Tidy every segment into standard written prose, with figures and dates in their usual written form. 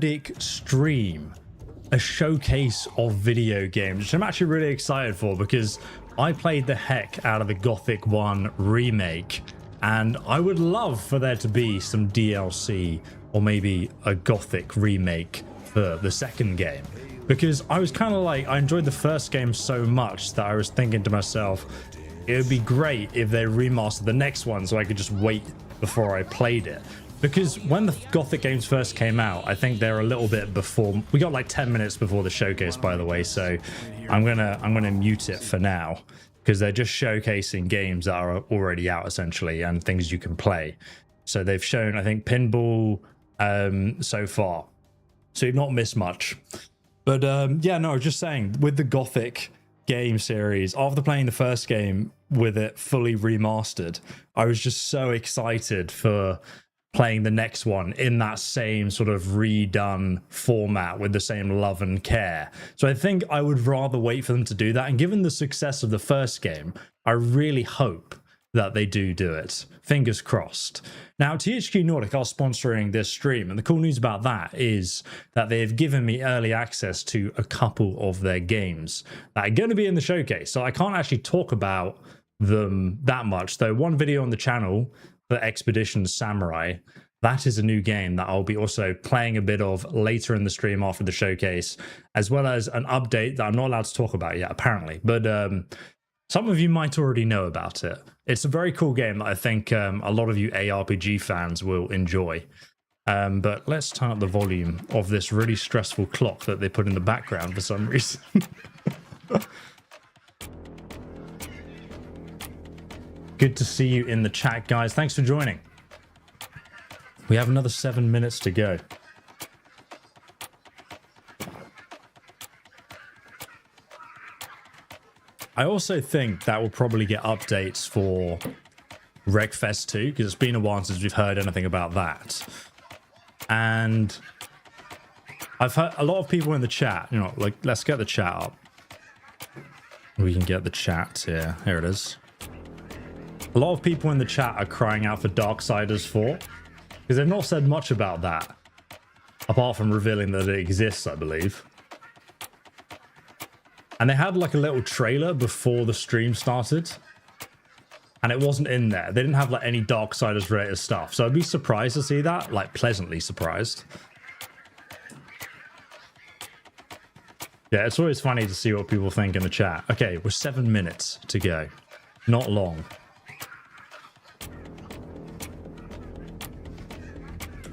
Nordic stream, a showcase of video games, which I'm actually really excited for because I played the heck out of the Gothic 1 remake, and I would love for there to be some DLC or maybe a Gothic remake for the second game, because I was kind of like, I enjoyed the first game so much that I was thinking to myself, it would be great if they remastered the next one so I could just wait before I played it. Because when the Gothic games first came out, I think they're a little bit before. We got like 10 minutes before the showcase, by the way, so I'm gonna mute it for now because they're just showcasing games that are already out essentially and things you can play. So they've shown, I think, pinball so far, so you've not missed much. But yeah, no, I was just saying, with the Gothic game series, after playing the first game with it fully remastered, I was just so excited for playing the next one in that same sort of redone format with the same love and care. So I think I would rather wait for them to do that, and given the success of the first game, I really hope that they do it. Fingers crossed. Now, THQ Nordic are sponsoring this stream, and the cool news about that is that they've given me early access to a couple of their games that are going to be in the showcase, so I can't actually talk about them that much, though. One video on the channel, the Expedition Samurai, that is a new game that I'll be also playing a bit of later in the stream after the showcase, as well as an update that I'm not allowed to talk about yet, apparently, but some of you might already know about it. It's a very cool game that I think a lot of you ARPG fans will enjoy. But let's turn up the volume of this really stressful clock that they put in the background for some reason. Good to see you in the chat, guys. Thanks for joining. We have another 7 minutes to go. I also think that we'll probably get updates for Wreckfest 2, because it's been a while since we've heard anything about that. And I've heard a lot of people in the chat, you know, like, let's get the chat up. We can get the chat here. Here it is. A lot of people in the chat are crying out for Darksiders 4, because they've not said much about that, apart from revealing that it exists, I believe. And they had like a little trailer before the stream started, and it wasn't in there. They didn't have like any Darksiders related stuff, so I'd be surprised to see that, like pleasantly surprised. Yeah, it's always funny to see what people think in the chat. Okay, we're 7 minutes to go. Not long.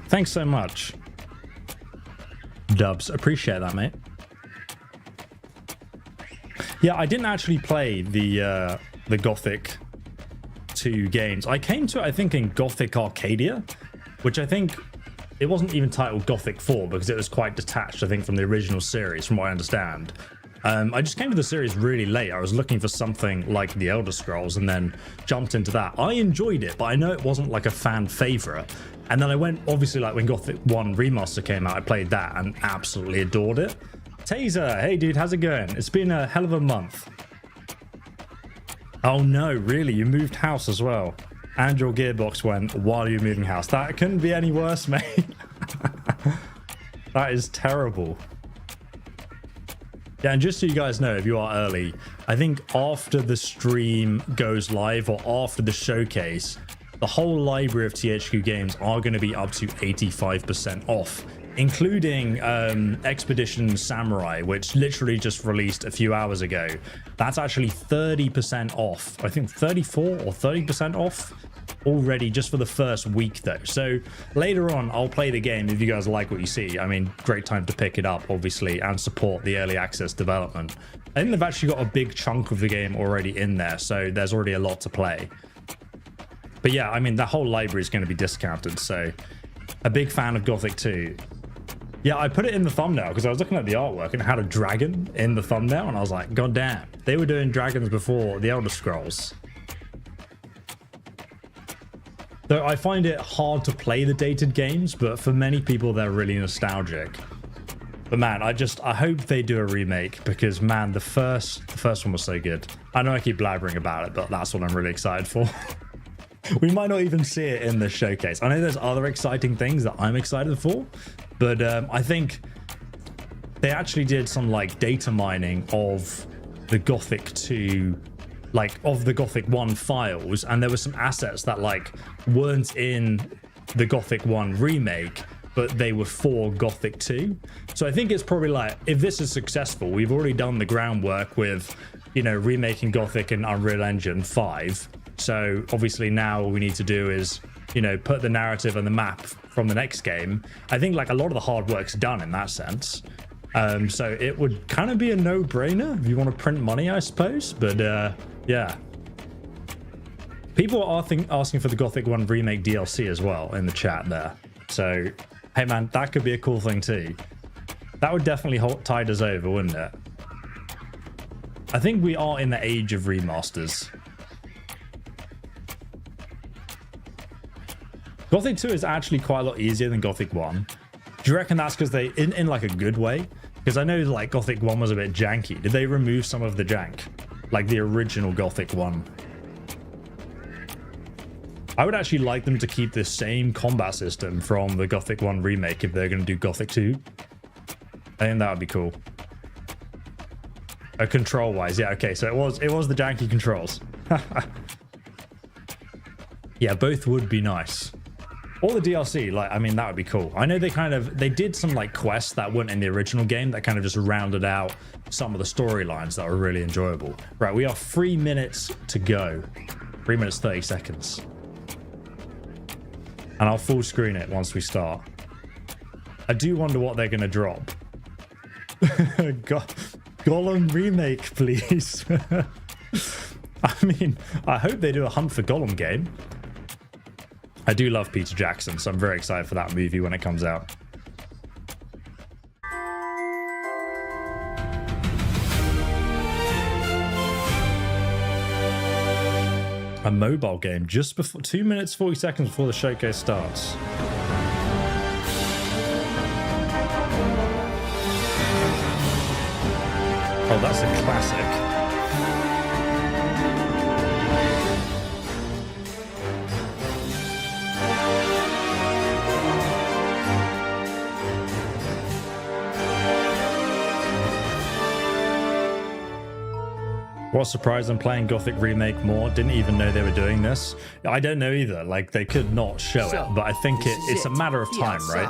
Thanks so much, Dubs. Appreciate that, mate. Yeah, I didn't actually play the Gothic 2 games. I came to it, I think, in Gothic Arcadia, which I think it wasn't even titled Gothic 4 because it was quite detached, I think, from the original series, from what I understand. I just came to the series really late. I was looking for something like the Elder Scrolls and then jumped into that. I enjoyed it, but I know it wasn't like a fan favorite. And then I went, obviously, like when Gothic 1 Remaster came out, I played that and absolutely adored it. Taser, hey dude, how's it going? It's been a hell of a month. Oh no, really? You moved house as well? And your gearbox went while you were moving house. That couldn't be any worse, mate. That is terrible. Yeah, and just so you guys know, if you are early, I think after the stream goes live or after the showcase, the whole library of THQ games are going to be up to 85% off, including Expedition Samurai, which literally just released a few hours ago. That's actually 30% off. I think 34 or 30% off already just for the first week though. So later on, I'll play the game if you guys like what you see. I mean, great time to pick it up, obviously, and support the early access development. I think they've actually got a big chunk of the game already in there, so there's already a lot to play. But yeah, I mean, the whole library is going to be discounted, so a big fan of Gothic 2. Yeah, I put it in the thumbnail because I was looking at the artwork and it had a dragon in the thumbnail, and I was like, god damn, they were doing dragons before the Elder Scrolls. Though I find it hard to play the dated games, but for many people, they're really nostalgic. But man, I hope they do a remake because, man, the first one was so good. I know I keep blabbering about it, but that's what I'm really excited for. We might not even see it in the showcase. I know there's other exciting things that I'm excited for, But I think they actually did some like data mining of the Gothic 2, like of the Gothic 1 files, and there were some assets that like weren't in the Gothic 1 remake, but they were for Gothic 2. So I think it's probably like, if this is successful, we've already done the groundwork with, you know, remaking Gothic in Unreal Engine 5. So obviously now all we need to do is, you know, put the narrative and the map from the next game. I think like a lot of the hard work's done in that sense. So it would kind of be a no-brainer if you want to print money, I suppose. But yeah. People are asking for the Gothic 1 remake DLC as well in the chat there. So, hey man, that could be a cool thing too. That would definitely tide us over, wouldn't it? I think we are in the age of remasters. Gothic 2 is actually quite a lot easier than Gothic 1. Do you reckon that's because they, in like a good way? Because I know like Gothic 1 was a bit janky. Did they remove some of the jank? Like the original Gothic 1? I would actually like them to keep the same combat system from the Gothic 1 remake if they're going to do Gothic 2. I think that would be cool. Control wise, yeah, okay, so it was the janky controls. Yeah, both would be nice. Or the DLC, like, I mean, that would be cool. I know they did some like quests that weren't in the original game that kind of just rounded out some of the storylines that were really enjoyable. Right, we are 3 minutes to go. 3 minutes 30 seconds. And I'll full screen it once we start. I do wonder what they're going to drop. Gollum remake, please. I mean, I hope they do a Hunt for Gollum game. I do love Peter Jackson, so I'm very excited for that movie when it comes out. A mobile game just before 2 minutes 40 seconds before the showcase starts. Oh, that's a classic. What surprise, I'm playing Gothic Remake more. Didn't even know they were doing this. I don't know either. Like, they could not show it, but I think it's a matter of time, right?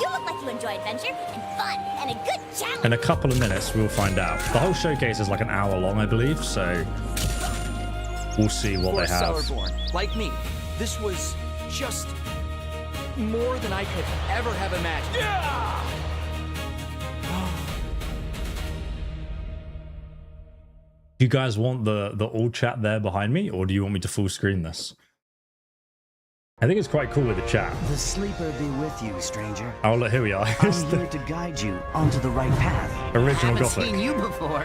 You look like you enjoy adventure and fun and a good challenge. In a couple of minutes, we'll find out. The whole showcase is like an hour long, I believe, so we'll see what they have. Sourborn, like me, this was just more than I could ever have imagined. Yeah! Do you guys want the all chat there behind me, or do you want me to full screen this? I think it's quite cool with the chat. The sleeper be with you, stranger. Oh, look, here we are. I'm here to guide you onto the right path. Original I haven't Gothic. seen you before.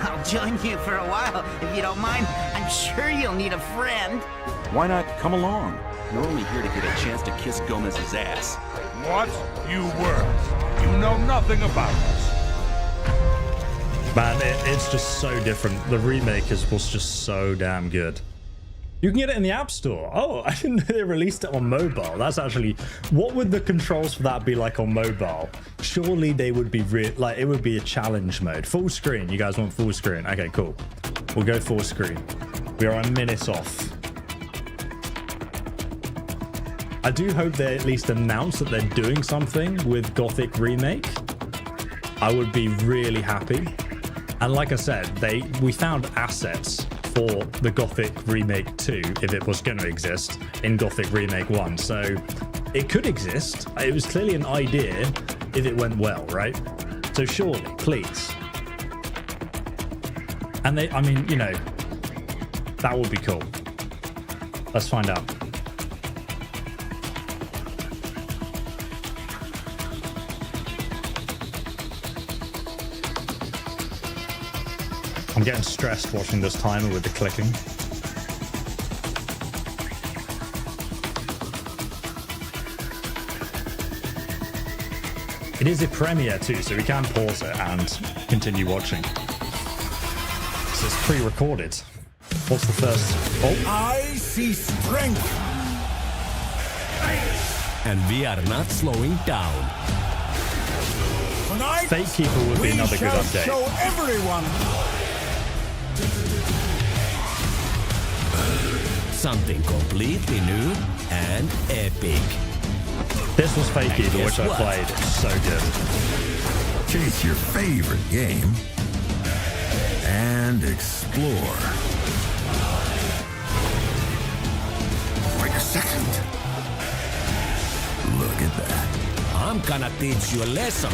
I'll join you for a while, if you don't mind. I'm sure you'll need a friend. Why not come along? You're only here to get a chance to kiss Gomez's ass. What? You were. You know nothing about us. Man, it's just so different. The remake was just so damn good. You can get it in the App Store. Oh, I didn't know they released it on mobile. That's actually... What would the controls for that be like on mobile? Surely they would be... Like, it would be a challenge mode. Full screen. You guys want full screen? Okay, cool. We'll go full screen. We are a minute off. I do hope they at least announce that they're doing something with Gothic Remake. I would be really happy. And like I said, we found assets for the Gothic Remake 2, if it was going to exist, in Gothic Remake 1. So it could exist. It was clearly an idea if it went well, right? So surely, please. And I mean, you know, that would be cool. Let's find out. I'm getting stressed watching this timer with the clicking. It is a premiere too, so we can pause it and continue watching. So it's pre-recorded. What's the first? Oh, I see strength and we are not slowing down. Tonight, Fate Keeper would be another good update. Show everyone. Something completely new and epic. This was Fate Keeper, which I what? played. So good. Chase your favorite game and explore. Wait a second. Look at that. I'm gonna teach you a lesson.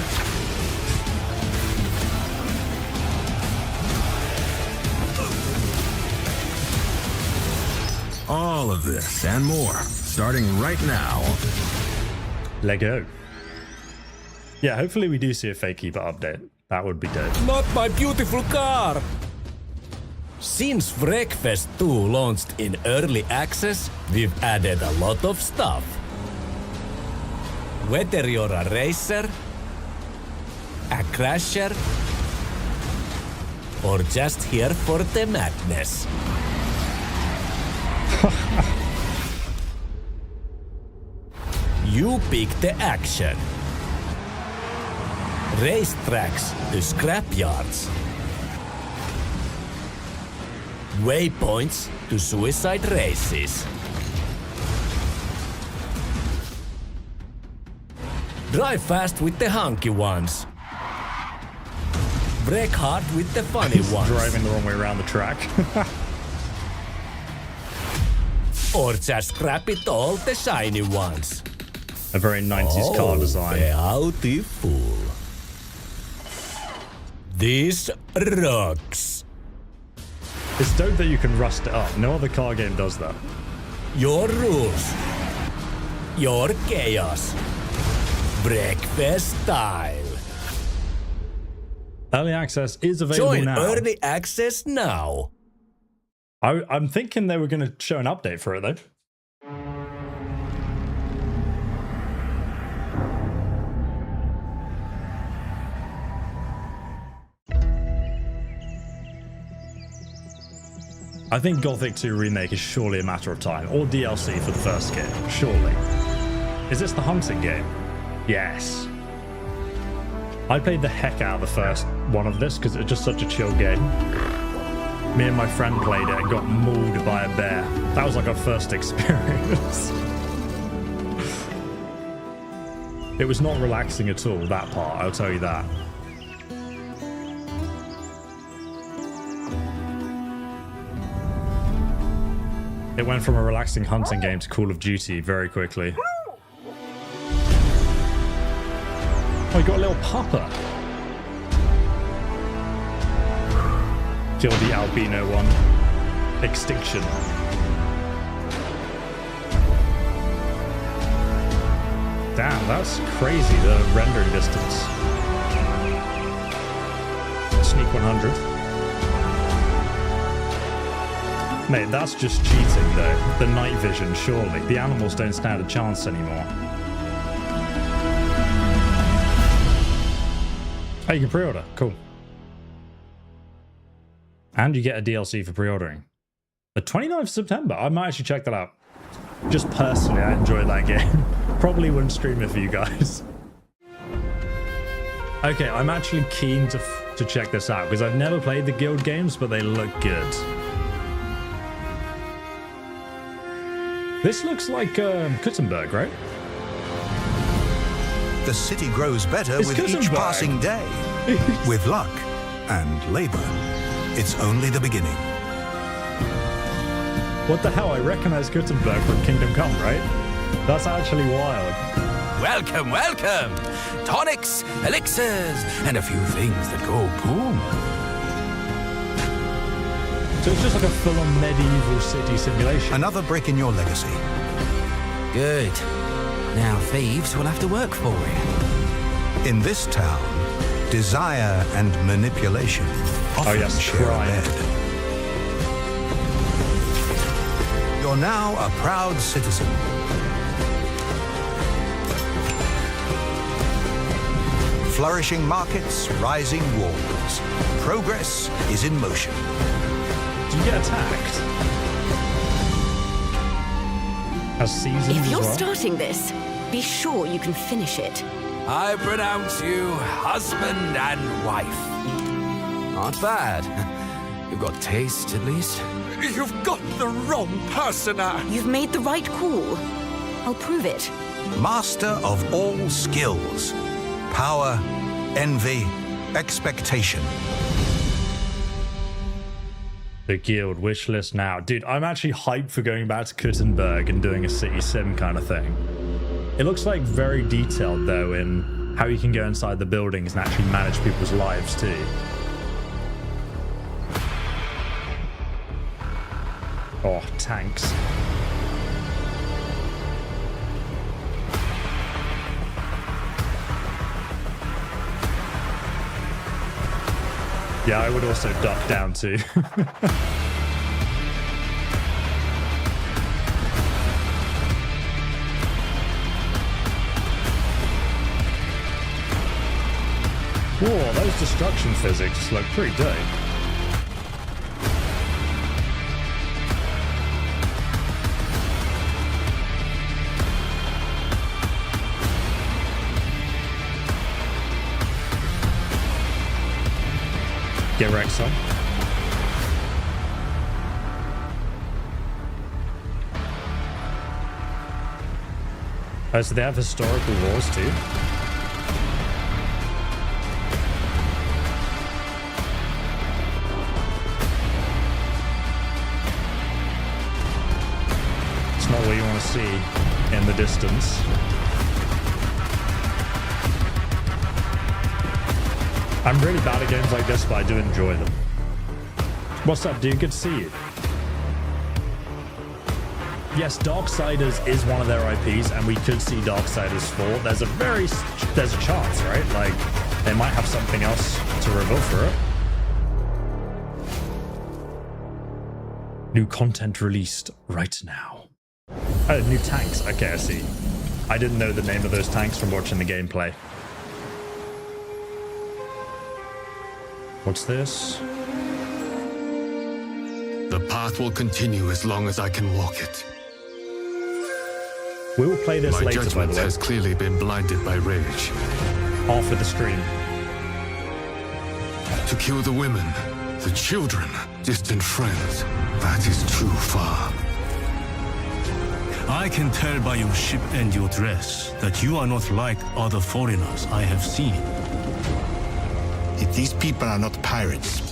All of this and more, starting right now. Let go. Yeah, hopefully we do see a Fate Keeper update. That would be dope. Not my beautiful car! Since Wreckfest 2 launched in early access, we've added a lot of stuff. Whether you're a racer, a crasher, or just here for the madness. You pick the action. Racetracks to scrapyards. Waypoints to suicide races. Drive fast with the hunky ones. Brake hard with the funny ones. Driving the wrong way around the track. Or just scrap it all the shiny ones. A very 90s car design. Beautiful. This rocks. It's dope that you can rust it up. No other car game does that. Your rules. Your chaos. Breakfast style. Early access is available Join now. early access now. I'm thinking they were going to show an update for it though. I think Gothic 2 Remake is surely a matter of time, or DLC for the first game, surely. Is this the hunting game? Yes. I played the heck out of the first one of this because it's just such a chill game. Me and my friend played it and got mauled by a bear. That was like our first experience. It was not relaxing at all, that part, I'll tell you that. It went from a relaxing hunting game to Call of Duty very quickly. Oh, you got a little pupper. Kill the albino one. Extinction. Damn, that's crazy, the rendering distance. Sneak 100. Mate, that's just cheating though. The night vision, surely. The animals don't stand a chance anymore. Oh, you can pre-order. Cool. And you get a DLC for pre-ordering. The 29th of September. I might actually check that out. Just personally, I enjoy that game. Probably wouldn't stream it for you guys. Okay, I'm actually keen to check this out because I've never played the Guild games, but they look good. This looks like Gutenberg, right? The city grows better It's with Gutenberg. each passing day. With luck and labor, it's only the beginning. What the hell? I recognize Gutenberg from Kingdom Come, right? That's actually wild. Welcome, welcome! Tonics, elixirs, and a few things that go boom. So it's just like a full-on medieval city simulation. Another brick in your legacy. Good. Now thieves will have to work for it. In this town, desire and manipulation often yes, share a crime. bed. You're now a proud citizen. Flourishing markets, rising walls. Progress is in motion. Do you get attacked? As seasons If you're as well? starting this, Be sure you can finish it. I pronounce you husband and wife. Not bad. You've got taste, at least. You've got the wrong person, You've made the right call. I'll prove it. Master of all skills. Power, envy, expectation. The guild wish list now. Dude, I'm actually hyped for going back to Kuttenberg and doing a city sim kind of thing. It looks like very detailed though in how you can go inside the buildings and actually manage people's lives too. Oh, tanks. Yeah, I would also duck down too. Whoa, those destruction physics look pretty dope. Get wrecked, son. Oh, so they have historical wars too? It's not what you want to see in the distance. I'm really bad at games like this, but I do enjoy them. What's up, dude? Good to see you. Yes, Darksiders is one of their IPs, and we could see Darksiders 4. There's a chance, right? Like, they might have something else to reveal for it. New content released right now. Oh, new tanks. Okay, I see. I didn't know the name of those tanks from watching the gameplay. What's this? The path will continue as long as I can walk it. We will play this My later, by judgment the way. has clearly been blinded by rage. After the stream. To kill the women, the children, distant friends, that is too far. I can tell by your ship and your dress that you are not like other foreigners I have seen. These people are not pirates.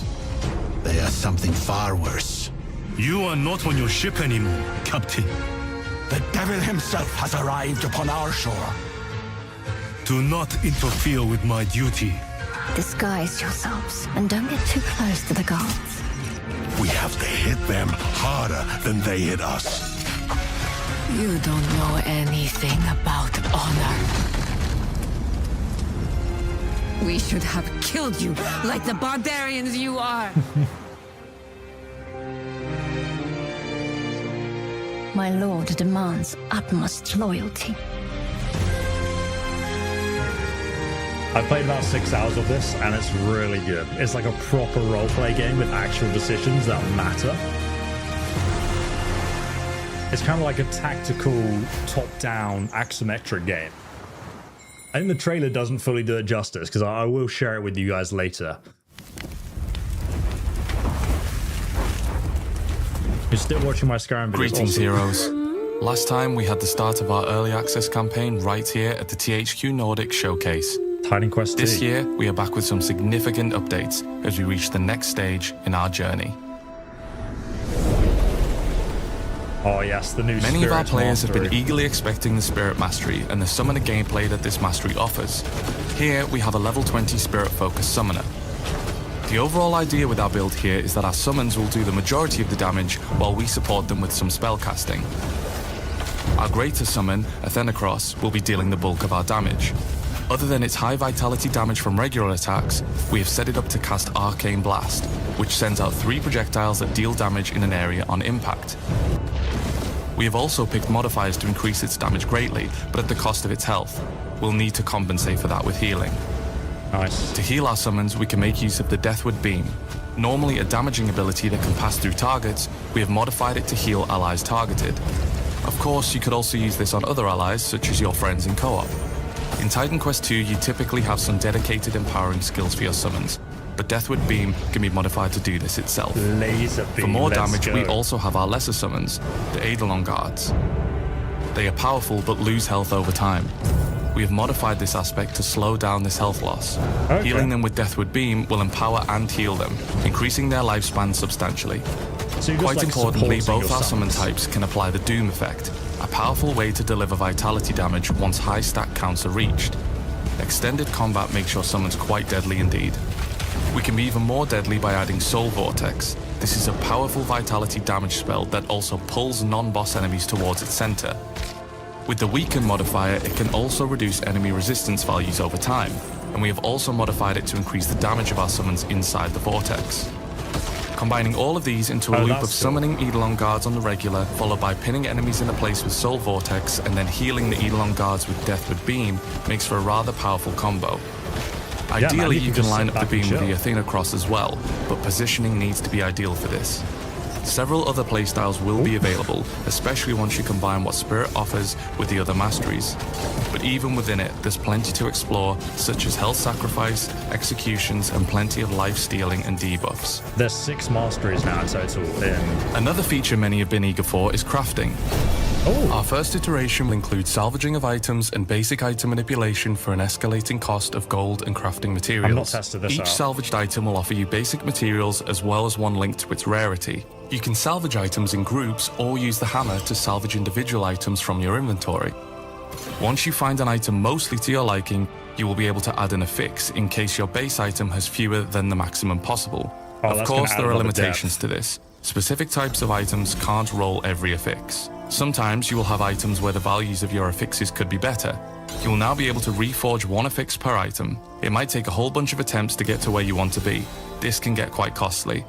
They are something far worse. You are not on your ship anymore, Captain. The devil himself has arrived upon our shore. Do not interfere with my duty. Disguise yourselves and don't get too close to the guards. We have to hit them harder than they hit us. You don't know anything about honor. We should have killed you like the barbarians you are. My lord demands utmost loyalty. I played about 6 hours of this, and it's really good. It's like a proper roleplay game with actual decisions that matter. It's kind of like a tactical, top-down, axiometric game. I think the trailer doesn't fully do it justice, because I will share it with you guys later. You're still watching my Skyrim videos. Greetings, heroes. Last time we had the start of our early access campaign right here at the THQ Nordic showcase. Titan Quest 2. This year, we are back with some significant updates as we reach the next stage in our journey. Oh yes, the new Many of our Spirit players have been Mastery. eagerly expecting the Spirit Mastery and the summoner gameplay that this mastery offers. Here, we have a level 20 Spirit-focused summoner. The overall idea with our build here is that our summons will do the majority of the damage while we support them with some spell casting. Our greater summon, Athenacross, will be dealing the bulk of our damage. Other than its high vitality damage from regular attacks, we have set it up to cast Arcane Blast, which sends out 3 projectiles that deal damage in an area on impact. We have also picked modifiers to increase its damage greatly, but at the cost of its health. We'll need to compensate for that with healing. Nice. To heal our summons, we can make use of the Deathward Beam. Normally a damaging ability that can pass through targets, we have modified it to heal allies targeted. Of course, you could also use this on other allies, such as your friends in co-op. In Titan Quest 2, you typically have some dedicated empowering skills for your summons, but Deathwood Beam can be modified to do this itself. Laser beam, for more damage, go. we also have our lesser summons, the Eidolon Guards. They are powerful but lose health over time. We have modified this aspect to slow down this health loss. Okay. Healing them with Deathwood Beam will empower and heal them, increasing their lifespan substantially. So Quite like importantly, supporting both your our summon summons. types can apply the Doom effect, a powerful way to deliver vitality damage once high stat counts are reached. Extended combat makes your summons quite deadly indeed. We can be even more deadly by adding Soul Vortex. This is a powerful vitality damage spell that also pulls non-boss enemies towards its center. With the Weaken modifier, it can also reduce enemy resistance values over time, and we have also modified it to increase the damage of our summons inside the vortex. Combining all of these into a loop of summoning Eidolon Guards on the regular, followed by pinning enemies into place with Soul Vortex, and then healing the Eidolon Guards with Deathwood Beam makes for a rather powerful combo. Ideally, you can line up the beam with the Athena Cross as well, but positioning needs to be ideal for this. Several other playstyles will be available, especially once you combine what Spirit offers with the other masteries. But even within it, there's plenty to explore, such as Health Sacrifice, Executions, and plenty of life stealing and debuffs. There's 6 masteries now in total. Another feature many have been eager for is crafting. Our first iteration will include salvaging of items and basic item manipulation for an escalating cost of gold and crafting materials. I've not tested this Each out. salvaged item will offer you basic materials as well as one linked to its rarity. You can salvage items in groups or use the hammer to salvage individual items from your inventory. Once you find an item mostly to your liking, you will be able to add in a fix in case your base item has fewer than the maximum possible. Of course, there are limitations to this. Specific types of items can't roll every affix. Sometimes you will have items where the values of your affixes could be better. You will now be able to reforge one affix per item. It might take a whole bunch of attempts to get to where you want to be. This can get quite costly.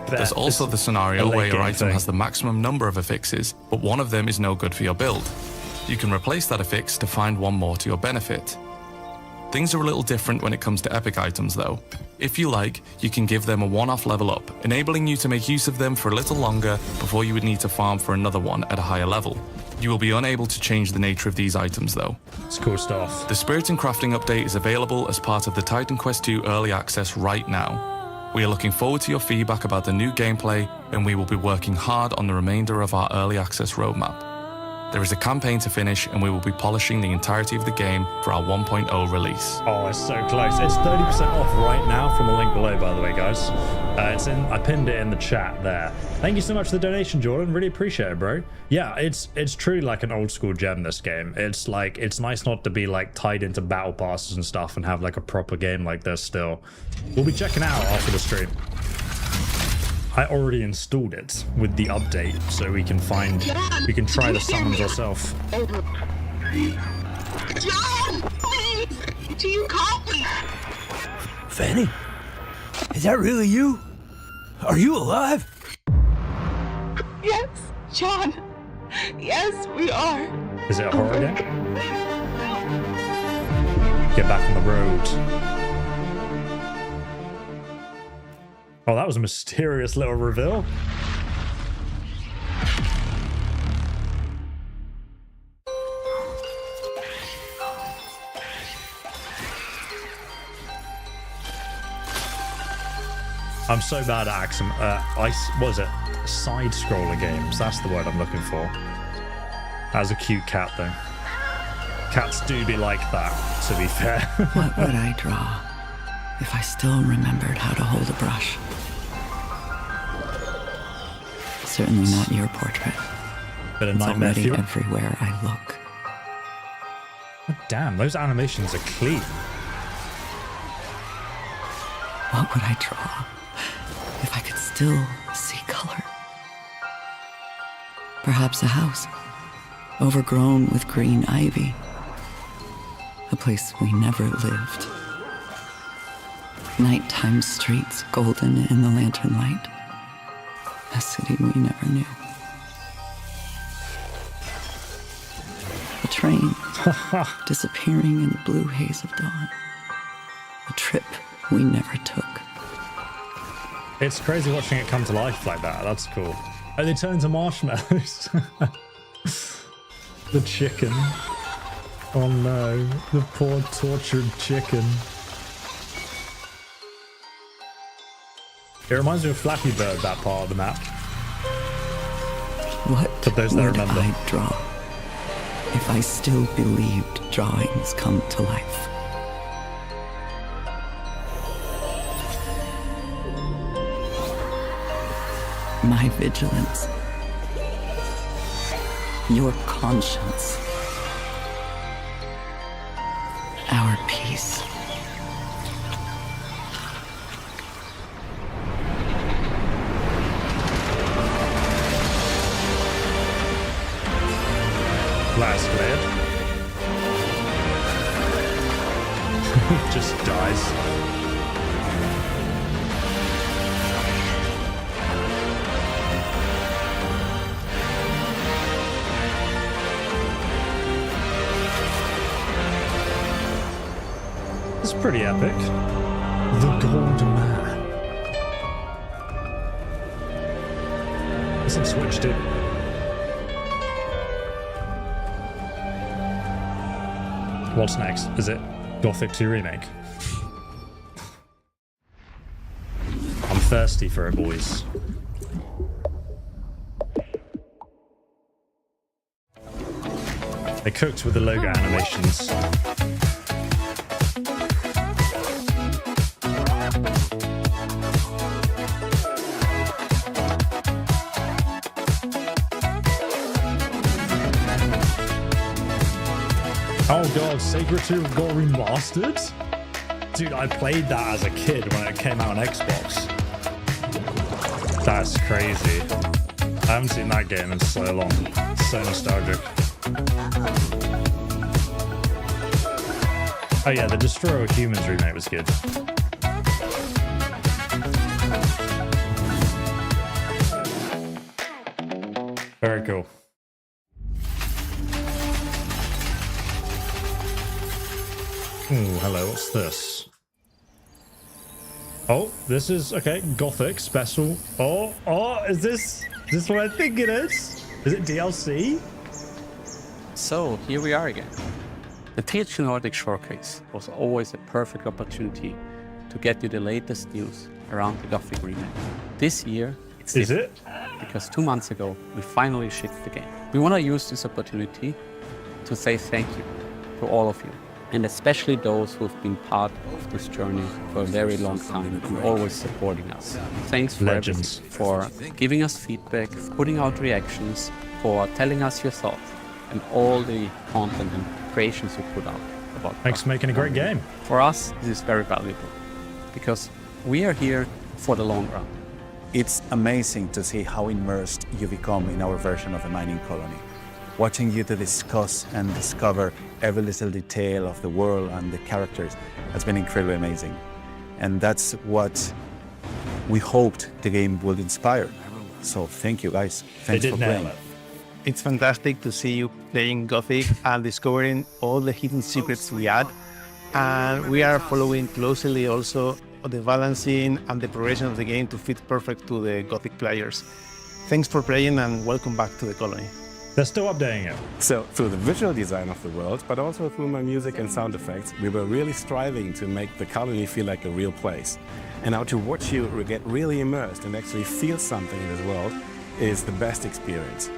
There's also the scenario where your item has the maximum number of affixes, but one of them is no good for your build. You can replace that affix to find one more to your benefit. Things are a little different when it comes to epic items though. If you like, you can give them a one-off level up, enabling you to make use of them for a little longer before you would need to farm for another one at a higher level. You will be unable to change the nature of these items though. It's cool stuff. The Spirit and Crafting update is available as part of the Titan Quest 2 Early Access right now. We are looking forward to your feedback about the new gameplay, and we will be working hard on the remainder of our Early Access roadmap. There is a campaign to finish, and we will be polishing the entirety of the game for our 1.0 release. Oh, it's so close. It's 30% off right now from the link below, by the way, guys. I pinned it in the chat there. Thank you so much for the donation, Jordan. Really appreciate it, bro. Yeah, it's truly like an old school gem, this game. It's like, it's nice not to be like tied into battle passes and stuff and have like a proper game like this still. We'll be checking out after the stream. I already installed it with the update, so we can try the summons ourselves. John, please, do you call me? Fanny? Is that really you? Are you alive? Yes, John. Yes, we are. Is it a horror game? Get back on the road. Oh, that was a mysterious little reveal. I'm so bad at action. What is it? Side-scroller games. That's the word I'm looking for. That's a cute cat, though. Cats do be like that, to be fair. What would I draw if I still remembered how to hold a brush? Certainly not your portrait. But a it's nightmare already fuel. everywhere I look. Oh, damn, those animations are clean. What would I draw if I could still see color? Perhaps a house, overgrown with green ivy. A place we never lived. Nighttime streets golden in the lantern light. A city we never knew. A train disappearing in the blue haze of dawn. A trip we never took. It's crazy watching it come to life like that. That's cool. Oh, they turn to marshmallows. The chicken. Oh no, the poor tortured chicken. It reminds me of Flappy Bird, that part of the map. What For those that would remember. I draw if I still believed drawings come to life? My vigilance. Your conscience. Our peace. Last cleared. Just dies. It's pretty epic. The Gold Man. It's on Switch too. What's next? Is it Gothic 2 Remake? I'm thirsty for it, boys. They cooked with the logo animations. Oh god, Sacred 2 got remastered? Dude, I played that as a kid when it came out on Xbox. That's crazy. I haven't seen that game in so long. So nostalgic. Oh yeah, the Destroy All Humans remake was good. Very cool. Ooh, hello, what's this? Oh, this is, okay, Gothic, special. Oh, is this what I think it is? Is it DLC? So, here we are again. The THQ Nordic showcase was always a perfect opportunity to get you the latest news around the Gothic remake. This year, it's different, because 2 months ago, we finally shipped the game. We want to use this opportunity to say thank you to all of you, and especially those who have been part of this journey for a very long time and always supporting us. Thanks for Legends. everything, for giving us feedback, putting out reactions, for telling us your thoughts, and all the content and creations you put out about Thanks for making a great game. For us, this is very valuable, because we are here for the long run. It's amazing to see how immersed you become in our version of a mining colony. Watching you to discuss and discover every little detail of the world and the characters has been incredibly amazing. And that's what we hoped the game would inspire. So thank you guys. Thanks for playing. It's fantastic to see you playing Gothic and discovering all the hidden secrets we add. And we are following closely also the balancing and the progression of the game to fit perfect to the Gothic players. Thanks for playing and welcome back to the colony. They're still updating it. So through the visual design of the world, but also through my music and sound effects, we were really striving to make the colony feel like a real place. And now to watch you get really immersed and actually feel something in this world is the best experience.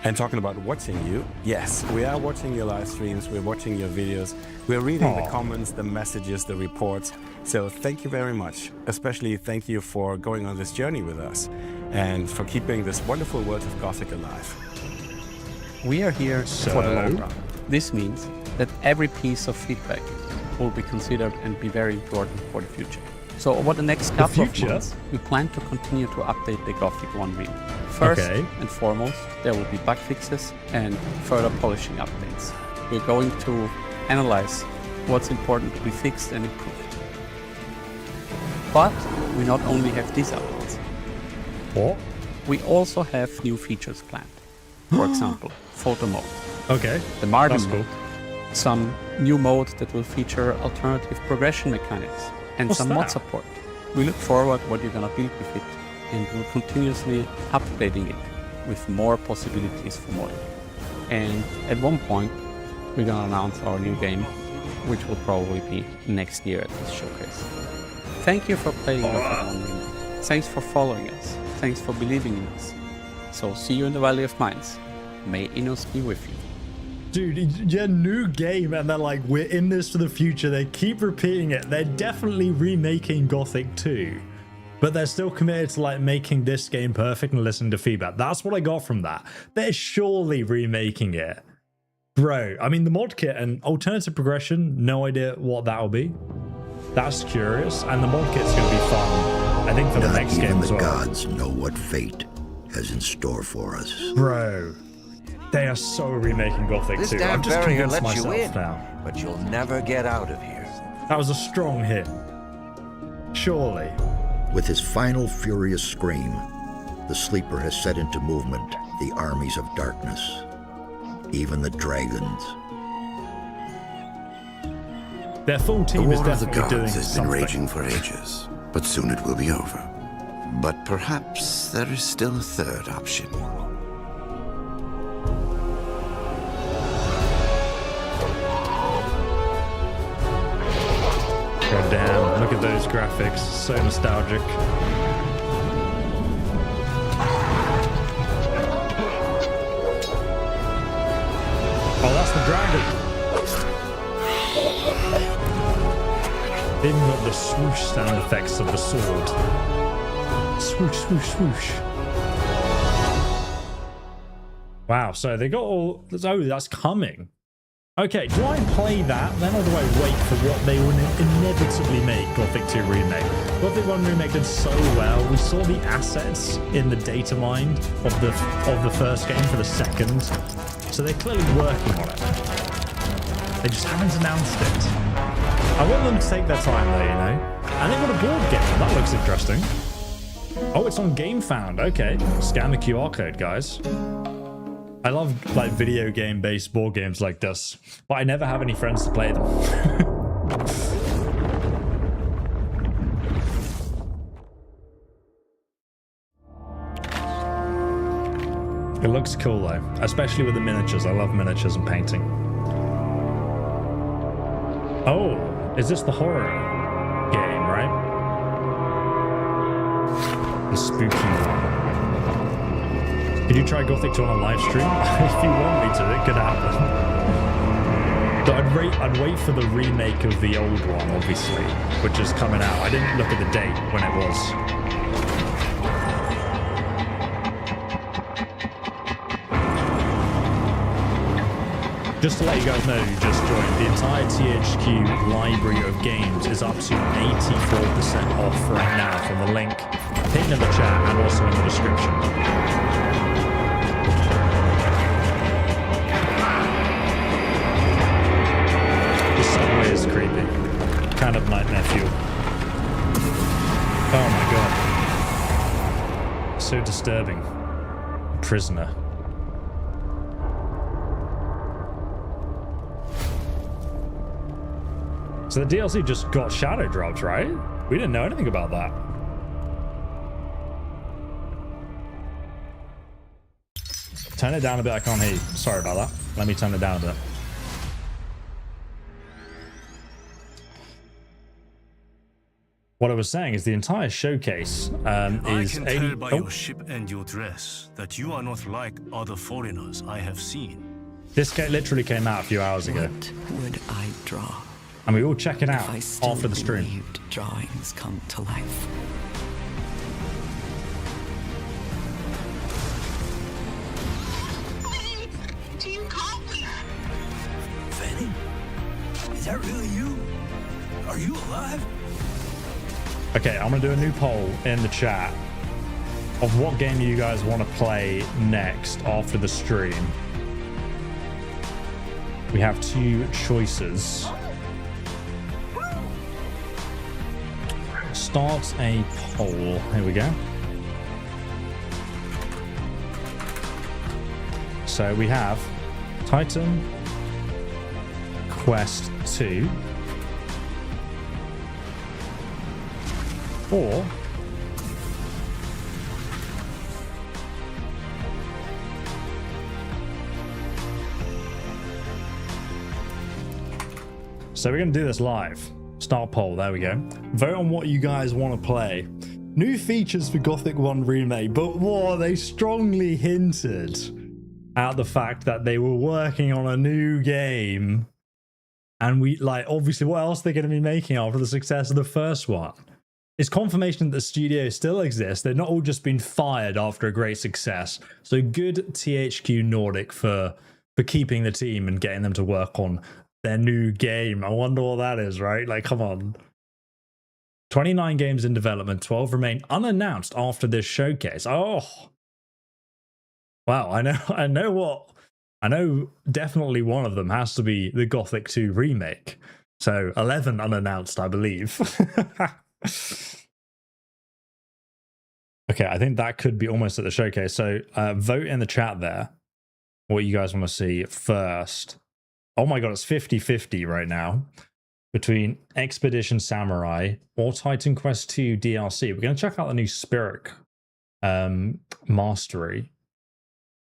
And talking about watching you, yes, we are watching your live streams, we're watching your videos, we're reading the comments, the messages, the reports. So thank you very much. Especially thank you for going on this journey with us and for keeping this wonderful world of Gothic alive. We are here for the long run. This means that every piece of feedback will be considered and be very important for the future. So over the next couple of months, we plan to continue to update the Gothic 1 remake. First and foremost, there will be bug fixes and further polishing updates. We're going to analyze what's important to be fixed and improved. But we not only have these updates. We also have new features planned. For example, photo mode. The Marvin mode. Some new modes that will feature alternative progression mechanics and some mod support. We look forward what you're gonna build with it, and we'll continuously updating it with more possibilities for modding. And at one point, we're gonna announce our new game, which will probably be next year at this showcase. Thank you for playing Gothic 1 Remake. Thanks for following us. Thanks for believing in us. So see you in the Valley of Mines. May Innos be with you. Dude, yeah, new game, and they're like, we're in this for the future. They keep repeating it. They're definitely remaking Gothic 2, but they're still committed to like making this game perfect and listening to feedback. That's what I got from that. They're surely remaking it. Bro, I mean, the mod kit and alternative progression, no idea what that'll be. That's curious, and the mod kit's gonna be fun, I think, for the next game as well. Not even the gods know what fate has in store for us. Bro, they are so remaking Gothic 2. This damn I'm just barrier convinced lets you myself in, now. but you'll never get out of here. That was a strong hit. Surely. With his final furious scream, the Sleeper has set into movement the armies of darkness, even the dragons. Their full team is definitely doing has something. been raging for ages, but soon it will be over. But perhaps there is still a third option. God damn, look at those graphics, so nostalgic. Oh, that's the dragon. Even got the swoosh sound effects of the sword. Swoosh, swoosh, swoosh. Wow, so they got all... Oh, that's coming. Okay, do I play that, then or do I wait for what they would inevitably make Gothic 2 Remake? Gothic 1 Remake did so well. We saw the assets in the data mine of the first game for the second. So they're clearly working on it. They just haven't announced it. I want them to take their time though, you know? And they've got a board game. That looks interesting. Oh, it's on GameFound. Okay. Scan the QR code, guys. I love like video game based board games like this, but I never have any friends to play them. It looks cool though, especially with the miniatures. I love miniatures and painting. Oh, is this the horror game, right? The spooky one. Could you try Gothic 2 on a live stream? If you want me to, it could happen. But I'd wait for the remake of the old one, obviously, which is coming out. I didn't look at the date when it was. Just to let you guys know who just joined, the entire THQ library of games is up to 84% off right now from the link pinned in the chat and also in the description. Subway is creepy. Kind of nightmare fuel. Oh my god. So disturbing. Prisoner. So the DLC just got shadow dropped, right? We didn't know anything about that. Turn it down a bit, I can't hear you. Sorry about that. Let me turn it down a bit. What I was saying is the entire showcase is... I can tell by your ship and your dress that you are not like other foreigners I have seen. This game literally came out a few hours ago. What would I draw? And we all check it out if I still after the stream. believed drawings come to life. Do you copy? Fanny? Is that really you? Are you alive? Okay, I'm gonna do a new poll in the chat of what game you guys want to play next after the stream. We have two choices. Start a poll. Here we go. So we have Titan Quest 2 or So we're going to do this live. Start poll. There we go. Vote on what you guys want to play. New features for Gothic 1 Remake, but what they strongly hinted at the fact that they were working on a new game. And we, like, obviously, what else they're going to be making after the success of the first one? It's confirmation that the studio still exists. They're not all just been fired after a great success. So good THQ Nordic for keeping the team and getting them to work on their new game. I wonder what that is, right? Like, come on. 29 games in development, 12 remain unannounced after this showcase. Oh. Wow, I know definitely one of them has to be the Gothic 2 remake. So 11 unannounced, I believe. Okay, I think that could be almost at the showcase. So vote in the chat there what you guys want to see first. Oh my god, it's 50-50 right now between Expedition Samurai or Titan Quest 2 DLC. We're going to check out the new Spirit Mastery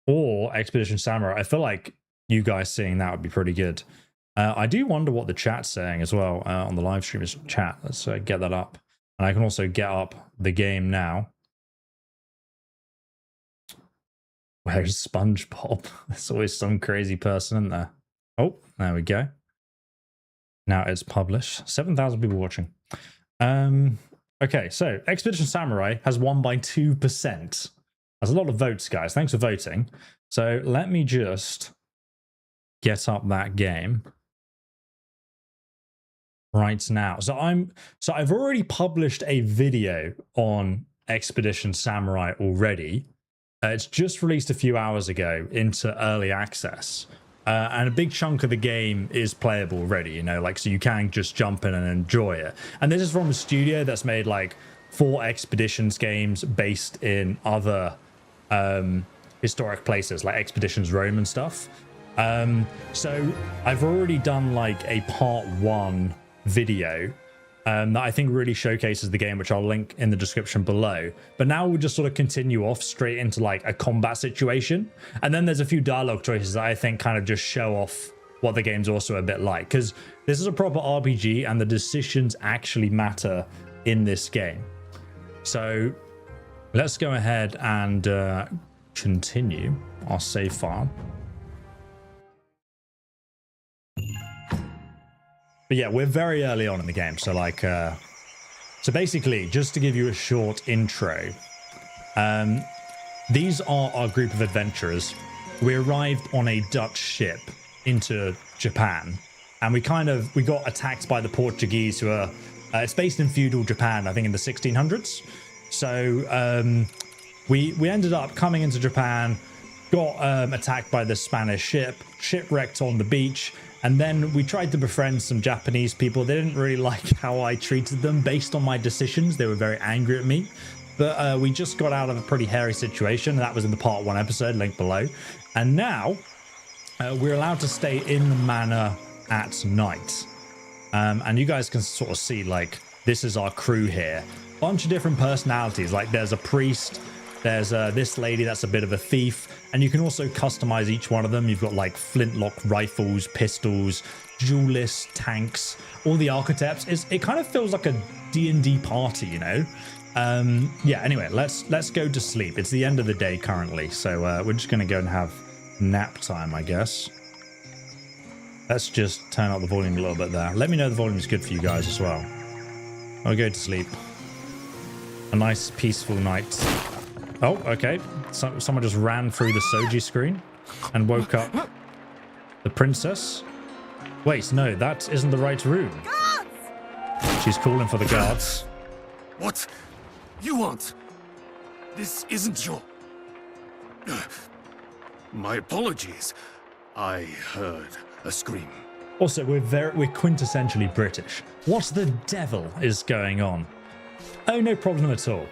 or Expedition Samurai. I feel like you guys seeing that would be pretty good. I do wonder what the chat's saying as well on the live stream is chat. Let's get that up. And I can also get up the game now. Where's SpongeBob? There's always some crazy person in there. Oh, there we go. Now it's published. 7,000 people watching. Okay, so Expedition Samurai has won by 2%. That's a lot of votes, guys. Thanks for voting. So let me just get up that game right now. So I've already published a video on Expedition Samurai already. It's just released a few hours ago into early access. And a big chunk of the game is playable already, you know, like, so you can just jump in and enjoy it. And this is from a studio that's made like 4 Expeditions games based in other historic places like Expeditions Rome and stuff. So I've already done like a part 1 video that I think really showcases the game, which I'll link in the description below. But now we'll just sort of continue off straight into like a combat situation. And then there's a few dialogue choices that I think kind of just show off what the game's also a bit like. Because this is a proper RPG and the decisions actually matter in this game. So let's go ahead and continue our save file. But yeah, we're very early on in the game. So like, so basically, just to give you a short intro, these are our group of adventurers. We arrived on a Dutch ship into Japan, and we got attacked by the Portuguese, who are, it's based in feudal Japan, I think in the 1600s. So we ended up coming into Japan, got attacked by the Spanish ship, shipwrecked on the beach. And then we tried to befriend some Japanese people. They didn't really like how I treated them based on my decisions. They were very angry at me. But we just got out of a pretty hairy situation. That was in the part 1 episode, link below. And now we're allowed to stay in the manor at night. And you guys can sort of see, like, this is our crew here. Bunch of different personalities. Like, there's a priest. There's this lady that's a bit of a thief. And you can also customize each one of them. You've got like flintlock rifles, pistols, duelists, tanks, all the archetypes. It kind of feels like a D&D party, you know? Yeah, anyway, let's go to sleep. It's the end of the day currently. So we're just going to go and have nap time, I guess. Let's just turn up the volume a little bit there. Let me know the volume is good for you guys as well. I'll go to sleep. A nice peaceful night. Oh, okay. Someone just ran through the Soji screen and woke up the princess. Wait, no, that isn't the right room. Guards! She's calling for the guards. What you want? This isn't your... My apologies. I heard a scream. Also, we're quintessentially British. What the devil is going on? Oh, no problem at all.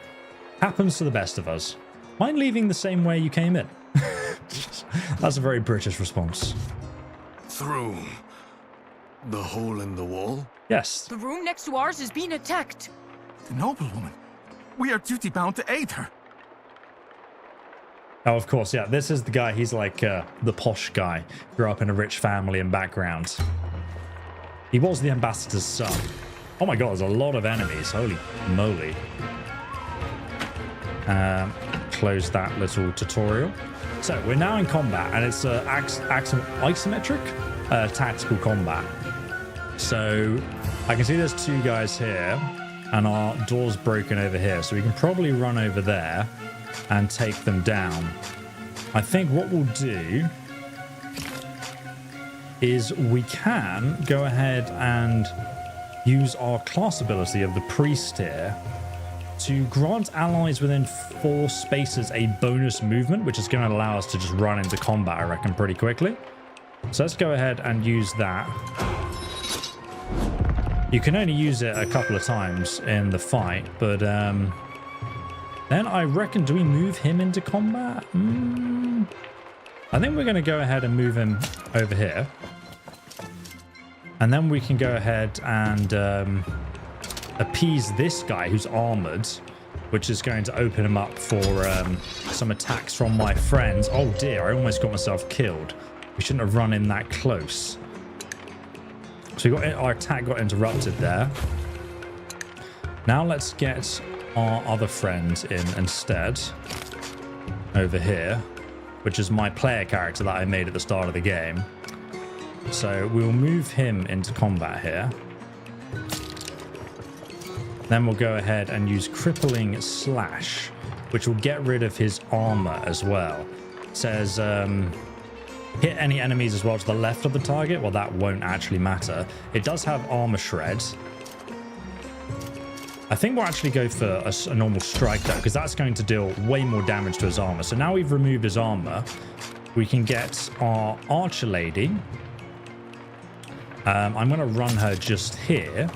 Happens to the best of us. Mind leaving the same way you came in? That's a very British response. Through the hole in the wall? Yes. The room next to ours is being attacked. The noblewoman. We are duty-bound to aid her. Oh, of course, yeah. This is the guy. He's like the posh guy. Grew up in a rich family and background. He was the ambassador's son. Oh my god, there's a lot of enemies. Holy moly. Close that little tutorial. So we're now in combat, and it's isometric tactical combat. So I can see there's two guys here, and our door's broken over here. So we can probably run over there and take them down. I think what we'll do is we can go ahead and use our class ability of the priest here to grant allies within 4 spaces a bonus movement, which is going to allow us to just run into combat, I reckon, pretty quickly. So let's go ahead and use that. You can only use it a couple of times in the fight, but then I reckon, do we move him into combat? I think we're going to go ahead and move him over here. And then we can go ahead and appease this guy who's armored, which is going to open him up for some attacks from my friends. Oh dear, I almost got myself killed. We shouldn't have run in that close. So our attack got interrupted there. Now let's get our other friend in instead. Over here, which is my player character that I made at the start of the game. So we'll move him into combat here. Then we'll go ahead and use Crippling Slash, which will get rid of his armor as well. It says hit any enemies as well to the left of the target. Well, that won't actually matter. It does have armor shred. I think we'll actually go for a normal strike though, because that's going to deal way more damage to his armor. So now we've removed his armor, we can get our archer lady. I'm going to run her just here,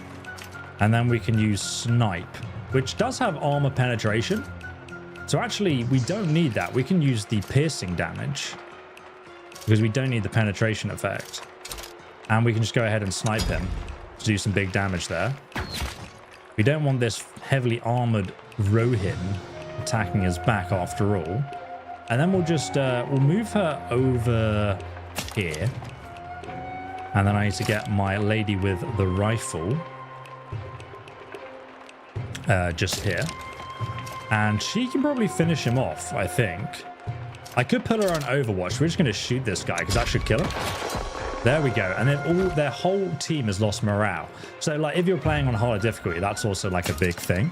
and then we can use snipe, which does have armor penetration. So actually, we don't need that. We can use the piercing damage because we don't need the penetration effect. And we can just go ahead and snipe him to do some big damage there. We don't want this heavily armored Rohin attacking his back after all. And then we'll just, we'll move her over here. And then I need to get my lady with the rifle just here. And she can probably finish him off, I think. I could put her on Overwatch. We're just going to shoot this guy because that should kill him. There we go. And then their whole team has lost morale. So like if you're playing on harder difficulty, that's also like a big thing.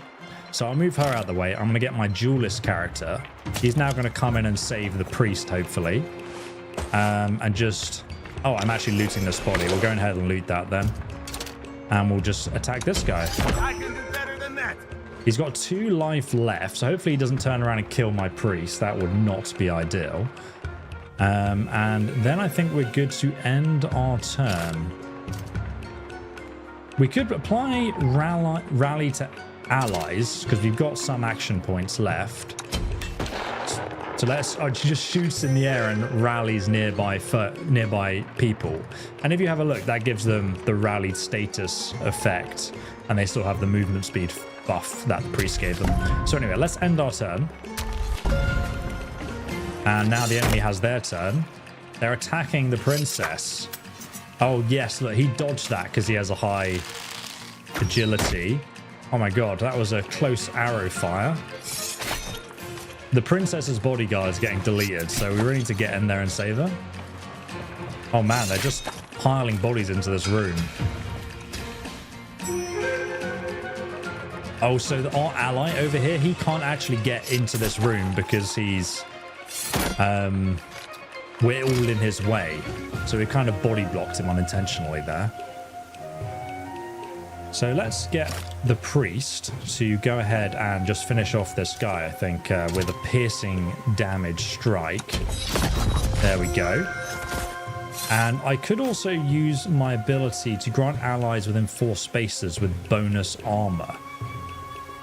So I'll move her out of the way. I'm going to get my duelist character. He's now going to come in and save the priest, hopefully. And just... Oh, I'm actually looting this body. We'll go ahead and loot that then. And we'll just attack this guy. I can do better than that. He's got 2 life left, so hopefully he doesn't turn around and kill my priest. That would not be ideal. And then I think we're good to end our turn. We could apply rally to allies, because we've got some action points left. So let's she just shoots in the air and rallies nearby people. And if you have a look, that gives them the rallied status effect, and they still have the movement speed buff that the priest gave them. So anyway, let's end our turn. And now the enemy has their turn. They're attacking the princess. Oh yes, look, he dodged that because he has a high agility. Oh my god, that was a close arrow fire. The princess's bodyguard is getting deleted, so we really need to get in there and save her. Oh man, they're just piling bodies into this room. Oh, so our ally over here, he can't actually get into this room because he's... we're all in his way. So we kind of body blocked him unintentionally there. So let's get the priest to go ahead and just finish off this guy, I think, with a piercing damage strike. There we go. And I could also use my ability to grant allies within 4 spaces with bonus armor.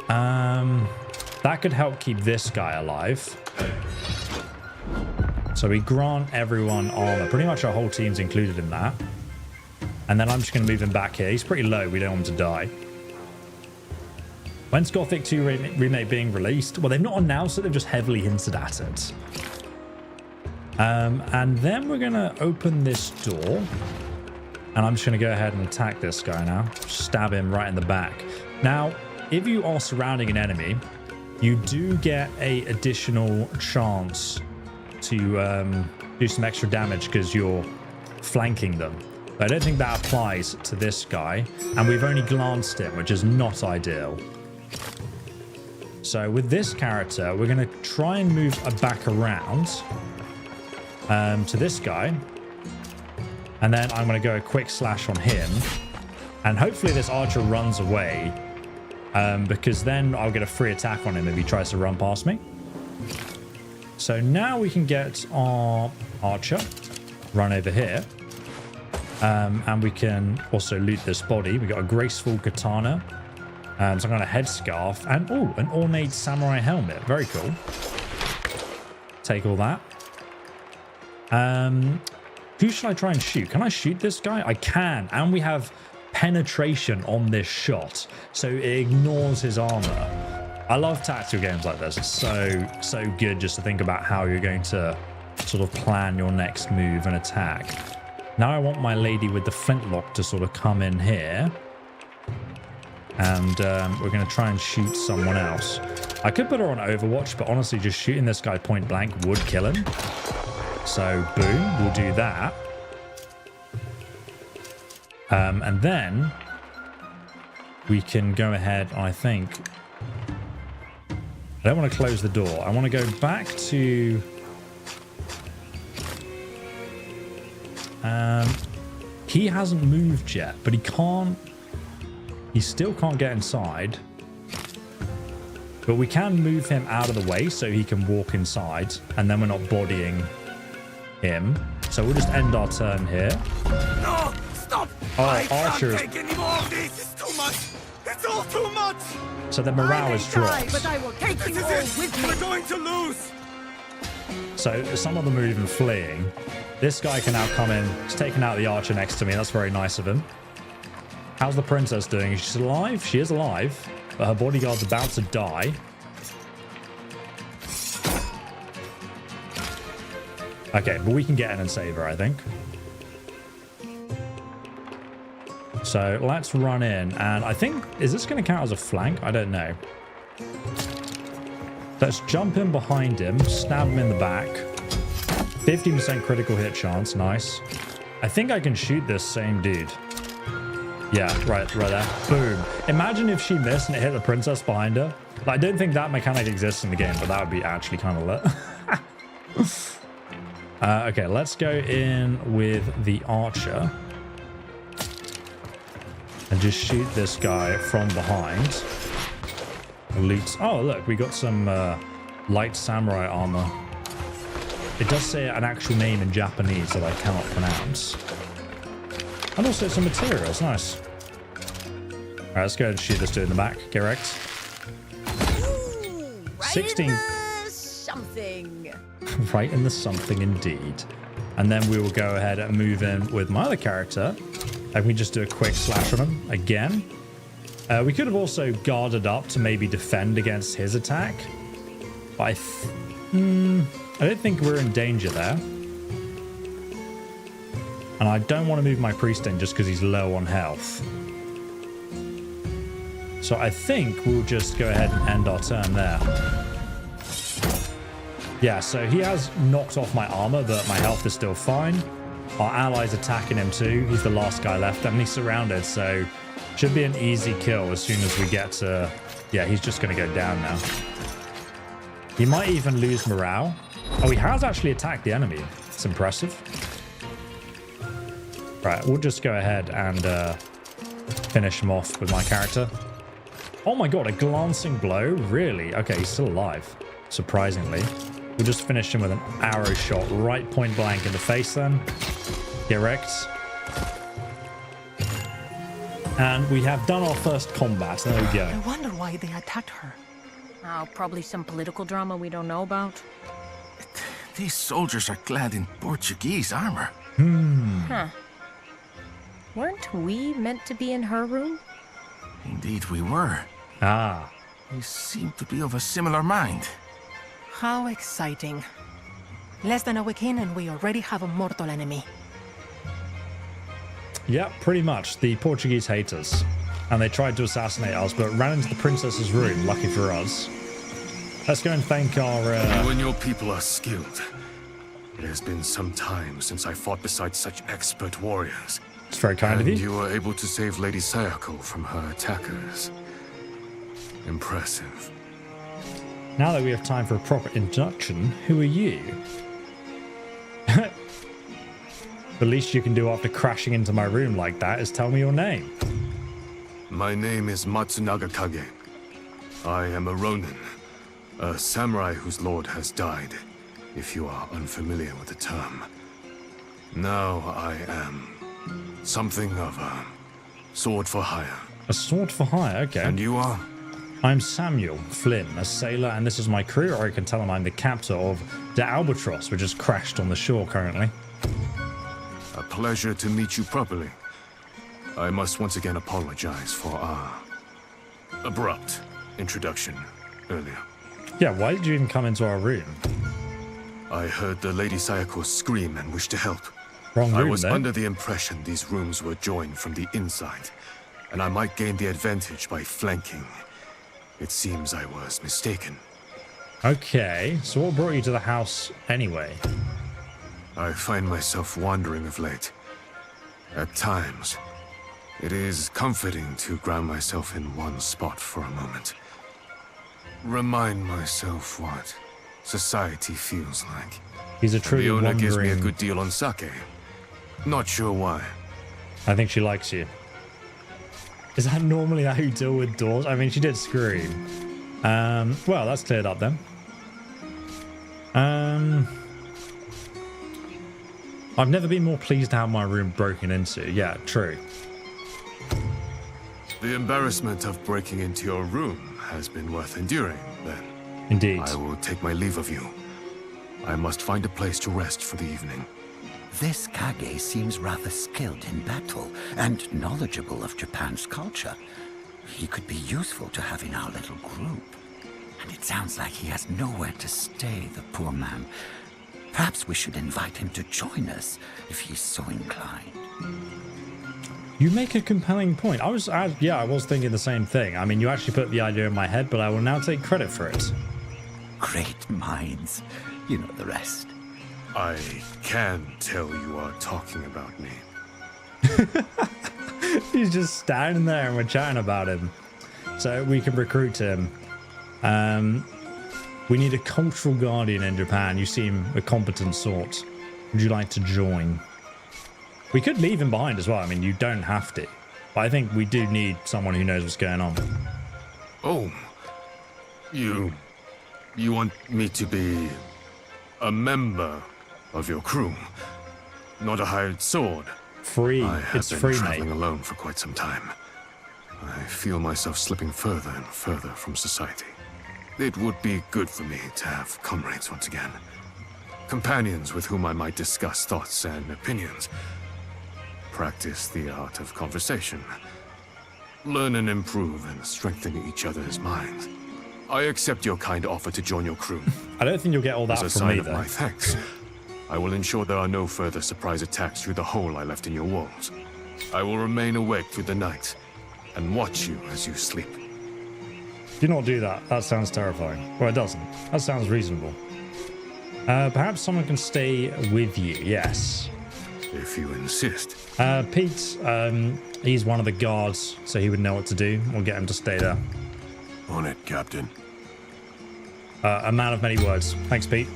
That could help keep this guy alive. So we grant everyone armor. Pretty much our whole team's included in that. And then I'm just going to move him back here. He's pretty low. We don't want him to die. When's Gothic 2 Remake being released? Well, they've not announced it. They've just heavily hinted at it. And then we're going to open this door. And I'm just going to go ahead and attack this guy now. Stab him right in the back. Now, if you are surrounding an enemy, you do get a additional chance to do some extra damage because you're flanking them. But I don't think that applies to this guy. And we've only glanced him, which is not ideal. So with this character, we're going to try and move back around to this guy. And then I'm going to go a quick slash on him. And hopefully this archer runs away. Because then I'll get a free attack on him if he tries to run past me. So now we can get our archer. Run over here. And we can also loot this body. We got a graceful katana. Some kind of headscarf. And, oh, an ornate samurai helmet. Very cool. Take all that. Who should I try and shoot? Can I shoot this guy? I can. And we have penetration on this shot. So it ignores his armor. I love tactical games like this. It's so good just to think about how you're going to sort of plan your next move and attack. Now I want my lady with the flintlock to sort of come in here. And we're going to try and shoot someone else. I could put her on Overwatch, but honestly, just shooting this guy point blank would kill him. So, boom, we'll do that. And then we can go ahead, I think. I don't want to close the door. I want to go back to... he hasn't moved yet, but he can't... He still can't get inside. But we can move him out of the way so he can walk inside. And then we're not bodying him. So we'll just end our turn here. No! Stop! Oh, I Archer. can't take any more of this! It's too much! It's all too much! So the morale is dropped. But I will take you all with me. We're going to lose! So some of them are even fleeing. This guy can now come in. He's taken out the archer next to me. That's very nice of him. How's the princess doing? Is she alive? She is alive. But her bodyguard's about to die. Okay, but we can get in and save her, I think. So let's run in. And I think... Is this going to count as a flank? I don't know. Let's jump in behind him. Stab him in the back. 50% critical hit chance. Nice. I think I can shoot this same dude. Yeah, right there. Boom. Imagine if she missed and it hit the princess behind her. I don't think that mechanic exists in the game, but that would be actually kind of lit. Okay, let's go in with the archer. And just shoot this guy from behind. Loot. Oh, look, we got some light samurai armor. It does say an actual name in Japanese that I cannot pronounce. And also some materials. Nice. All right, let's go ahead and shoot this dude in the back. Correct. Ooh, right 16. in the something. Right in the something indeed. And then we will go ahead and move in with my other character. And we just do a quick slash on him again. We could have also guarded up to maybe defend against his attack. But I don't think we're in danger there. And I don't want to move my priest in just because he's low on health. So I think we'll just go ahead and end our turn there. Yeah, so he has knocked off my armor, but my health is still fine. Our ally's attacking him too. He's the last guy left, and he's surrounded, so should be an easy kill as soon as we get to... Yeah, he's just going to go down now. He might even lose morale. Oh, he has actually attacked the enemy. It's impressive. Right, we'll just go ahead and finish him off with my character. Oh my god, a glancing blow? Really? Okay, he's still alive, surprisingly. We'll just finish him with an arrow shot right point blank in the face then. Correct. And we have done our first combat. There we go. I wonder why they attacked her. Oh, probably some political drama we don't know about. These soldiers are clad in Portuguese armor. Huh. Weren't we meant to be in her room? Indeed we were. Ah. We seem to be of a similar mind. How exciting. Less than a week in and we already have a mortal enemy. Yeah, pretty much. The Portuguese hate us. And they tried to assassinate us, but ran into the princess's room, lucky for us. Let's go and thank our... You and your people are skilled. It has been some time since I fought beside such expert warriors. It's very kind of you. And you were able to save Lady Sayako from her attackers. Impressive. Now that we have time for a proper introduction, who are you? The least you can do after crashing into my room like that is tell me your name. My name is Matsunaga Kage. I am a Ronin, a samurai whose lord has died, if you are unfamiliar with the term. Now I am something of a sword for hire. A sword for hire, okay. And you are? I'm Samuel Flynn, a sailor, and this is my crew, or I can tell him I'm the captain of the Albatross, which has crashed on the shore currently. A pleasure to meet you properly. I must once again apologize for our abrupt introduction earlier. Yeah, why did you even come into our room? I heard the Lady Sayako scream and wished to help. Wrong room, I was though. under the impression these rooms were joined from the inside, and I might gain the advantage by flanking. It seems I was mistaken. Okay, so what brought you to the house anyway? I find myself wandering of late. At times, it is comforting to ground myself in one spot for a moment. Remind myself what society feels like. He's a truly The owner wandering... gives me a good deal on sake. Not sure why. I think she likes you. Is that normally how you deal with doors? I mean, she did scream. Well, that's cleared up then. I've never been more pleased to have my room broken into. Yeah, true. The embarrassment of breaking into your room has been worth enduring, then. Indeed. I will take my leave of you. I must find a place to rest for the evening. This Kage seems rather skilled in battle and knowledgeable of Japan's culture. He could be useful to have in our little group. And it sounds like he has nowhere to stay, the poor man. Perhaps we should invite him to join us, if he's so inclined. You make a compelling point. I was thinking the same thing. I mean, you actually put the idea in my head, but I will now take credit for it. Great minds. You know the rest. I can tell you are talking about me. He's just standing there and we're chatting about him. So we can recruit him. We need a cultural guardian in Japan. You seem a competent sort. Would you like to join? We could leave him behind as well. I mean, you don't have to. But I think we do need someone who knows what's going on. Oh. You want me to be a member of your crew, not a hired sword? Free. It's free, mate. I have been traveling alone for quite some time. I feel myself slipping further and further from society. It would be good for me to have comrades once again. Companions with whom I might discuss thoughts and opinions. Practice the art of conversation. Learn and improve and strengthen each other's minds. I accept your kind offer to join your crew. I don't think you'll get all that As a from me, sign of though. my thanks, I will ensure there are no further surprise attacks through the hole I left in your walls. I will remain awake through the night and watch you as you sleep. Do not do that. That sounds terrifying. Well, it doesn't. That sounds reasonable. Perhaps someone can stay with you. Yes. If you insist. Pete, he's one of the guards, so he would know what to do. We'll get him to stay there. On it, Captain. A man of many words. Thanks, Pete.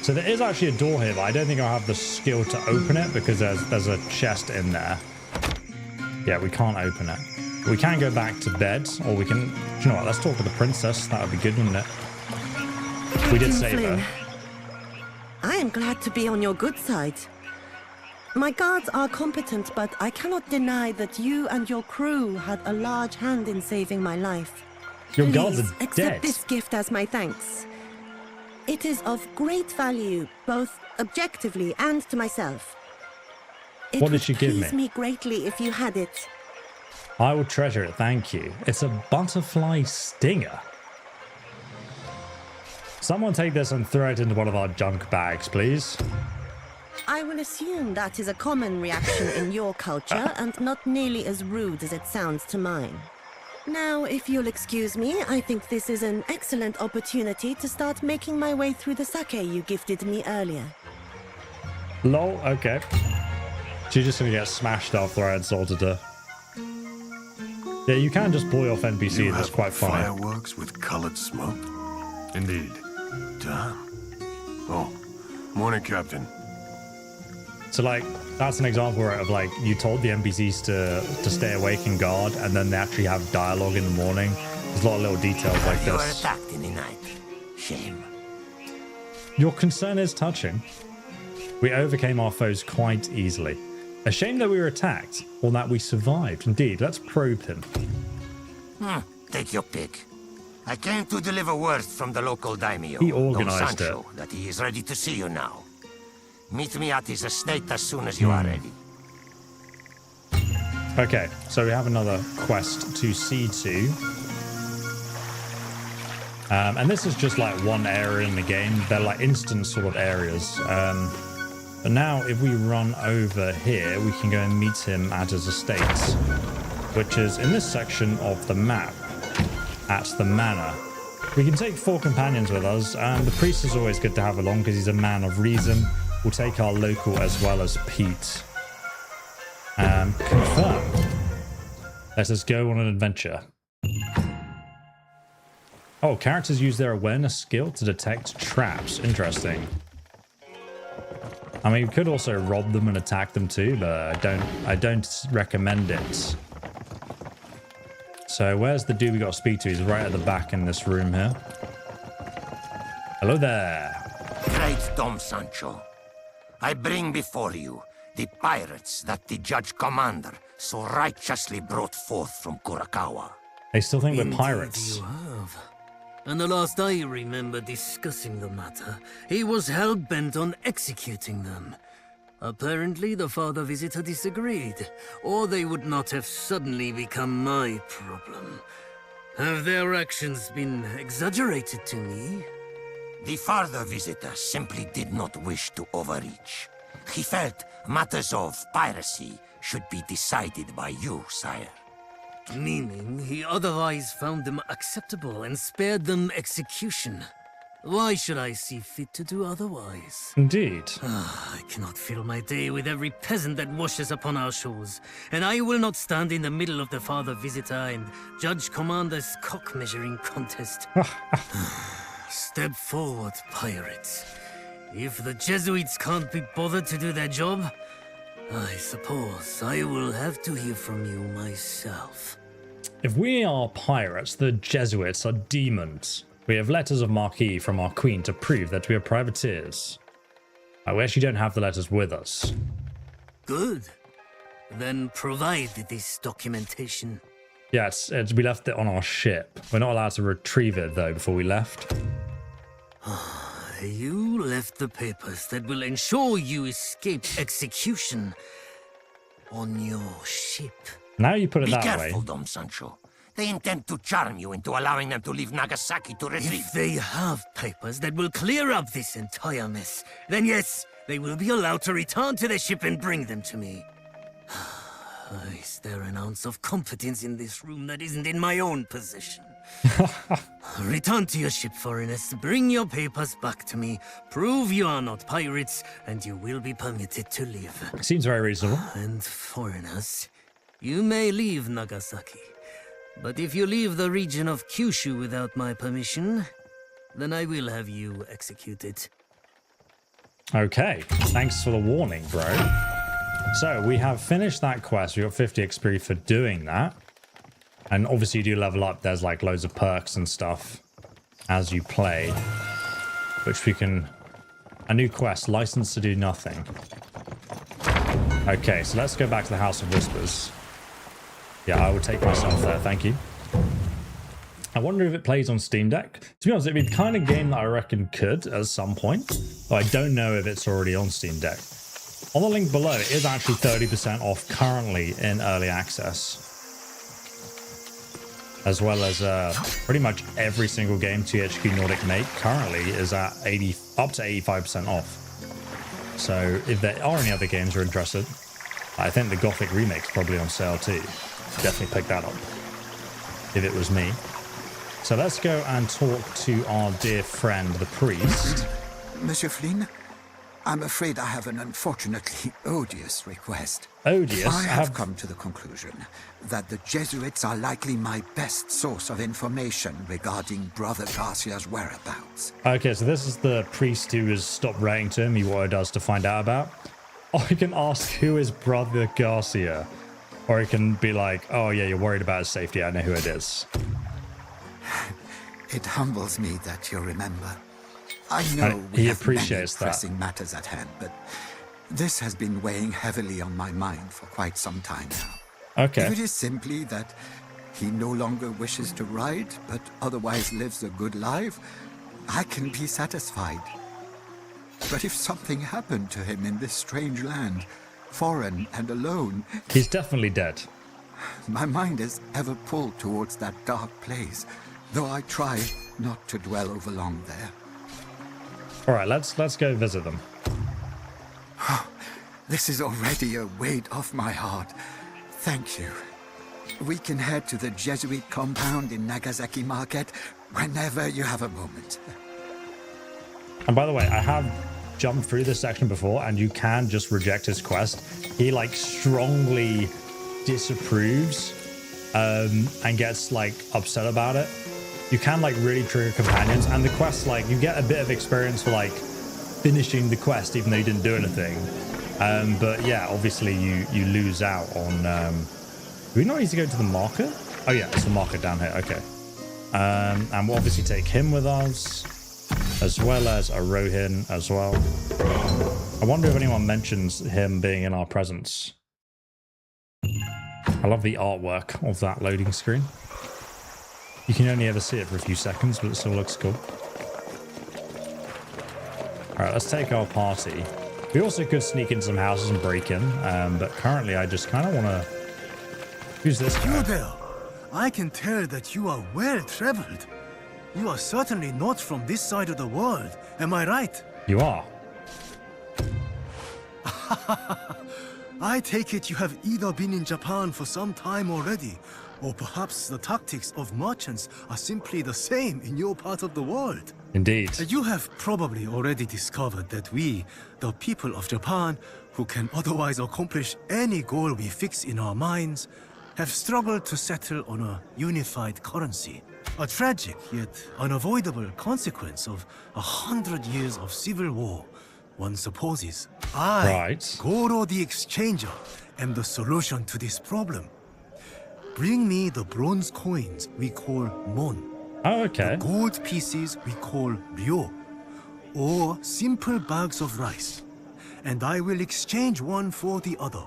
So there is actually a door here, but I don't think I'll have the skill to open it because there's a chest in there. Yeah, we can't open it. We can go back to bed, or we can... Do you know what? Let's talk to the princess. That would be good, wouldn't it? We did save her. I am glad to be on your good side. My guards are competent, but I cannot deny that you and your crew had a large hand in saving my life. Your guards are Please accept dead. this gift as my thanks. It is of great value, both objectively and to myself. It What did she give would me? please me greatly if you had it. I will treasure it, thank you. It's a butterfly stinger. Someone take this and throw it into one of our junk bags, please. I will assume that is a common reaction in your culture and not nearly as rude as it sounds to mine. Now, if you'll excuse me, I think this is an excellent opportunity to start making my way through the sake you gifted me earlier. Lol, okay. She's just gonna get smashed after I insulted her. Yeah, you can just bully off NPC, that's quite funny. Fireworks with colored smoke? Indeed. Damn. Oh, morning, Captain. So, like, that's an example of, like, you told the NPCs to stay awake and guard, and then they actually have dialogue in the morning. There's a lot of little details like You were this. attacked in the night. Shame. Your concern is touching. We overcame our foes quite easily. A shame that we were attacked, or that we survived. Indeed, let's probe him. Take your pick. I came to deliver word from the local daimyo, He Don organized Sancho, that he is ready to see you now. Meet me at his estate as soon as you are ready. Okay, so we have another quest to see to. And this is just like one area in the game. They're like instant sort of areas. But now if we run over here, we can go and meet him at his estate, which is in this section of the map at the manor. We can take 4 companions with us, and the priest is always good to have along because he's a man of reason. We'll take our local as well as Pete. Confirm. Let us go on an adventure. Oh, characters use their awareness skill to detect traps. Interesting. I mean, we could also rob them and attack them too, but I don't recommend it. So where's the dude we got to speak to? He's right at the back in this room here. Hello there. Great Dom Sancho, I bring before you the pirates that the Judge Commander so righteously brought forth from Kurakawa. They still think we're Indeed pirates. You have. And the last I remember discussing the matter, he was hell-bent on executing them. Apparently, the Father Visitor disagreed, or they would not have suddenly become my problem. Have their actions been exaggerated to me? The Father Visitor simply did not wish to overreach. He felt matters of piracy should be decided by you, sire. Meaning he otherwise found them acceptable and spared them execution. Why should I see fit to do otherwise? Indeed. I cannot fill my day with every peasant that washes upon our shores, and I will not stand in the middle of the Father Visitor and Judge Commander's cock-measuring contest. Step forward, pirates. If the Jesuits can't be bothered to do their job, I suppose I will have to hear from you myself. If we are pirates, the Jesuits are demons. We have letters of marque from our queen to prove that we are privateers. We actually don't have the letters with us. Good. Then provide this documentation. Yes, we left it on our ship. We're not allowed to retrieve it, though, before we left. You left the papers that will ensure you escape execution on your ship. Now you put it that way. Be careful, Dom Sancho. They intend to charm you into allowing them to leave Nagasaki to retrieve. If they have papers that will clear up this entire mess, then yes, they will be allowed to return to the ship and bring them to me. Is there an ounce of confidence in this room that isn't in my own possession? Return to your ship, foreigners. Bring your papers back to me. Prove you are not pirates, and you will be permitted to leave. Seems very reasonable. And foreigners, you may leave Nagasaki. But if you leave the region of Kyushu without my permission, then I will have you executed. Okay, thanks for the warning, bro. So we have finished that quest. We got 50 XP for doing that. And obviously you do level up. There's like loads of perks and stuff as you play, which we can... A new quest, license to do nothing. Okay, so let's go back to the House of Whispers. Yeah, I will take myself there, thank you. I wonder if it plays on Steam Deck. To be honest, it'd be the kind of game that I reckon could at some point, but I don't know if it's already on Steam Deck. On the link below, it is actually 30% off currently in early access. As well as pretty much every single game THQ Nordic make currently is at up to 85% off. So if there are any other games you're interested, I think the Gothic remake's probably on sale too. Definitely pick that up if it was me. So let's go and talk to our dear friend, the priest. Monsieur Flynn, I'm afraid I have an unfortunately odious request. Odious? I have come to the conclusion that the Jesuits are likely my best source of information regarding Brother Garcia's whereabouts. Okay, so this is the priest who has stopped writing to him, what he does to find out about. Or he can ask, who is Brother Garcia? Or he can be like, oh yeah, you're worried about his safety, I know who it is. It humbles me that you remember. I know we he have appreciates many pressing matters at hand, but this has been weighing heavily on my mind for quite some time now. Okay. If it is simply that he no longer wishes to ride, but otherwise lives a good life, I can be satisfied. But if something happened to him in this strange land, foreign and alone... He's definitely dead. My mind is ever pulled towards that dark place, though I try not to dwell over long there. All right, let's go visit them. This is already a weight off my heart. Thank you. We can head to the Jesuit compound in Nagasaki Market whenever you have a moment. And by the way, I have jumped through this section before, and you can just reject his quest. He like strongly disapproves and gets like upset about it. You can like really trigger companions, and the quest, like you get a bit of experience for like finishing the quest even though you didn't do anything. But yeah, obviously you lose out on do we not need to go to the market? Oh yeah, it's the market down here. Okay. And we'll obviously take him with us, as well as a Rohin as well. I wonder if anyone mentions him being in our presence. I love the artwork of that loading screen. You can only ever see it for a few seconds, but it still looks cool. Alright, let's take our party. We also could sneak in some houses and break in, but currently I just kind of want to... Who's this guy? You there! I can tell that you are well traveled. You are certainly not from this side of the world, am I right? You are. I take it you have either been in Japan for some time already, or perhaps the tactics of merchants are simply the same in your part of the world. Indeed. You have probably already discovered that we, the people of Japan, who can otherwise accomplish any goal we fix in our minds, have struggled to settle on a unified currency. A tragic yet unavoidable consequence of 100 years of civil war, one supposes. I, Goro the Exchanger, am the solution to this problem. Bring me the bronze coins we call mon. Oh, okay. The gold pieces we call ryo, or simple bags of rice, and I will exchange one for the other.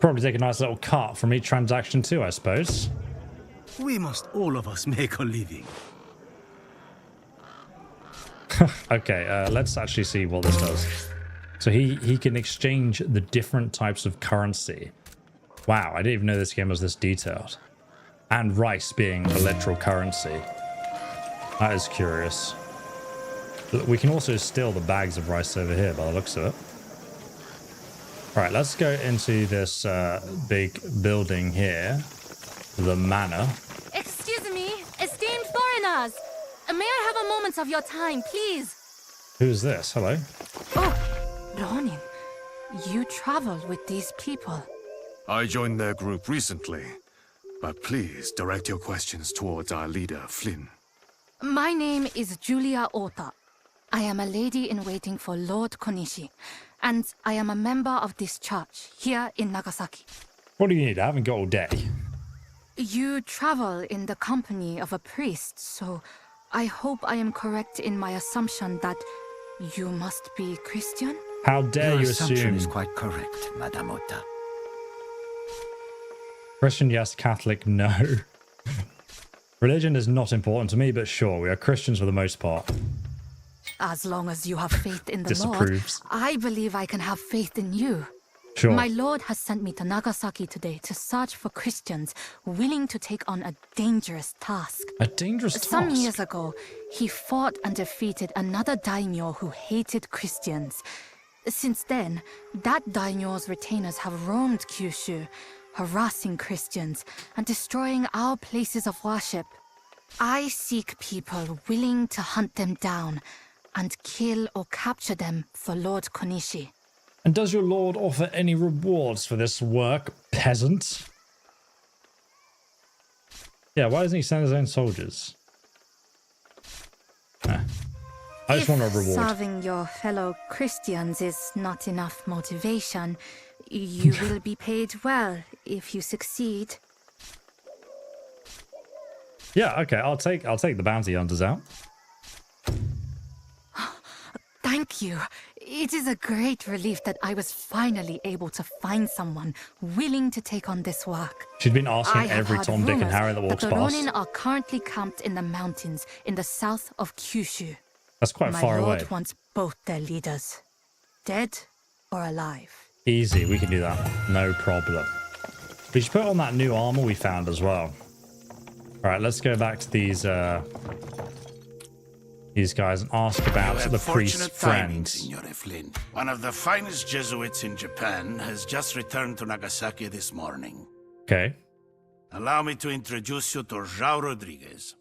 Probably take a nice little cut from each transaction too, I suppose. We must all of us make a living. Okay, let's actually see what this does. So he can exchange the different types of currency. Wow, I didn't even know this game was this detailed. And rice being a literal currency. That is curious. We can also steal the bags of rice over here by the looks of it. Alright, let's go into this big building here. The manor. Excuse me, esteemed foreigners. May I have a moment of your time, please? Who's this? Hello? Oh, Ronin. You traveled with these people. I joined their group recently, but please direct your questions towards our leader, Flynn. My name is Julia Ota. I am a lady in waiting for Lord Konishi, and I am a member of this church here in Nagasaki. What do you need? I haven't got all day. You travel in the company of a priest, so I hope I am correct in my assumption that you must be Christian? How dare Your you assumption assume? is quite correct, Madame Ota. Christian, yes. Catholic, no. Religion is not important to me, but sure, we are Christians for the most part. As long as you have faith in the Lord, Disapproves. I believe I can have faith in you. Sure. My lord has sent me to Nagasaki today to search for Christians willing to take on a dangerous task. A dangerous task? Some years ago, he fought and defeated another daimyo who hated Christians. Since then, that daimyo's retainers have roamed Kyushu, harassing Christians and destroying our places of worship. I seek people willing to hunt them down and kill or capture them for Lord Konishi. And does your lord offer any rewards for this work, peasant? Yeah, why doesn't he send his own soldiers? I just want a reward. Serving your fellow Christians is not enough motivation, you will be paid well if you succeed. Yeah, okay, I'll take the bounty hunters out. Thank you. It is a great relief that I was finally able to find someone willing to take on this work. She'd been asking every Tom, Dick, and Harry that walks the past. Ronin are currently camped in the mountains in the south of Kyushu. That's quite far away. My lord wants both their leaders, dead or alive. Easy, we can do that. No problem. We should put on that new armor we found as well. All right, let's go back to these guys and ask about the priest's friends. Signore Flynn. One of the finest Jesuits in Japan has just returned to Nagasaki this morning. Okay. Allow me to introduce you to João Rodriguez,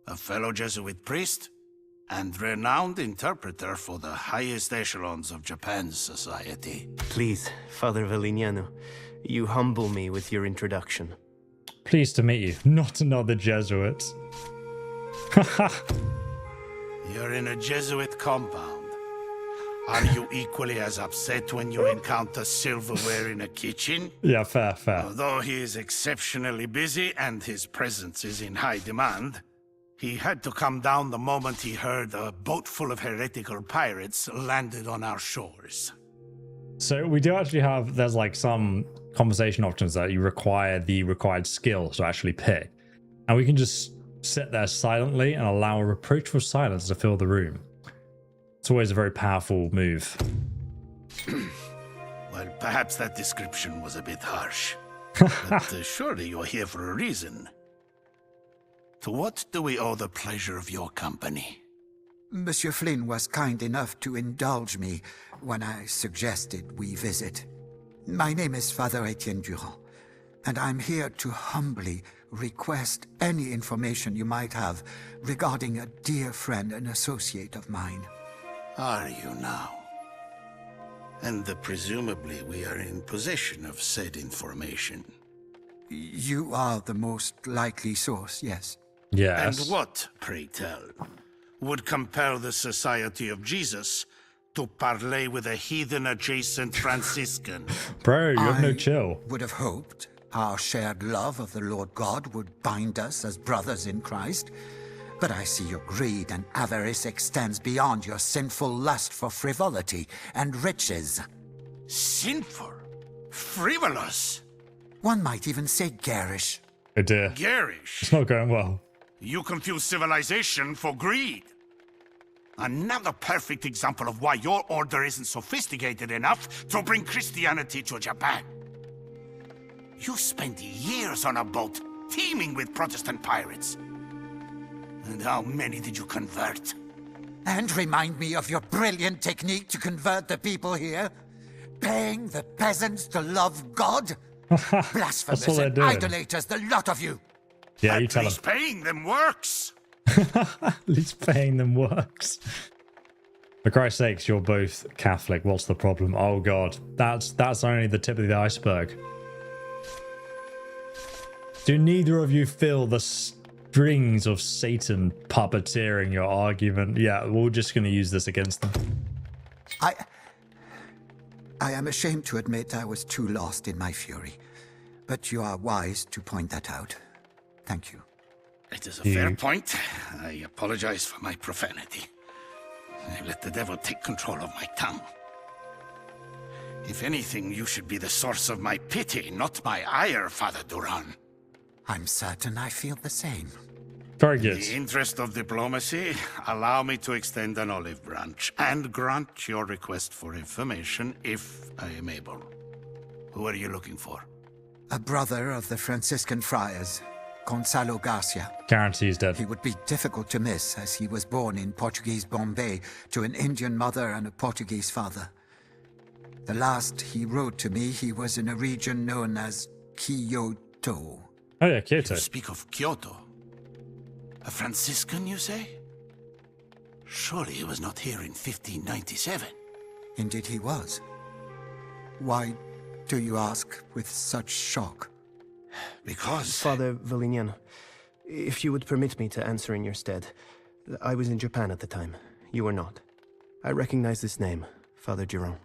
a fellow Jesuit priest and renowned interpreter for the highest echelons of Japan's society. Please, Father Valiniano, you humble me with your introduction. Pleased to meet you. Not another Jesuit. You're in a Jesuit compound. Are you equally as upset when you encounter silverware in a kitchen? Yeah, fair. Although he is exceptionally busy and his presence is in high demand, he had to come down the moment he heard a boat full of heretical pirates landed on our shores. So we do actually have, there's like some conversation options that you require the required skills to actually pick. And we can just sit there silently and allow a reproachful silence to fill the room. It's always a very powerful move. Well, perhaps that description was a bit harsh. But surely you're here for a reason. To what do we owe the pleasure of your company? Monsieur Flynn was kind enough to indulge me when I suggested we visit. My name is Father Etienne Durand, and I'm here to humbly request any information you might have regarding a dear friend and associate of mine. Are you now? And presumably we are in possession of said information. You are the most likely source, yes. Yes. And what, pray tell, would compel the Society of Jesus to parley with a heathen-adjacent Franciscan? Bro, you have no chill. Would have hoped our shared love of the Lord God would bind us as brothers in Christ. But I see your greed and avarice extends beyond your sinful lust for frivolity and riches. Sinful? Frivolous? One might even say garish. Oh dear. Garish? It's not going well. You confuse civilization for greed. Another perfect example of why your order isn't sophisticated enough to bring Christianity to Japan. You spent years on a boat teeming with Protestant pirates. And how many did you convert? And remind me of your brilliant technique to convert the people here? Paying the peasants to love God? Blasphemous and idolaters, the lot of you! Yeah, you tell them. At least paying them works! At least paying them works. For Christ's sakes, you're both Catholic. What's the problem? Oh god, that's only the tip of the iceberg. Do neither of you feel the strings of Satan puppeteering your argument? Yeah, we're just going to use this against them. I am ashamed to admit I was too lost in my fury, but you are wise to point that out. Thank you. It is a fair point. I apologize for my profanity. I let the devil take control of my tongue. If anything, you should be the source of my pity, not my ire, Father Duran. I'm certain I feel the same. Very good. In the interest of diplomacy, allow me to extend an olive branch and grant your request for information if I am able. Who are you looking for? A brother of the Franciscan friars, Gonzalo Garcia. Guarantee he's dead. He would be difficult to miss, as he was born in Portuguese Bombay to an Indian mother and a Portuguese father. The last he wrote to me, he was in a region known as Kyoto. Oh yeah, Kyoto. You speak of Kyoto. A Franciscan, you say? Surely he was not here in 1597. Indeed he was. Why do you ask with such shock? Because... Father Valignano, if you would permit me to answer in your stead. I was in Japan at the time. You were not. I recognize this name, Father Jerome.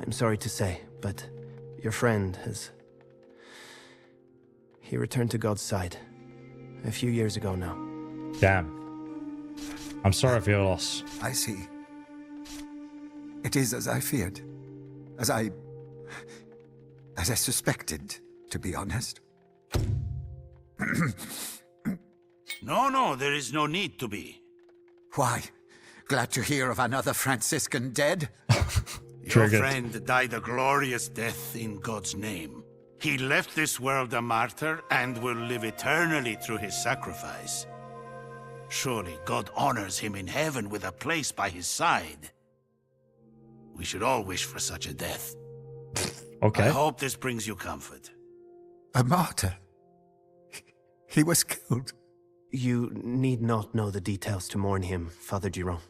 I'm sorry to say, but your friend has... He returned to God's side a few years ago now. Damn. I'm sorry for your loss. I see. It is as I feared. As I suspected, to be honest. No, there is no need to be. Why? Glad to hear of another Franciscan dead? Your friend died a glorious death in God's name. He left this world a martyr and will live eternally through his sacrifice. Surely God honors him in heaven with a place by his side. We should all wish for such a death. Okay. I hope this brings you comfort. A martyr? He was killed. You need not know the details to mourn him, Father Jerome.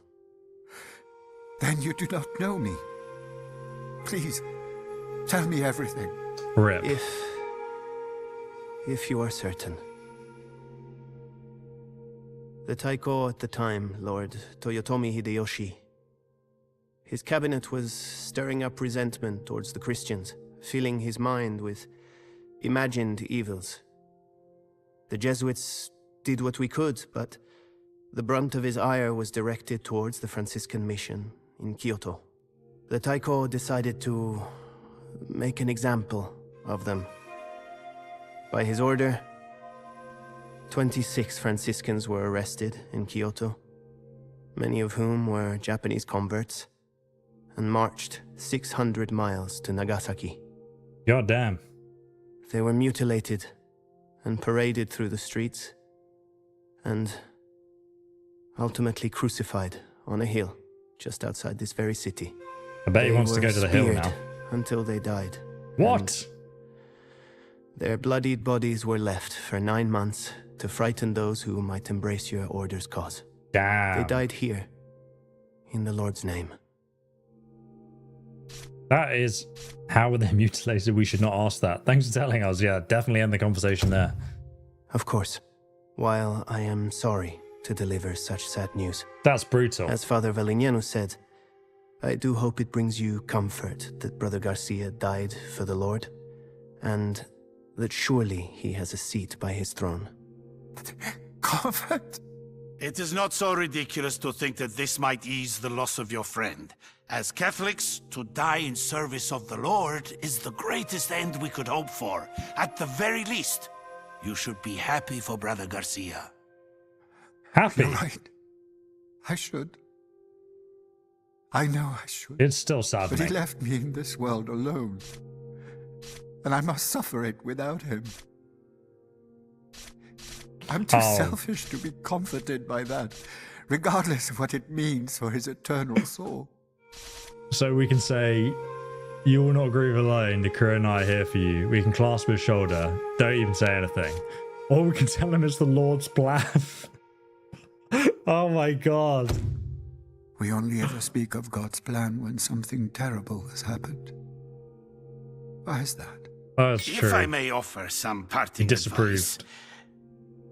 Then you do not know me. Please, tell me everything. Rip. If you are certain. The Taiko at the time, Lord Toyotomi Hideyoshi, his cabinet was stirring up resentment towards the Christians, filling his mind with imagined evils. The Jesuits did what we could, but the brunt of his ire was directed towards the Franciscan mission in Kyoto. The Taiko decided to make an example of them. By his order, 26 Franciscans were arrested in Kyoto, many of whom were Japanese converts, and marched 600 miles to Nagasaki. God damn. They were mutilated and paraded through the streets, and ultimately crucified on a hill just outside this very city. I bet he wants to go to the hill now. Until they died. What? Their bloodied bodies were left for 9 months to frighten those who might embrace your order's cause. Damn. They died here, in the Lord's name. That is... How were they mutilated? We should not ask that. Thanks for telling us. Yeah, definitely end the conversation there. Of course. While I am sorry to deliver such sad news. That's brutal. As Father Valignano said, I do hope it brings you comfort that Brother Garcia died for the Lord, and that surely he has a seat by his throne. Comfort? It is not so ridiculous to think that this might ease the loss of your friend. As Catholics, to die in service of the Lord is the greatest end we could hope for. At the very least, you should be happy for Brother Garcia. Happy? You're right. I should. I know I should. It's still sad, but mate. he left me in this world alone. And I must suffer it without him. I'm too selfish to be comforted by that, regardless of what it means for his eternal soul. So we can say, you will not grieve alone, the crew and I are here for you. We can clasp his shoulder, don't even say anything. Or we can tell him it's the Lord's plan. Oh my god. We only ever speak of God's plan when something terrible has happened. Why is that? Oh, that's true. If I may offer some parting advice,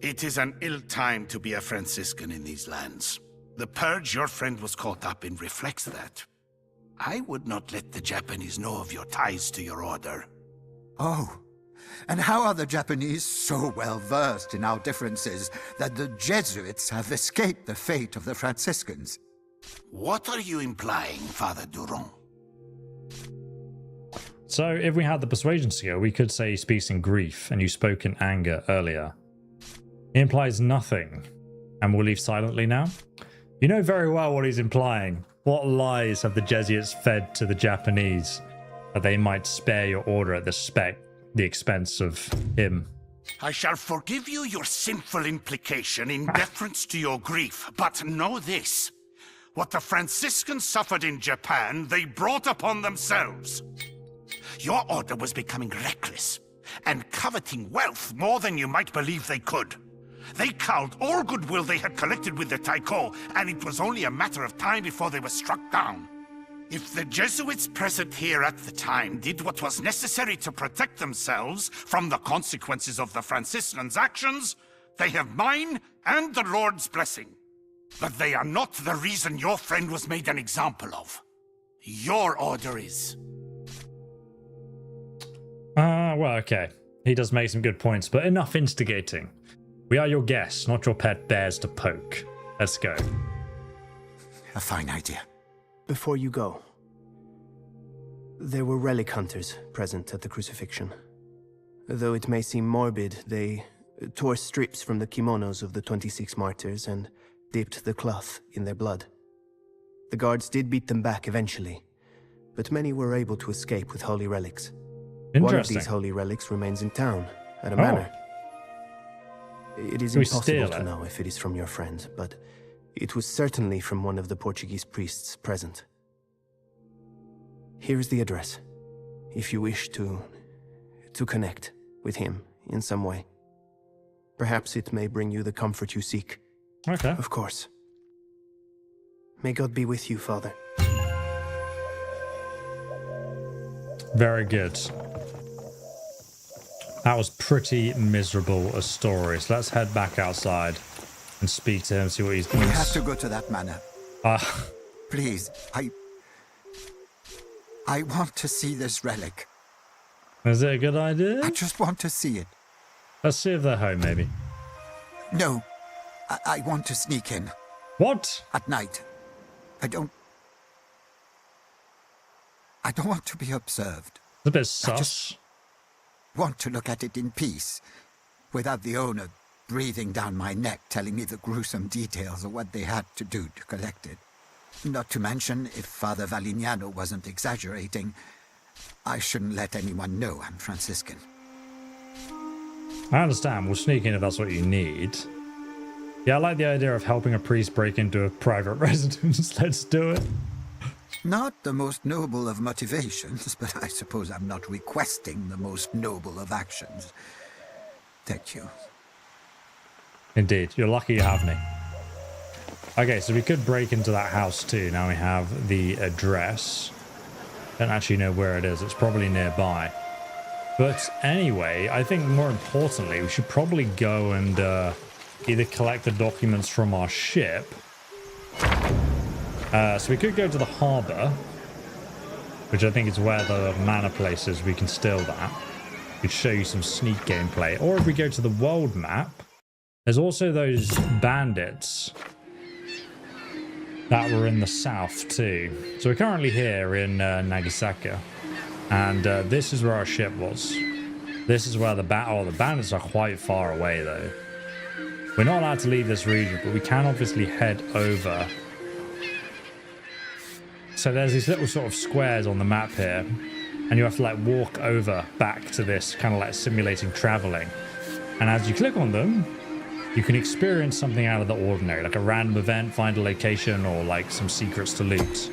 it is an ill time to be a Franciscan in these lands. The purge your friend was caught up in reflects that. I would not let the Japanese know of your ties to your order. Oh, and how are the Japanese so well versed in our differences that the Jesuits have escaped the fate of the Franciscans? What are you implying, Father Durand? So if we had the persuasion skill, we could say he speaks in grief and you spoke in anger earlier. He implies nothing and will leave silently now. You know very well what he's implying. What lies have the Jesuits fed to the Japanese that they might spare your order at the expense of him? I shall forgive you your sinful implication in deference to your grief, but know this. What the Franciscans suffered in Japan, they brought upon themselves. Your order was becoming reckless and coveting wealth more than you might believe they could. They culled all goodwill they had collected with the Taiko, and it was only a matter of time before they were struck down. If the Jesuits present here at the time did what was necessary to protect themselves from the consequences of the Franciscans' actions, they have mine and the Lord's blessing. But they are not the reason your friend was made an example of. Your order is. Well, okay. He does make some good points, but enough instigating. We are your guests, not your pet bears to poke. Let's go. A fine idea. Before you go, there were relic hunters present at the crucifixion. Though it may seem morbid, they tore strips from the kimonos of the 26 martyrs and dipped the cloth in their blood. The guards did beat them back eventually, but many were able to escape with holy relics. One of these holy relics remains in town, at a manor. It is impossible to know if it is from your friend, but it was certainly from one of the Portuguese priests present. Here is the address, if you wish to connect with him in some way. Perhaps it may bring you the comfort you seek. Okay. Of course. May God be with you, Father. Very good. That was pretty miserable a story. So let's head back outside and speak to him, see what he's doing. We have to go to that manor. Please, I want to see this relic. Is it a good idea? I just want to see it. Let's see if they're home, maybe. No, I want to sneak in. What? At night. I don't want to be observed. It's a bit sus. I just want to look at it in peace, without the owner breathing down my neck, telling me the gruesome details of what they had to do to collect it. Not to mention, if Father Valignano wasn't exaggerating, I shouldn't let anyone know I'm Franciscan. I understand. We'll sneak in if that's what you need. Yeah, I like the idea of helping a priest break into a private residence. Let's do it. Not the most noble of motivations, but I suppose I'm not requesting the most noble of actions. Thank you. Indeed. You're lucky you have me. Okay, so we could break into that house too. Now we have the address. Don't actually know where it is. It's probably nearby. But anyway, I think more importantly, we should probably go and either collect the documents from our ship. So we could go to the harbour, which I think is where the manor place is. We can steal that. Could show you some sneak gameplay. Or if we go to the world map, there's also those bandits that were in the south too. So we're currently here in Nagasaki, and this is where our ship was. This is where the bandits are quite far away though. We're not allowed to leave this region, but we can obviously head over. So there's these little sort of squares on the map here, and you have to like walk over back to this, kind of like simulating traveling. And as you click on them, you can experience something out of the ordinary, like a random event, find a location, or like some secrets to loot.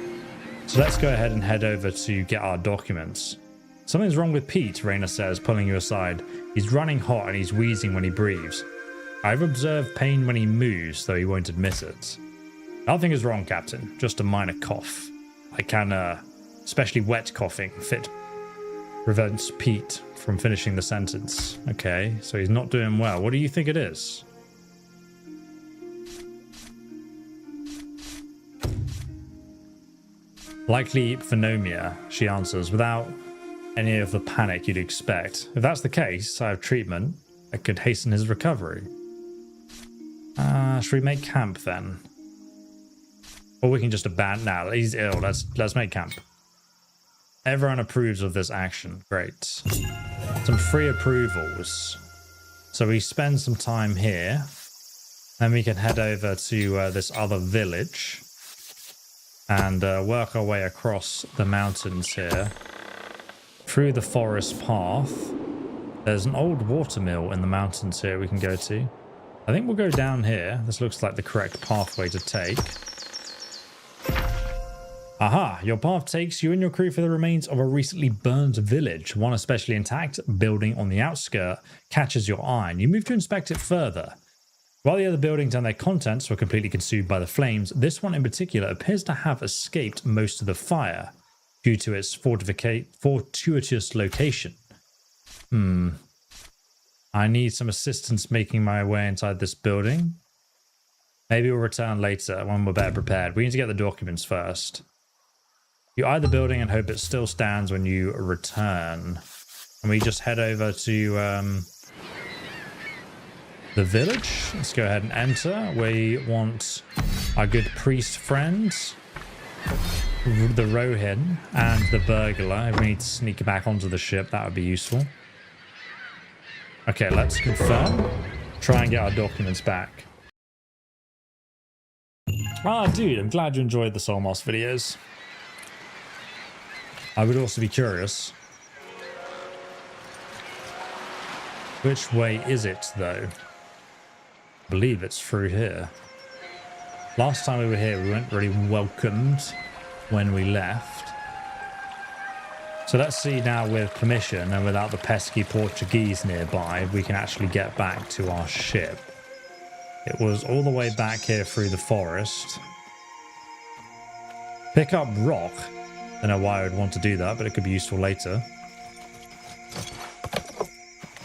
So let's go ahead and head over to get our documents. Something's wrong with Pete, Raina says, pulling you aside. He's running hot and he's wheezing when he breathes. I've observed pain when he moves, though he won't admit it. Nothing is wrong, Captain. Just a minor cough. I can, especially wet coughing, prevents Pete from finishing the sentence. Okay, so he's not doing well. What do you think it is? Likely phenomia, she answers, without any of the panic you'd expect. If that's the case, I have treatment that could hasten his recovery. Should we make camp then? Or we can just abandon. Now he's ill. Let's make camp. Everyone approves of this action. Great. Some free approvals. So we spend some time here. Then we can head over to this other village and work our way across the mountains here through the forest path. There's an old watermill in the mountains here we can go to. I think we'll go down here. This looks like the correct pathway to take. Aha, your path takes you and your crew for the remains of a recently burned village. One especially intact building on the outskirt catches your eye and you move to inspect it further. While the other buildings and their contents were completely consumed by the flames, this one in particular appears to have escaped most of the fire due to its fortuitous location. I need some assistance making my way inside this building. Maybe we'll return later when we're better prepared. We need to get the documents first. You eye the building and hope it still stands when you return. And we just head over to the village. Let's go ahead and enter. We want our good priest friends, the Rohin, and the burglar. If we need to sneak back onto the ship, that would be useful. Okay, let's confirm. Try and get our documents back. Ah, dude, I'm glad you enjoyed the Soulmoss videos. I would also be curious. Which way is it, though? I believe it's through here. Last time we were here, we weren't really welcomed when we left. So let's see now with permission and without the pesky Portuguese nearby, if we can actually get back to our ship. It was all the way back here through the forest. Pick up rock. Don't know why I would want to do that, but it could be useful later.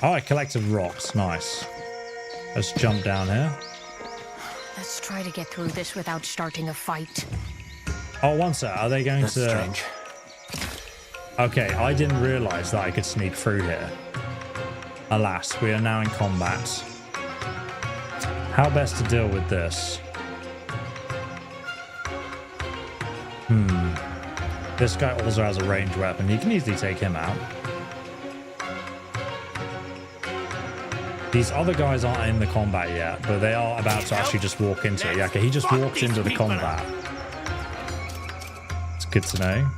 Oh, I collected rocks. Nice. Let's jump down here. Let's try to get through this without starting a fight. Oh, one sec. Are they going That's to... strange. Okay, I didn't realize that I could sneak through here. Alas, we are now in combat. How best to deal with this? This guy also has a ranged weapon. You can easily take him out. These other guys aren't in the combat yet, but they are about to actually just walk into it. Yeah, okay, he just walked into the combat. It's good to know.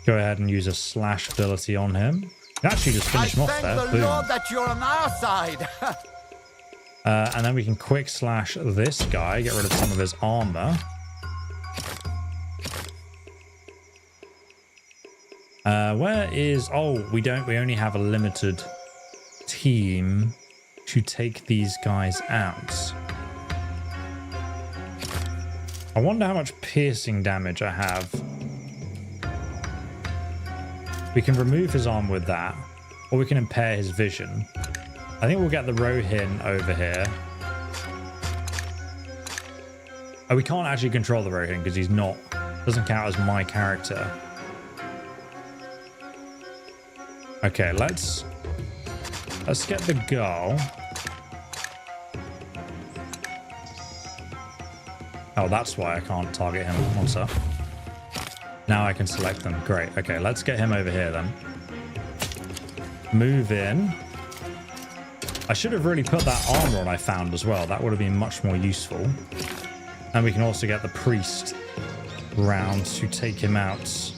Go ahead and use a slash ability on him. Actually just finish him off there. Thank the Lord that you're on our side. And then we can quick slash this guy, get rid of some of his armor. Where is... Oh, we only have a limited team to take these guys out. I wonder how much piercing damage I have. We can remove his arm with that, or we can impair his vision. I think we'll get the Rohin over here. Oh, we can't actually control the Rohin because he's not... doesn't count as my character. Okay, let's get the girl. Oh, that's why I can't target him. One sec. Now I can select them. Great. Okay, let's get him over here then. Move in. I should have really put that armor on I found as well. That would have been much more useful. And we can also get the priest round to take him out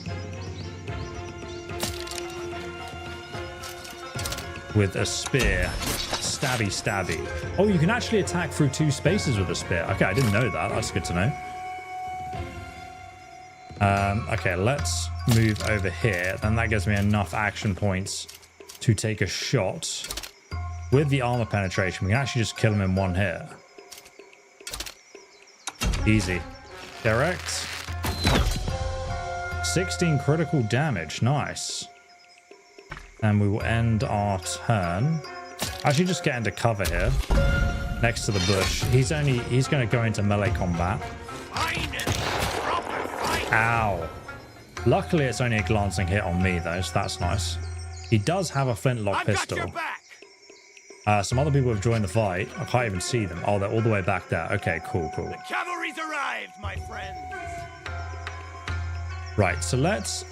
with a spear. Stabby, stabby. Oh, you can actually attack through 2 spaces with a spear. Okay, I didn't know that. That's good to know. Okay, let's move over here. Then that gives me enough action points to take a shot. With the armor penetration, we can actually just kill him in one hit. Easy. Direct. 16 critical damage. Nice. And we will end our turn. Actually, just get into cover here. Next to the bush. He's going to go into melee combat. Ow. Luckily, it's only a glancing hit on me, though, so that's nice. He does have a flintlock pistol. Some other people have joined the fight. I can't even see them. Oh, they're all the way back there. Okay, cool, cool. The cavalry's arrived, my friends. Right, so let's...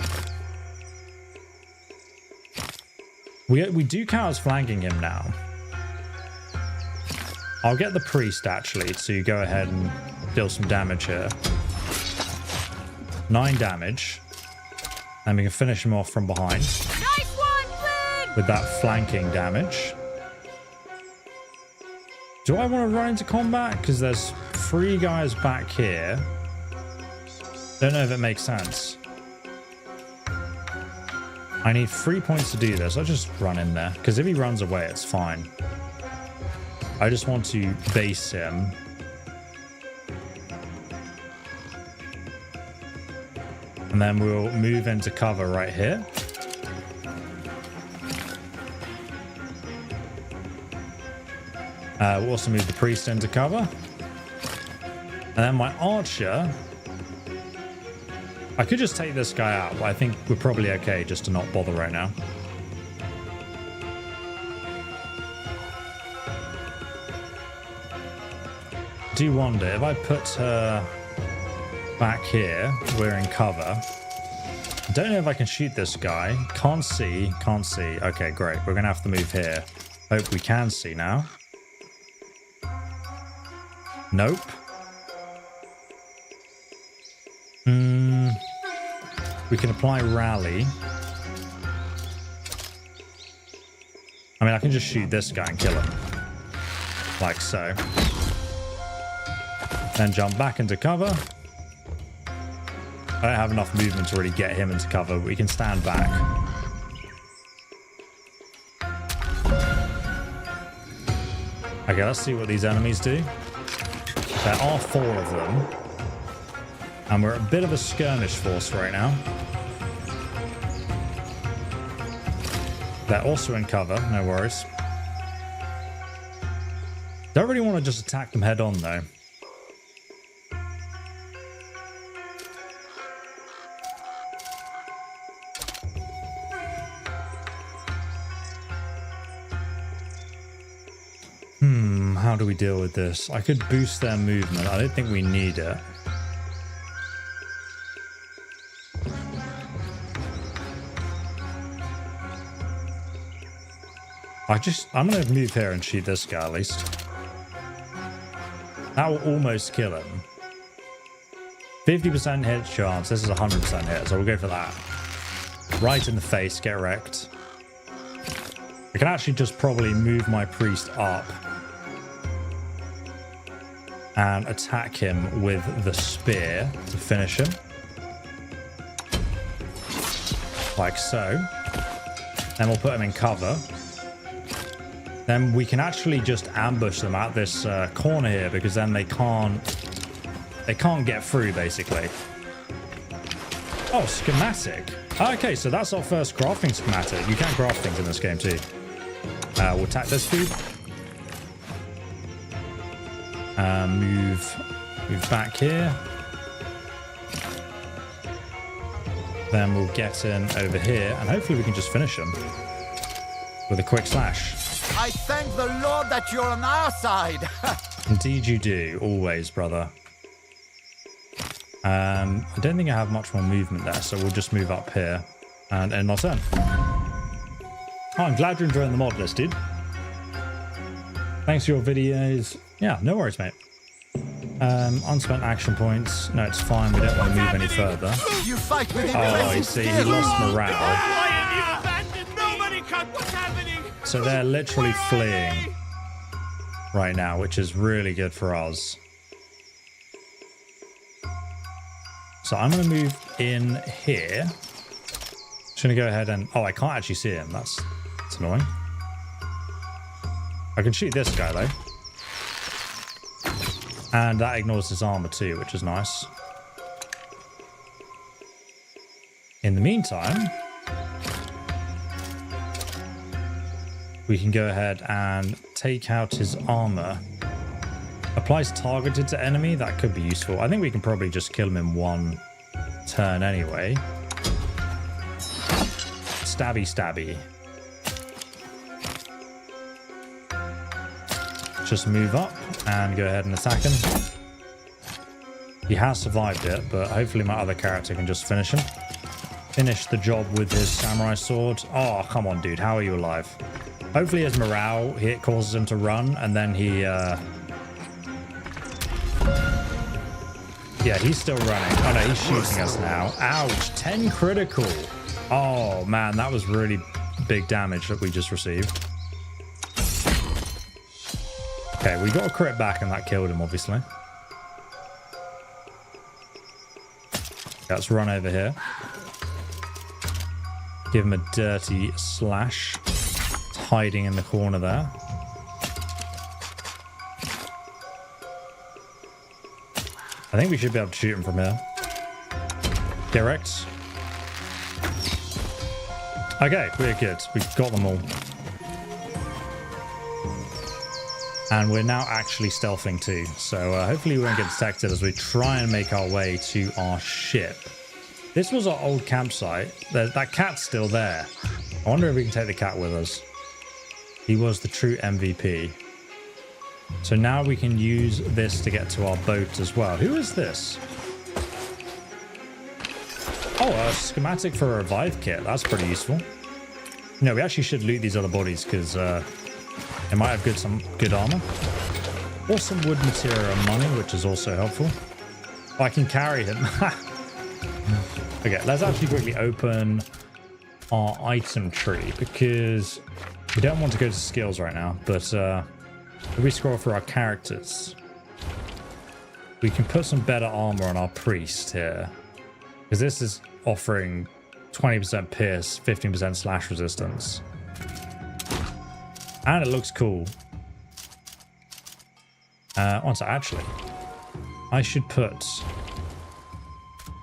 We do count as flanking him now. I'll get the priest, actually, to go ahead and deal some damage here. 9 damage. And we can finish him off from behind. Nice one, Flynn! With that flanking damage. Do I want to run into combat? Because there's 3 guys back here. Don't know if it makes sense. I need 3 points to do this. I'll just run in there, because if he runs away, it's fine. I just want to base him. And then we'll move into cover right here. We'll also move the priest into cover. And then my archer... I could just take this guy out, but I think we're probably okay just to not bother right now. Do wonder, if I put her back here, we're in cover. Don't know if I can shoot this guy. Can't see, can't see. Okay, great. We're going to have to move here. Hope we can see now. Nope. We can apply rally. I mean, I can just shoot this guy and kill him. Like so. Then jump back into cover. I don't have enough movement to really get him into cover, but we can stand back. Okay, let's see what these enemies do. There are 4 of them. And we're a bit of a skirmish force right now. They're also in cover, no worries. Don't really want to just attack them head on though. How do we deal with this? I could boost their movement. I don't think we need it. I'm going to move here and shoot this guy at least. That will almost kill him. 50% hit chance. This is 100% hit, so we'll go for that. Right in the face, get wrecked. I can actually just probably move my priest up and attack him with the spear to finish him. Like so. Then we'll put him in cover. Then we can actually just ambush them at this corner here, because then they can't get through basically. Oh, schematic. Okay, so that's our first crafting schematic. You can craft things in this game too. We'll attack this dude. Move back here. Then we'll get in over here, and hopefully we can just finish him with a quick slash. I thank the Lord that you're on our side. Indeed you do, always, brother. I don't think I have much more movement there, so we'll just move up here and end our turn. Oh, I'm glad you're enjoying the mod list, dude. Thanks for your videos. Yeah, no worries, mate. Unspent action points. No, it's fine. We don't want to move any further. You fight with oh, you see, he lost morale. Why have you abandoned? Nobody cut what's happening. So they're literally fleeing right now, which is really good for us. So I'm going to move in here. Just going to go ahead and... Oh, I can't actually see him. That's annoying. I can shoot this guy, though. And that ignores his armor, too, which is nice. In the meantime, we can go ahead and take out his armor. Applies targeted to enemy. That could be useful. I think we can probably just kill him in one turn anyway. Stabby, stabby. Just move up and go ahead and attack him. He has survived it, but hopefully my other character can just finish him. Finish the job with his samurai sword. Oh, come on, dude. How are you alive? Hopefully his morale hit causes him to run, and then he... Yeah, he's still running. Oh, no, he's shooting us now. Ouch. 10 critical. Oh, man, that was really big damage that we just received. Okay, we got a crit back, and that killed him, obviously. Let's run over here. Give him a dirty slash. It's hiding in the corner there. I think we should be able to shoot him from here. Direct. Okay, we're good. We've got them all. And we're now actually stealthing too. So hopefully we won't get detected as we try and make our way to our ship. This was our old campsite. That cat's still there. I wonder if we can take the cat with us. He was the true MVP. So now we can use this to get to our boat as well. Who is this? Oh, a schematic for a revive kit. That's pretty useful. No, we actually should loot these other bodies because they might have some good armor. Or some wood material and money, which is also helpful. Oh, I can carry him. Okay, let's actually quickly open our item tree because we don't want to go to skills right now. But if we scroll through our characters, we can put some better armor on our priest here. Because this is offering 20% pierce, 15% slash resistance. And it looks cool. Actually, I should put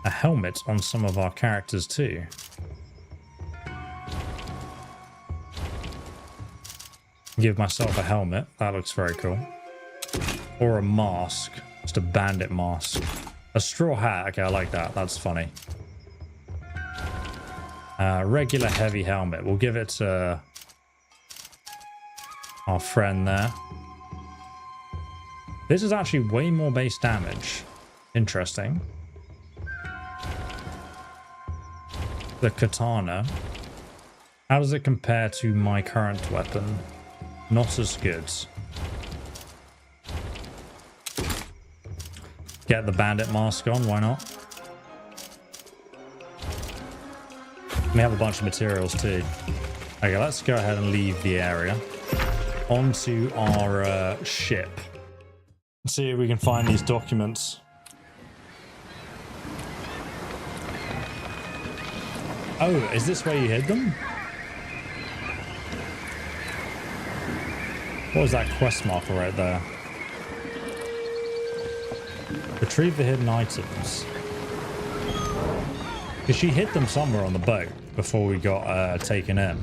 a helmet on some of our characters too. Give myself a helmet. That looks very cool. Or a mask. Just a bandit mask. A straw hat. Okay, I like that. That's funny. Regular heavy helmet. We'll give it to our friend there. This is actually way more base damage. Interesting. The katana. How does it compare to my current weapon? Not as good. Get the bandit mask on, why not? We have a bunch of materials too. Okay, let's go ahead and leave the area. Onto our ship. Let's see if we can find these documents. Oh, is this where you hid them? What was that quest marker right there? Retrieve the hidden items. Because she hid them somewhere on the boat before we got taken in.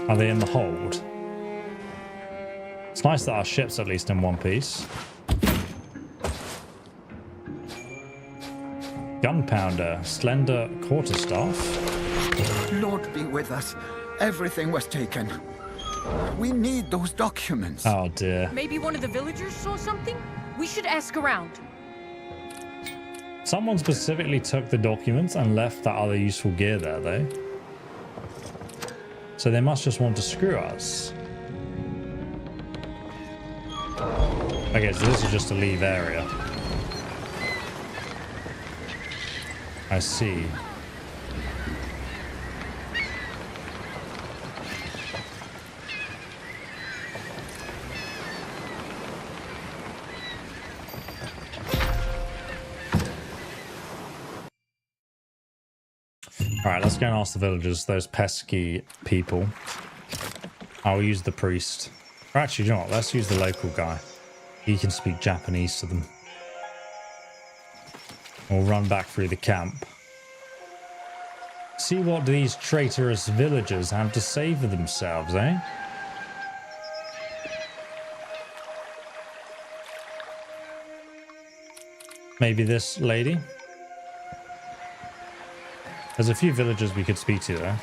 Are they in the hold? It's nice that our ship's at least in one piece. Gunpowder, slender quarterstaff. Lord be with us. Everything was taken. We need those documents. Oh dear. Maybe one of the villagers saw something? We should ask around. Someone specifically took the documents and left that other useful gear there though. So they must just want to screw us. Okay, so this is just a leave area. I see. Alright, let's go and ask the villagers, those pesky people. I'll use the priest. Or actually, you know what? Let's use the local guy. He can speak Japanese to them. We'll run back through the camp. See what these traitorous villagers have to say for themselves, eh? Maybe this lady? There's a few villagers we could speak to there.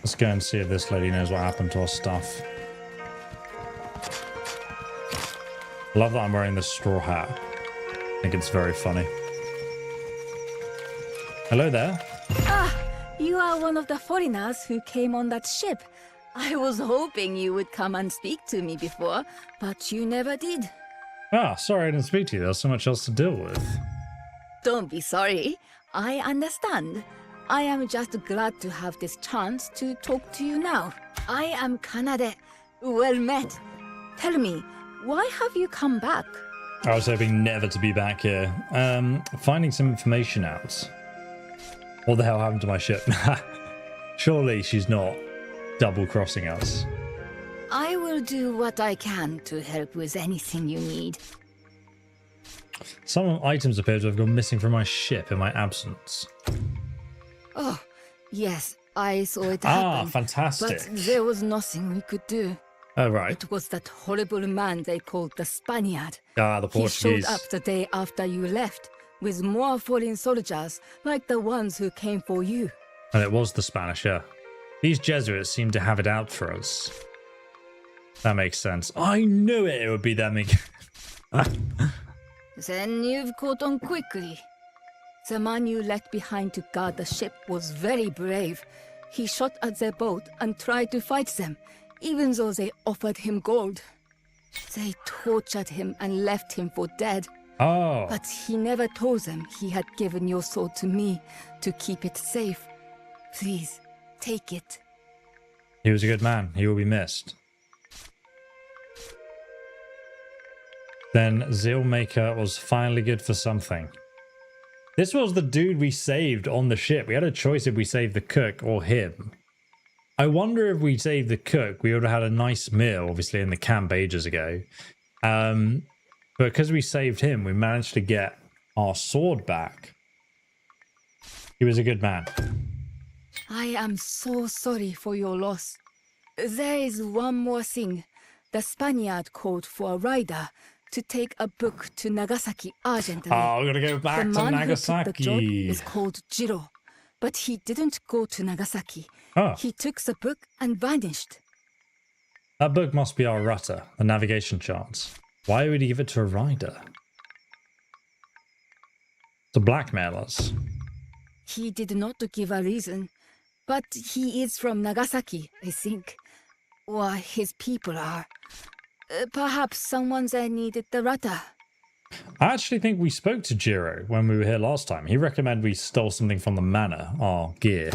Let's go and see if this lady knows what happened to our stuff. I love that I'm wearing this straw hat. I think it's very funny. Hello there. Ah, you are one of the foreigners who came on that ship. I was hoping you would come and speak to me before, but you never did. Ah, sorry I didn't speak to you. There's so much else to deal with. Don't be sorry. I understand. I am just glad to have this chance to talk to you now. I am Kanade. Well met. Tell me, why have you come back? I was hoping never to be back here. Finding some information out. What the hell happened to my ship? Surely she's not double-crossing us. I will do what I can to help with anything you need. Some items appear to have gone missing from my ship in my absence. Oh, yes, I saw it happen. Ah, fantastic. But there was nothing we could do. Oh, right. It was that horrible man they called the Spaniard. Ah, the Portuguese. He showed up the day after you left, with more foreign soldiers, like the ones who came for you. And it was the Spanish, yeah. These Jesuits seem to have it out for us. That makes sense. I knew it would be them again. Then you've caught on quickly. The man you left behind to guard the ship was very brave. He shot at their boat and tried to fight them, even though they offered him gold. They tortured him and left him for dead. Oh. But he never told them he had given your sword to me to keep it safe. Please, take it. He was a good man. He will be missed. Then Zealmaker was finally good for something. This was the dude we saved on the ship. We had a choice if we saved the cook or him. I wonder if we saved the cook, we would have had a nice meal, obviously, in the camp ages ago. But because we saved him, we managed to get our sword back. He was a good man. I am so sorry for your loss. There is one more thing. The Spaniard called for a rider to take a book to Nagasaki urgently. Oh, we're going to go back to Nagasaki. The man who took the job is called Jiro, but he didn't go to Nagasaki. Oh. He took the book and vanished. That book must be our rudder, the navigation charts. Why would he give it to a rider? To blackmail us. He did not give a reason, but he is from Nagasaki, I think. Or his people are. Perhaps someone there needed the rudder. I actually think we spoke to Jiro when we were here last time. He recommended we stole something from the manor, our gear.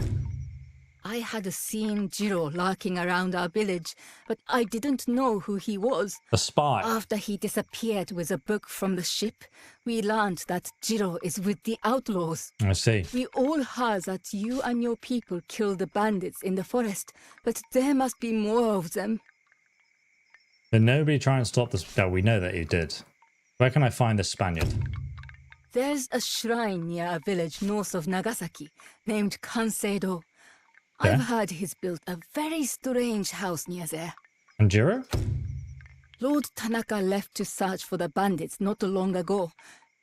I had seen Jiro lurking around our village, but I didn't know who he was. The spy. After he disappeared with a book from the ship, we learned that Jiro is with the outlaws. I see. We all heard that you and your people killed the bandits in the forest, but there must be more of them. Did nobody try and stop this? No, we know that he did. Where can I find the Spaniard? There's a shrine near a village north of Nagasaki named Kanseido. I've heard he's built a very strange house near there. And Jiro? Lord Tanaka left to search for the bandits not long ago.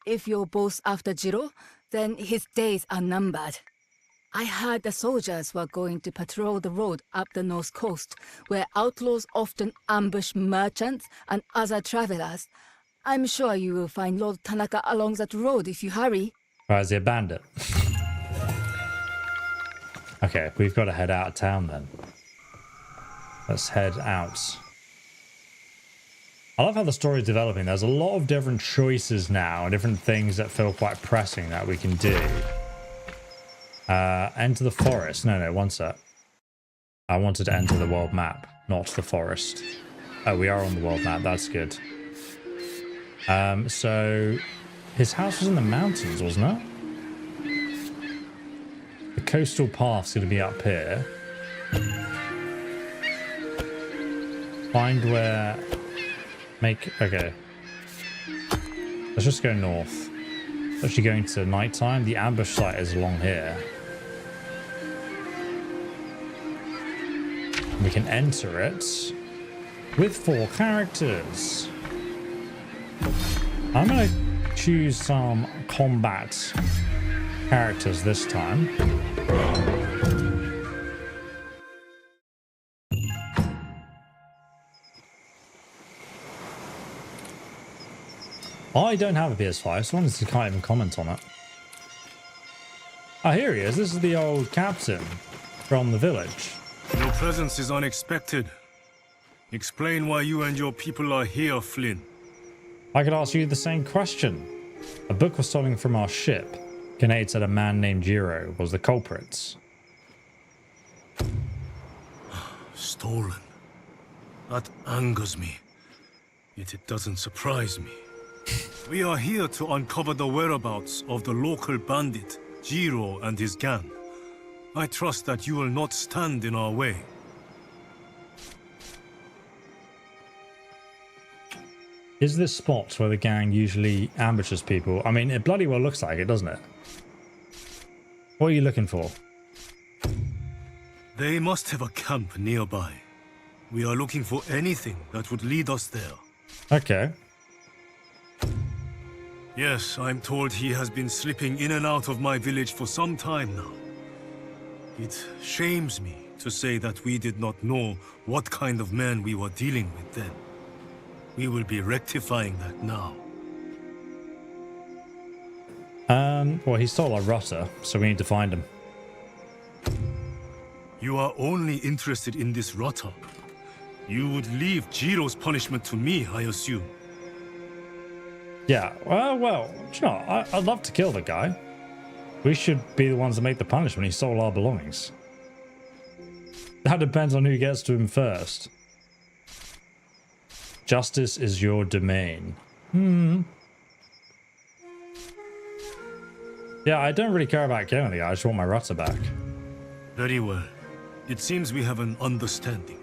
If you're both after Jiro, then his days are numbered. I heard the soldiers were going to patrol the road up the north coast, where outlaws often ambush merchants and other travelers. I'm sure you will find Lord Tanaka along that road if you hurry. Or is he a bandit? Okay, we've got to head out of town then. Let's head out. I love how the story is developing. There's a lot of different choices now, different things that feel quite pressing that we can do. Enter the forest. No, one sec. I wanted to enter the world map, not the forest. Oh, we are on the world map. That's good. So his house was in the mountains, wasn't it? The coastal path's going to be up here. Find where... Okay. Let's just go north. It's actually going to nighttime. The ambush site is along here. We can enter it with 4 characters. I'm going to choose some combat characters this time. I don't have a PS5, so honestly can't even comment on it. Oh, here he is. This is the old captain from the village. Your presence is unexpected. Explain why you and your people are here, Flynn. I could ask you the same question. A book was stolen from our ship. Kinnaid said a man named Jiro was the culprit. Stolen. That angers me. Yet it doesn't surprise me. We are here to uncover the whereabouts of the local bandit, Jiro, and his gang. I trust that you will not stand in our way. Is this spot where the gang usually ambushes people? I mean, it bloody well looks like it, doesn't it? What are you looking for? They must have a camp nearby. We are looking for anything that would lead us there. Okay. Yes, I'm told he has been slipping in and out of my village for some time now. It shames me to say that we did not know what kind of man we were dealing with then. We will be rectifying that now. Well, he stole our rotter, so we need to find him. You are only interested in this rotter. You would leave Jiro's punishment to me, I assume. Yeah, well, do you know, I'd love to kill the guy. We should be the ones that make the punishment. He stole our belongings. That depends on who gets to him first. Justice is your domain. Yeah, I don't really care about killing the guy. I just want my rotter back. Very well. It seems we have an understanding.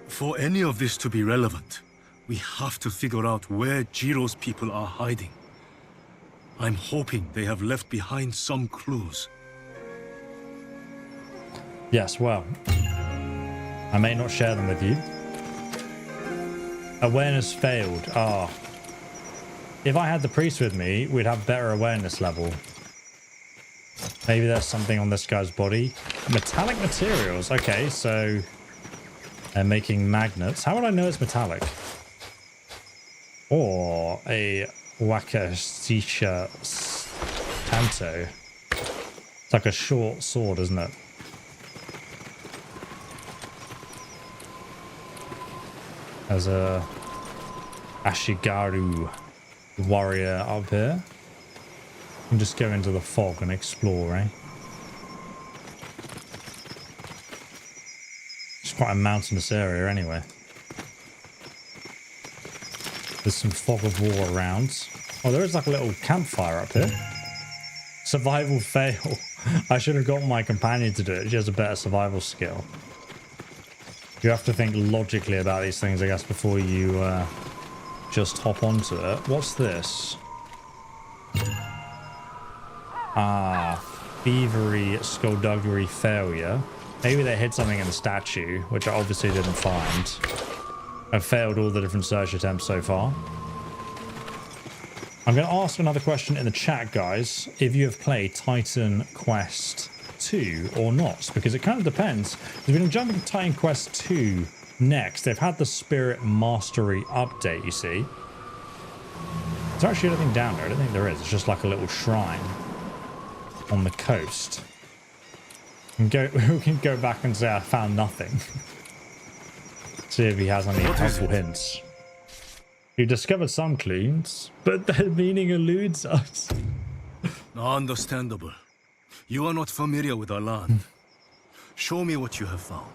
For any of this to be relevant, we have to figure out where Jiro's people are hiding. I'm hoping they have left behind some clues. Yes, well, I may not share them with you. Awareness failed. Ah. If I had the priest with me, we'd have better awareness level. Maybe there's something on this guy's body. Metallic materials. Okay, so they're making magnets. How would I know it's metallic? Or a Wakasisha Tanto. It's like a short sword, isn't it? There's a Ashigaru warrior up here. We can just go into the fog and explore, eh? It's quite a mountainous area anyway. There's some fog of war around. Oh, there is like a little campfire up here. Survival fail. I should have got my companion to do it. She has a better survival skill. You have to think logically about these things, I guess, before you just hop onto it. What's this? Ah, thievery, skullduggery, failure. Maybe they hid something in the statue, which I obviously didn't find. I've failed all the different search attempts so far. I'm going to ask another question in the chat, guys, if you have played Titan Quest 2 or not, because it kind of depends. We're going to jump into Titan Quest 2 next. They've had the Spirit Mastery update, you see. Is there actually anything down there? I don't think there is. It's just like a little shrine on the coast. We can go back and say I found nothing. See if he has any helpful hints. You discovered some clues, but their meaning eludes us. Understandable. You are not familiar with our land. Show me what you have found.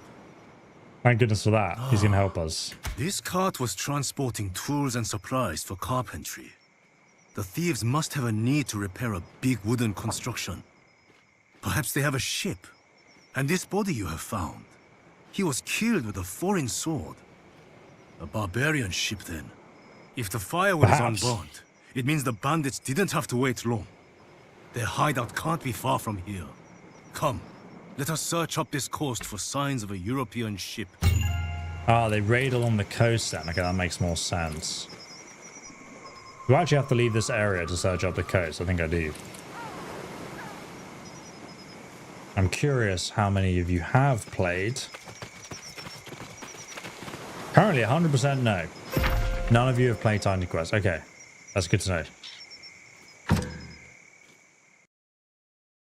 Thank goodness for that. He's going to help us. This cart was transporting tools and supplies for carpentry. The thieves must have a need to repair a big wooden construction. Perhaps they have a ship. And this body you have found. He was killed with a foreign sword. A barbarian ship then. If the firewood is unburnt, it means the bandits didn't have to wait long. Their hideout can't be far from here. Come, let us search up this coast for signs of a European ship. Ah, they raid along the coast then. Okay, that makes more sense. Do I actually have to leave this area to search up the coast? I think I do. I'm curious how many of you have played. Currently 100% no. None of you have played Titan Quest. Okay, that's good to know.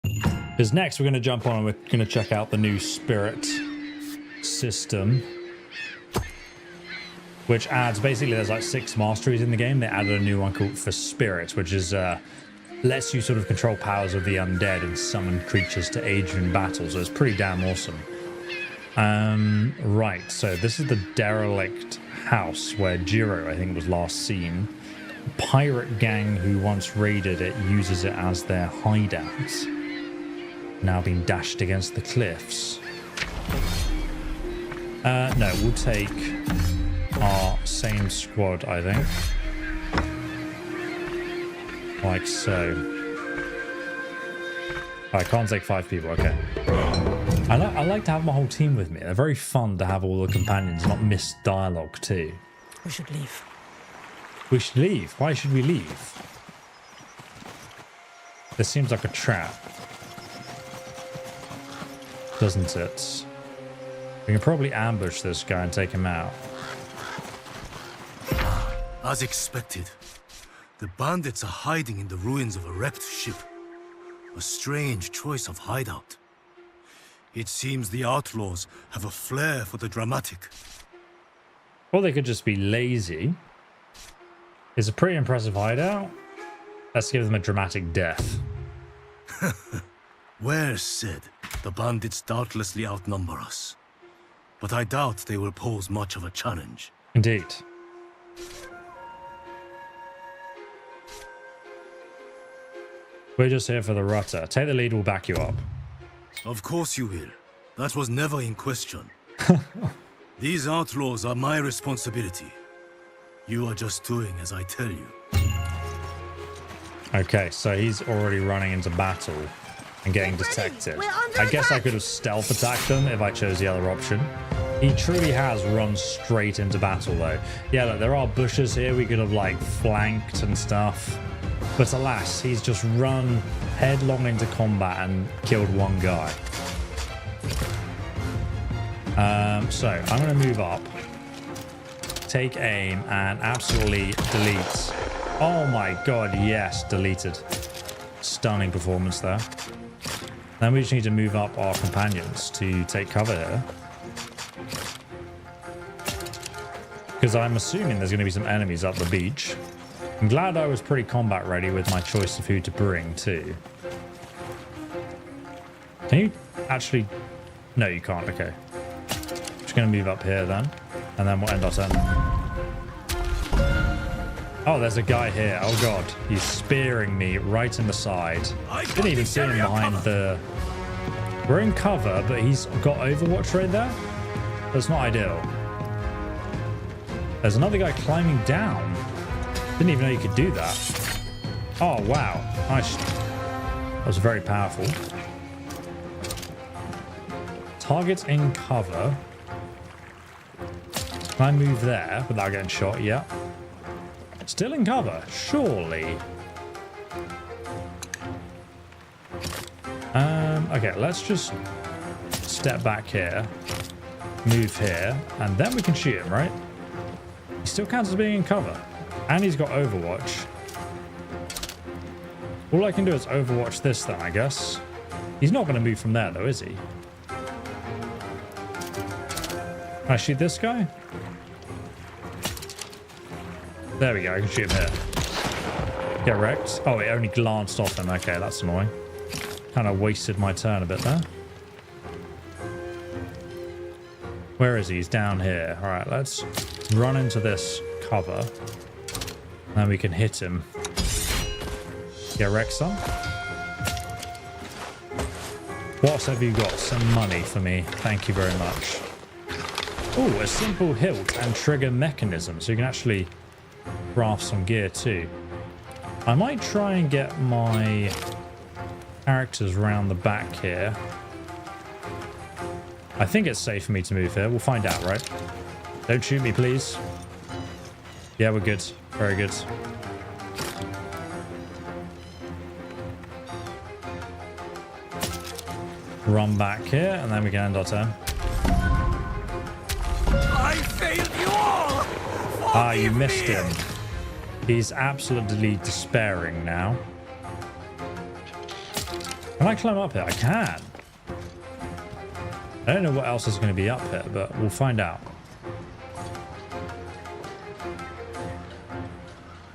Because next we're going to jump on and we're going to check out the new Spirit system. Which adds, basically there's like 6 masteries in the game. They added a new one called for Spirit, which is lets you sort of control powers of the undead and summon creatures to aid you in battle, so it's pretty damn awesome. Right, so this is the derelict house where Jiro, I think, was last seen. The pirate gang who once raided it uses it as their hideout. Now being dashed against the cliffs. No, we'll take our same squad, I think. Like so. I can't take 5 people, okay. I like to have my whole team with me. They're very fun to have all the companions, not miss dialogue too. We should leave. We should leave? Why should we leave? This seems like a trap. Doesn't it? We can probably ambush this guy and take him out. As expected, the bandits are hiding in the ruins of a wrecked ship. A strange choice of hideout. It seems the outlaws have a flair for the dramatic. Or they could just be lazy. It's a pretty impressive hideout. Let's give them a dramatic death. Well said. The bandits doubtlessly outnumber us. But I doubt they will pose much of a challenge. Indeed. We're just here for the rutter. Take the lead, we'll back you up. Of course you will. That was never in question. These outlaws are my responsibility. You are just doing as I tell you. Okay, so he's already running into battle and getting detected. I guess I could have stealth attacked them if I chose the other option. He truly has run straight into battle though. Yeah, look, there are bushes here we could have like flanked and stuff. But alas, he's just run headlong into combat and killed one guy. So I'm going to move up, take aim, and absolutely delete. Oh my god, yes, deleted. Stunning performance there. Then we just need to move up our companions to take cover here. Because I'm assuming there's going to be some enemies up the beach. I'm glad I was pretty combat ready with my choice of who to bring too. Can you actually... No, you can't. Okay. Just going to move up here then. And then we'll end our turn. Oh, there's a guy here. Oh god. He's spearing me right in the side. Didn't even see him behind the... We're in cover, but he's got Overwatch right there. That's not ideal. There's another guy climbing down. Didn't even know you could do that. Oh, wow. Nice. That was very powerful. Target's in cover. Can I move there without getting shot? Yeah. Still in cover, surely. Okay, let's just step back here. Move here. And then we can shoot him, right? He still counts as being in cover. And he's got Overwatch. All I can do is Overwatch this then, I guess. He's not going to move from there, though, is he? Can I shoot this guy? There we go, I can shoot him here. Get wrecked. Oh, it only glanced off him. Okay, that's annoying. Kind of wasted my turn a bit there. Where is he? He's down here. All right, let's run into this cover. Then we can hit him. Get wrecked some. What have you got? Some money for me. Thank you very much. Oh, a simple hilt and trigger mechanism. So you can actually craft some gear too. I might try and get my characters around the back here. I think it's safe for me to move here. We'll find out, right? Don't shoot me, please. Yeah, we're good. Very good. Run back here, and then we can end our turn. I failed you all! Ah, you missed him. He's absolutely despairing now. Can I climb up here? I can. I don't know what else is going to be up here, but we'll find out.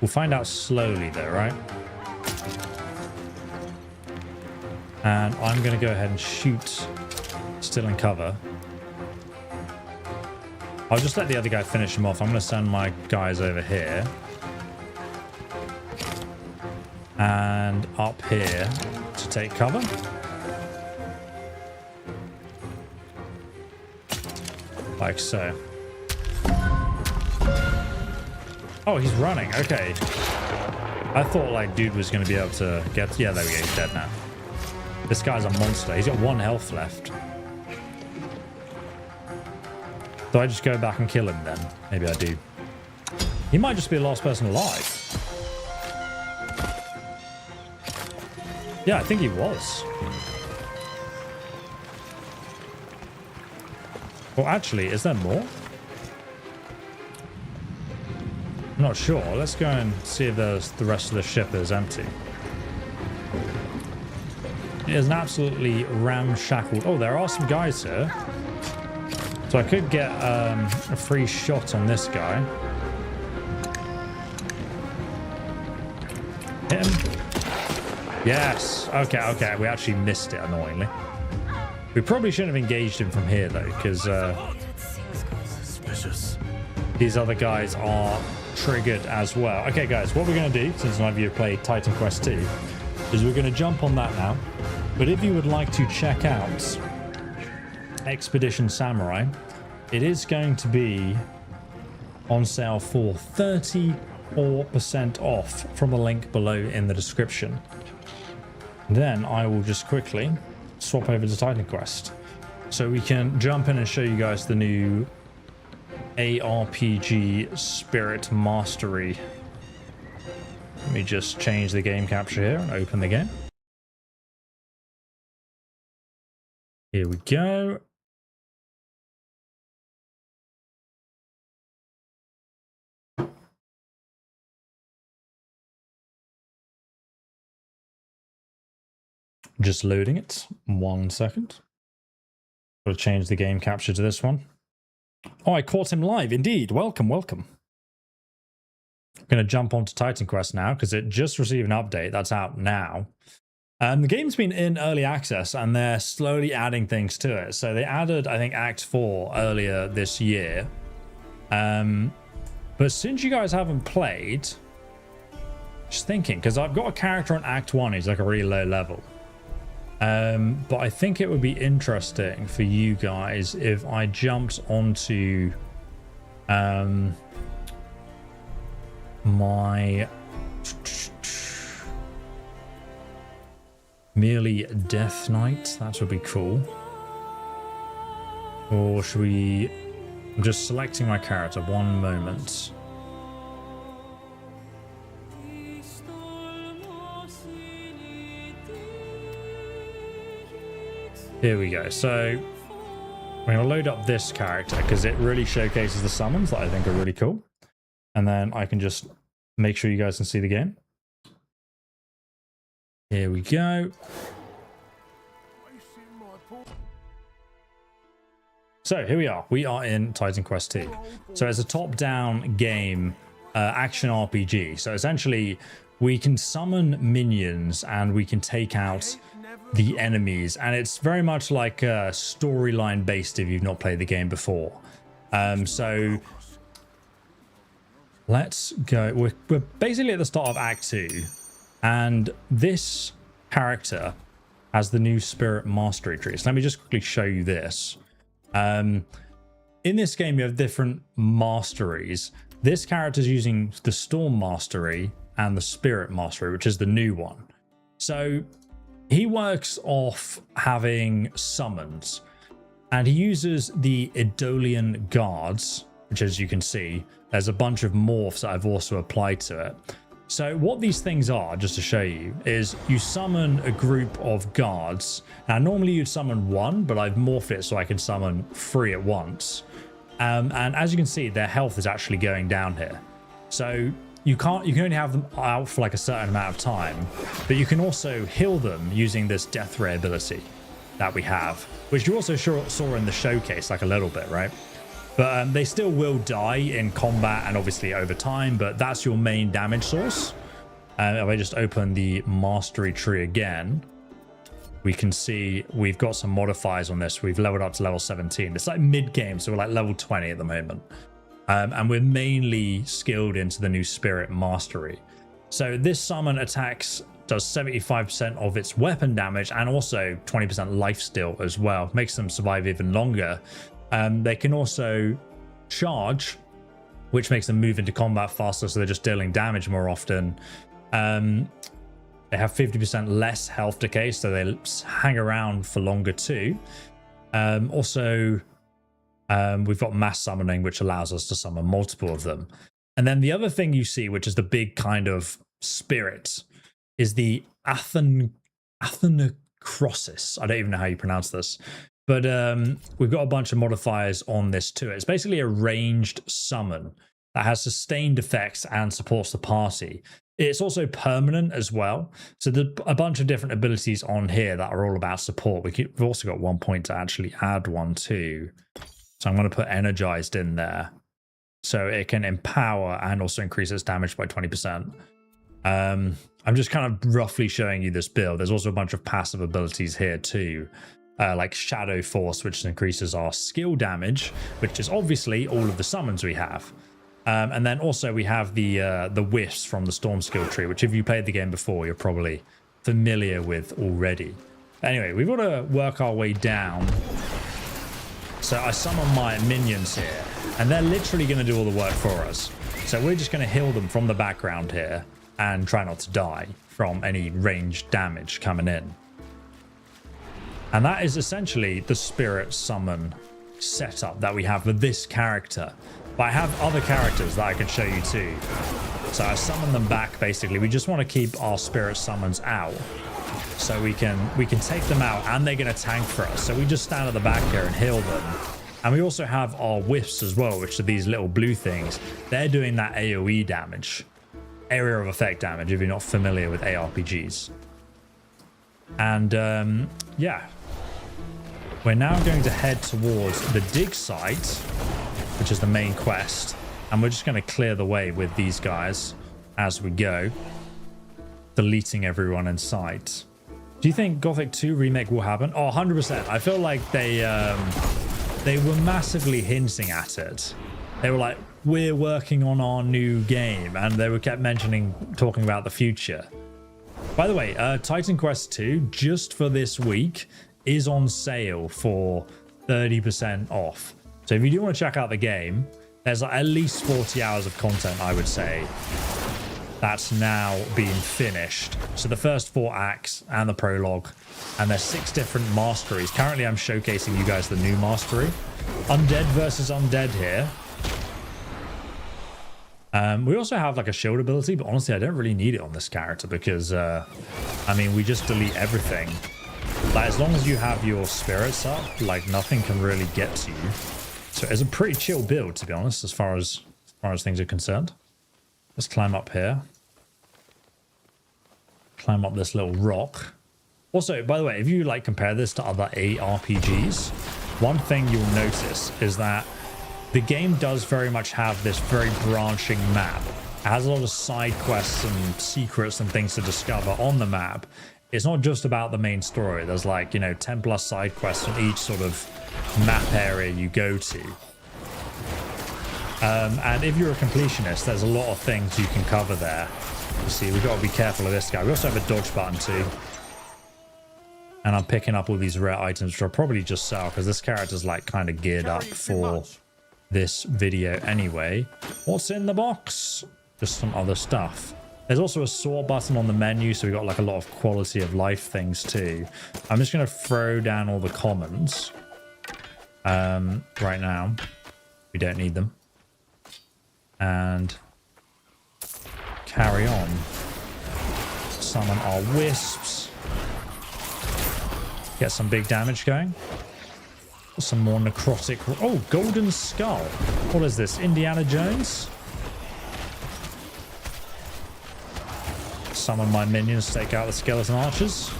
We'll find out slowly though, right? And I'm going to go ahead and shoot still in cover. I'll just let the other guy finish him off. I'm going to send my guys over here. And up here to take cover. Like so. Oh, he's running. Okay. I thought like dude was going to be able to get... Yeah, there we go. He's dead now. This guy's a monster. He's got 1 health left. Do I just go back and kill him then? Maybe I do. He might just be the last person alive. Yeah, I think he was. Well, actually, is there more? I'm not sure. Let's go and see if there's the rest of the ship is empty. It is an absolutely ramshackled... Oh, there are some guys here. So I could get a free shot on this guy. Hit him. Yes. Okay, okay. We actually missed it, annoyingly. We probably shouldn't have engaged him from here, though, because Suspicious. these other guys are triggered as well. Okay, guys, what we're going to do, since none of you have played Titan Quest 2, is we're going to jump on that now. But if you would like to check out Expedition Samurai, it is going to be on sale for 34% off from a link below in the description. Then I will just quickly swap over to Titan Quest so we can jump in and show you guys the new ARPG Spirit Mastery. Let me just change the game capture here and open the game. Here we go. Just loading it. 1 second. Got to change the game capture to this one. Oh, I caught him live. Indeed. Welcome, welcome. I'm going to jump onto Titan Quest now because it just received an update that's out now. The game's been in early access and they're slowly adding things to it. So they added, I think, Act 4 earlier this year. But since you guys haven't played, just thinking, because I've got a character on Act 1 who's like a really low level. But I think it would be interesting for you guys if I jumped onto my merely Death Knight. That would be cool. Or should we... I'm just selecting my character. 1 moment. Here we go. So I'm going to load up this character because it really showcases the summons that I think are really cool. And then I can just make sure you guys can see the game. Here we go. So here we are. We are in Titan Quest 2. So it's a top-down game, action RPG. So essentially, we can summon minions and we can take out the enemies, and it's very much like storyline based if you've not played the game before. So let's go. We're basically at the start of Act 2, and this character has the new Spirit Mastery tree. So let me just quickly show you this. In this game, you have different masteries. This character is using the Storm Mastery and the Spirit Mastery, which is the new one. So he works off having summons, and he uses the Idolian Guards, which, as you can see, there's a bunch of morphs that I've also applied to it. So what these things are, just to show you, is you summon a group of guards. Now, normally you'd summon 1, but I've morphed it so I can summon 3 at once. And as you can see, their health is actually going down here. So you can only have them out for like a certain amount of time, but you can also heal them using this death ray ability that we have, which you also saw in the showcase like a little bit, right? But they still will die in combat and obviously over time, but that's your main damage source. If I just open the mastery tree again, we can see we've got some modifiers on this. We've leveled up to level 17. It's like mid-game, so we're like level 20 at the moment. And we're mainly skilled into the new Spirit Mastery. So this summon attacks does 75% of its weapon damage and also 20% lifesteal as well. Makes them survive even longer. They can also charge, which makes them move into combat faster, so they're just dealing damage more often. They have 50% less health decay, so they hang around for longer too. Also, we've got mass summoning, which allows us to summon multiple of them. And then the other thing you see, which is the big kind of spirit, is the Athenocrosis. I don't even know how you pronounce this. But we've got a bunch of modifiers on this too. It's basically a ranged summon that has sustained effects and supports the party. It's also permanent as well. So there's a bunch of different abilities on here that are all about support. We've also got 1 point to actually add one too. So I'm going to put energized in there. So it can empower and also increase its damage by 20%. I'm just kind of roughly showing you this build. There's also a bunch of passive abilities here too. Like Shadow Force, which increases our skill damage, which is obviously all of the summons we have. And then also we have the Wisps from the Storm skill tree, which if you played the game before, you're probably familiar with already. Anyway, we've got to work our way down. So I summon my minions here, and they're literally going to do all the work for us. So we're just going to heal them from the background here and try not to die from any ranged damage coming in. And that is essentially the spirit summon setup that we have with this character. But I have other characters that I can show you too. So I summon them back basically. We just want to keep our spirit summons out. So we can take them out and they're going to tank for us. So we just stand at the back here and heal them. And we also have our Wisps as well, which are these little blue things. They're doing that AoE damage. Area of effect damage, if you're not familiar with ARPGs. And yeah. We're now going to head towards the dig site, which is the main quest. And we're just going to clear the way with these guys as we go. Deleting everyone in sight. Do you think Gothic 2 Remake will happen? Oh, 100%. I feel like they were massively hinting at it. They were like, we're working on our new game. And they were kept talking about the future. By the way, Titan Quest 2, just for this week, is on sale for 30% off. So if you do want to check out the game, there's like at least 40 hours of content, I would say, that's now being finished. So the first 4 acts and the prologue, and there's 6 different masteries. Currently I'm showcasing you guys the new mastery. Undead versus Undead here. We also have like a shield ability, but honestly I don't really need it on this character because I mean we just delete everything. Like as long as you have your spirits up, like nothing can really get to you. So it's a pretty chill build, to be honest, as far as things are concerned. Let's climb up here. Climb up this little rock. Also, by the way, if you like compare this to other ARPGs, one thing you'll notice is that the game does very much have this very branching map. It has a lot of side quests and secrets and things to discover on the map. It's not just about the main story. There's like, 10 plus side quests on each sort of map area you go to. And if you're a completionist, there's a lot of things you can cover there. You see, we've got to be careful of this guy. We also have a dodge button too. And I'm picking up all these rare items, which I'll probably just sell because this character's like kind of geared up for this video anyway. What's in the box? Just some other stuff. There's also a sort button on the menu, so we've got like a lot of quality of life things too. I'm just going to throw down all the commons right now. We don't need them. And carry on. Summon our Wisps. Get some big damage going. Some more necrotic. Oh, Golden Skull. What is this? Indiana Jones? Summon my minions to take out the skeleton archers.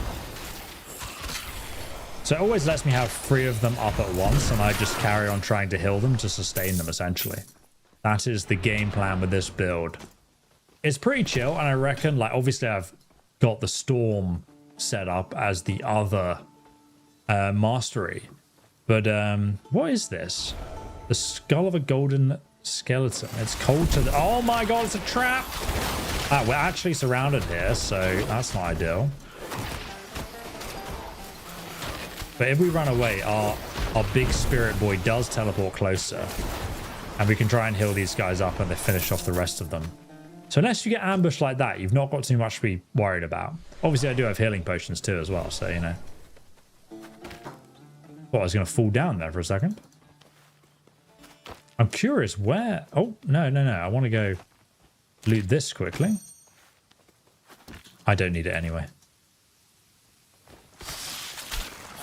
So it always lets me have 3 of them up at once, and I just carry on trying to heal them to sustain them, essentially. That is the game plan with this build. It's pretty chill, and I reckon, like, obviously I've got the Storm setup as the other mastery. But what is this? The skull of a golden skeleton. It's cold to the... Oh my god, it's a trap! Ah, we're actually surrounded here, so that's not ideal. But if we run away, our big spirit boy does teleport closer. And we can try and heal these guys up and they finish off the rest of them. So unless you get ambushed like that, you've not got too much to be worried about. Obviously, I do have healing potions too as well, so, you know. Well, I was going to fall down there for a second. I'm curious where... Oh, no. I want to go loot this quickly. I don't need it anyway.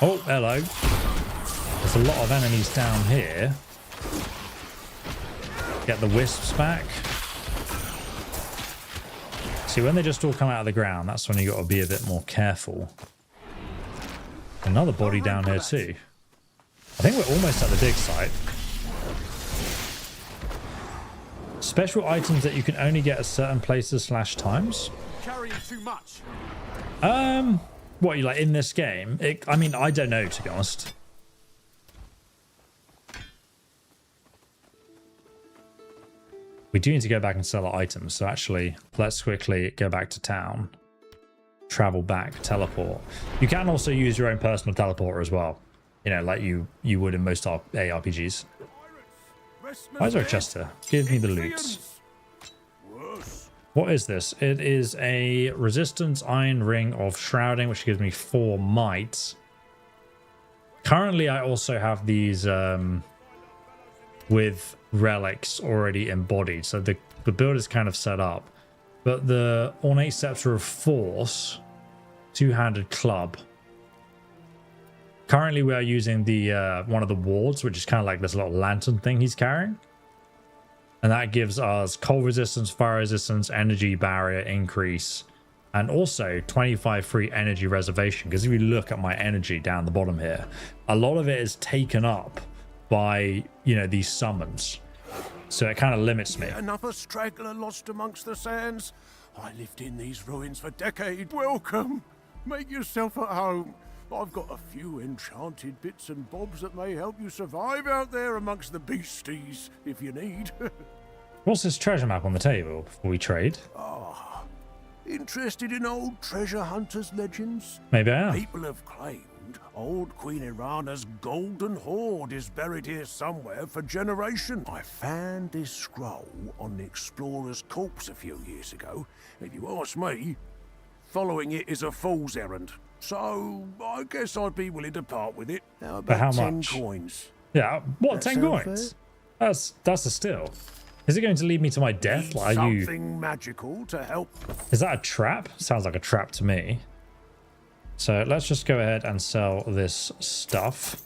Oh, hello. There's a lot of enemies down here. Get the wisps back. See, when they just all come out of the ground, that's when you got to be a bit more careful. Another body down here too. I think we're almost at the dig site. Special items that you can only get at certain places / times. Carrying too much. What, you like in this game? I mean, I don't know, to be honest. We do need to go back and sell our items. So actually, let's quickly go back to town. Travel back, teleport. You can also use your own personal teleporter as well. You know, like you would in most ARPGs. Why is there a chest here? Give me the loot. What is this? It is a resistance iron ring of shrouding, which gives me 4 might. Currently, I also have these with relics already embodied. So the build is kind of set up. But the ornate scepter of force, 2-handed club. Currently, we are using the one of the wards, which is kind of like this little lantern thing he's carrying. And that gives us cold resistance, fire resistance, energy barrier increase, and also 25 free energy reservation. Because if you look at my energy down the bottom here, a lot of it is taken up by, you know, these summons. So it kind of limits me. Another straggler lost amongst the sands. I lived in these ruins for decades. Welcome. Make yourself at home. I've got a few enchanted bits and bobs that may help you survive out there amongst the beasties, if you need. What's this treasure map on the table before we trade? Ah, interested in old treasure hunters' legends? Maybe I am. People have claimed old Queen Irana's golden hoard is buried here somewhere for generations. I found this scroll on the explorer's corpse a few years ago. If you ask me, following it is a fool's errand. So, I guess I'd be willing to part with it. How about how 10 much? coins? Yeah, what, That 10 sound coins? That's a steal. Is it going to lead me to my death? Like, are you... Something magical to help. Is that a trap? Sounds like a trap to me. So let's just go ahead and sell this stuff.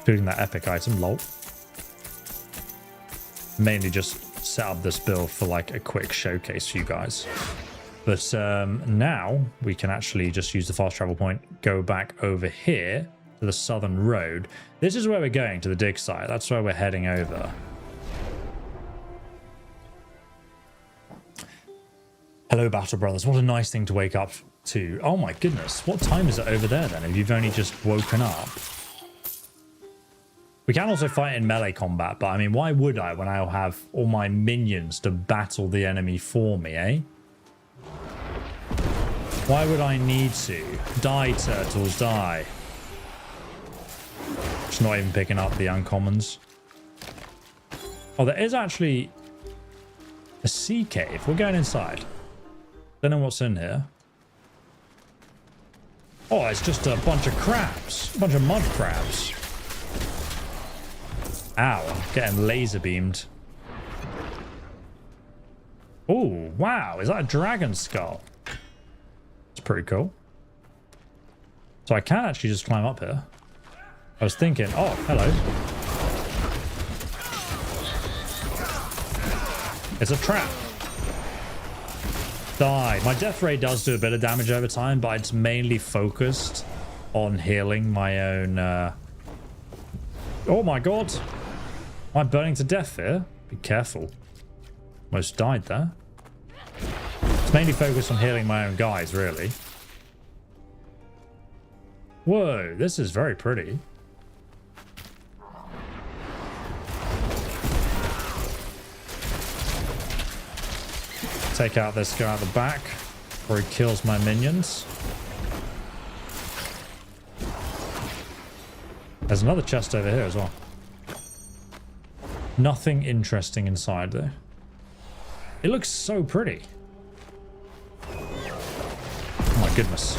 Including that epic item, lol. Mainly just set up this build for like a quick showcase for you guys. But now we can actually just use the fast travel point, go back over here to the southern road. This is where we're going, to the dig site. That's where we're heading over. Hello, Battle Brothers. What a nice thing to wake up to. Oh my goodness. What time is it over there then, if you've only just woken up? We can also fight in melee combat, but I mean, why would I when I'll have all my minions to battle the enemy for me, eh? Why would I need to? Die, turtles, die. Just not even picking up the uncommons. Oh, there is actually a sea cave. We're going inside. Don't know what's in here. Oh, it's just a bunch of crabs. A bunch of mud crabs. Ow, I'm getting laser beamed. Oh, wow. Is that a dragon skull? It's pretty cool. So I can actually just climb up here. I was thinking, oh, hello. It's a trap. Die. My death ray does do a bit of damage over time, but it's mainly focused on healing my own... Oh my god. Am I burning to death here? Be careful. Almost died there. It's mainly focused on healing my own guys, really. Whoa, this is very pretty. Take out this guy at the back before he kills my minions. There's another chest over here as well. Nothing interesting inside there. It looks so pretty. Oh my goodness.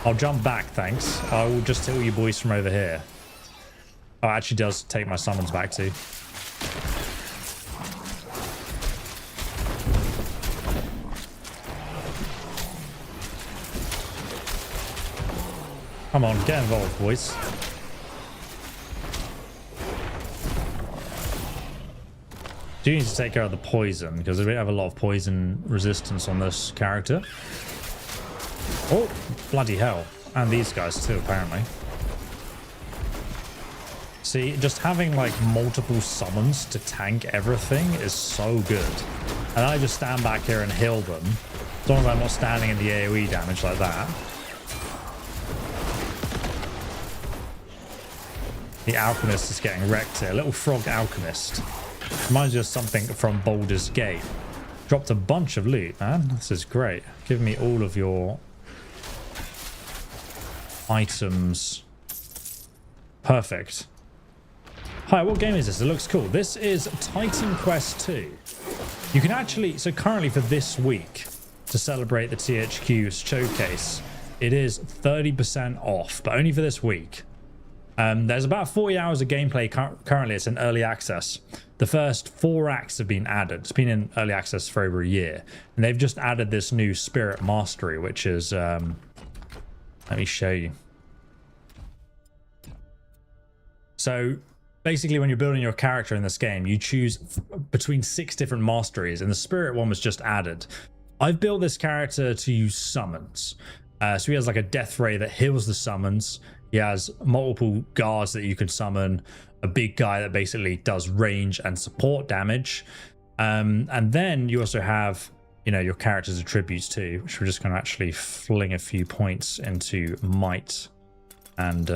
I'll jump back, thanks. I will just tell you boys from over here. Oh, it actually does take my summons back too. Come on, get involved, boys. Do need to take care of the poison, because we have a lot of poison resistance on this character. Oh, bloody hell. And these guys too, apparently. See, just having like multiple summons to tank everything is so good. And I just stand back here and heal them, as long as I'm not standing in the AoE damage like that. The alchemist is getting wrecked here. Little frog alchemist. Reminds you of something from Baldur's Gate. Dropped a bunch of loot, man. This is great. Give me all of your items. Perfect. Hi, what game is this? It looks cool. This is Titan Quest 2. You can actually, so currently for this week, to celebrate the THQ showcase, it is 30% off, but only for this week. There's about 40 hours of gameplay currently. It's in early access. The first 4 acts have been added. It's been in early access for over a year, and they've just added this new Spirit Mastery, which is let me show you. So basically, when you're building your character in this game, you choose between 6 different masteries, and the Spirit one was just added. I've built this character to use summons. So he has like a death ray that heals the summons. He has multiple guards that you can summon, a big guy that basically does range and support damage. And then you also have, you know, your character's attributes too, which we're just going to actually fling a few points into might and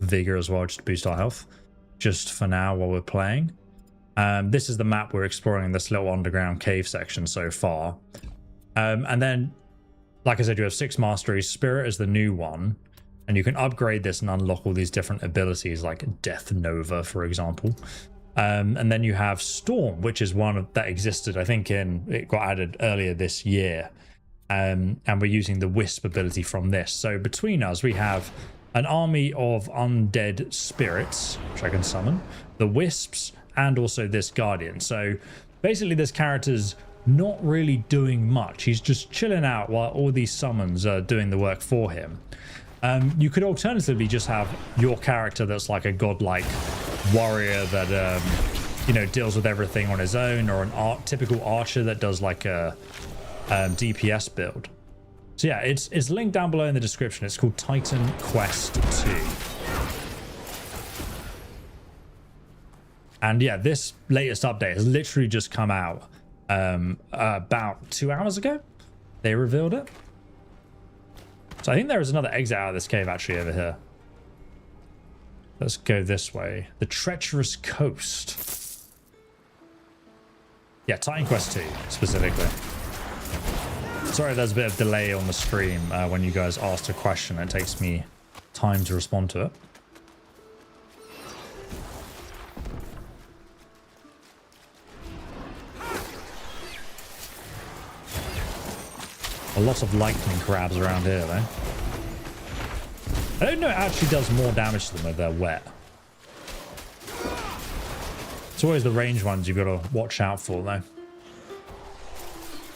vigor as well, just to boost our health, just for now while we're playing. This is the map we're exploring in this little underground cave section so far. And then, like I said, you have 6 masteries. Spirit is the new one. And you can upgrade this and unlock all these different abilities like Death Nova, for example. And then you have Storm, which is one that existed, I think, it got added earlier this year. And we're using the Wisp ability from this. So between us, we have an army of undead spirits, which I can summon, the Wisps, and also this Guardian. So basically, this character's not really doing much. He's just chilling out while all these summons are doing the work for him. You could alternatively just have your character that's like a godlike warrior that you know, deals with everything on his own, or an typical archer that does like a DPS build. So yeah, it's linked down below in the description. It's called Titan Quest 2. And yeah, this latest update has literally just come out about 2 hours ago. They revealed it. So I think there is another exit out of this cave actually over here. Let's go this way. The Treacherous Coast. Yeah, Titan Quest 2 specifically. Sorry, there's a bit of delay on the stream when you guys asked a question. It takes me time to respond to it. A lot of lightning crabs around here, though. I don't know it actually does more damage to them if they're wet. It's always the ranged ones you've got to watch out for, though.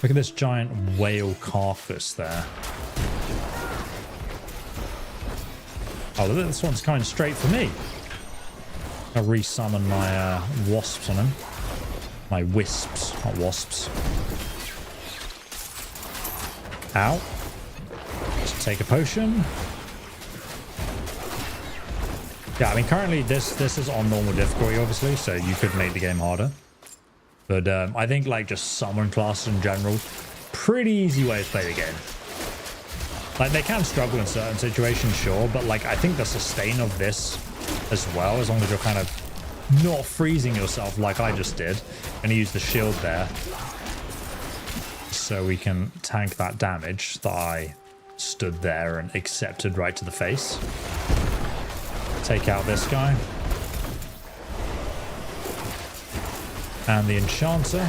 Look at this giant whale carcass there. Oh, this one's coming straight for me. I'll resummon my wasps on him. My wisps, not wasps. Ow. Just take a potion. Yeah, I mean, currently this is on normal difficulty, obviously, so you could make the game harder. But I think, like, just summon classes in general pretty easy way to play the game. Like, they can struggle in certain situations, sure, but like, I think the sustain of this as well, as long as you're kind of not freezing yourself like I just did. I'm going to use the shield there so we can tank that damage that I stood there and accepted right to the face. Take out this guy. And the enchanter.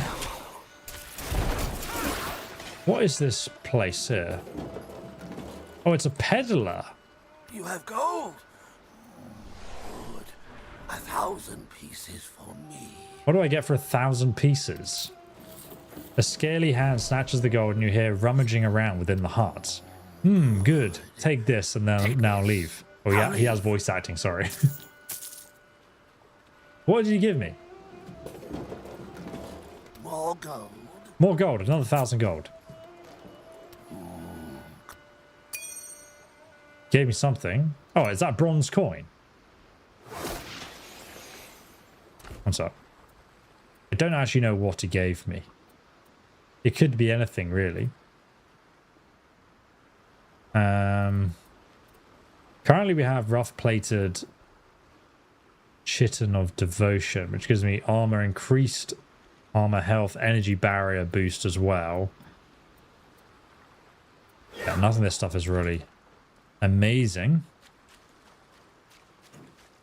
What is this place here? Oh, it's a peddler. You have gold. Good. 1,000 pieces for me. What do I get for 1,000 pieces? A scaly hand snatches the gold and you hear rummaging around within the hut. Good. Take this and then now leave. Oh yeah, he has voice acting, sorry. What did you give me? More gold. More gold, another 1,000 gold. Gave me something. Oh, is that bronze coin? What's up? I don't actually know what he gave me. It could be anything, really. Currently we have rough-plated chitin of devotion, which gives me armor, increased armor health, energy barrier boost as well. Yeah, nothing of this stuff is really amazing.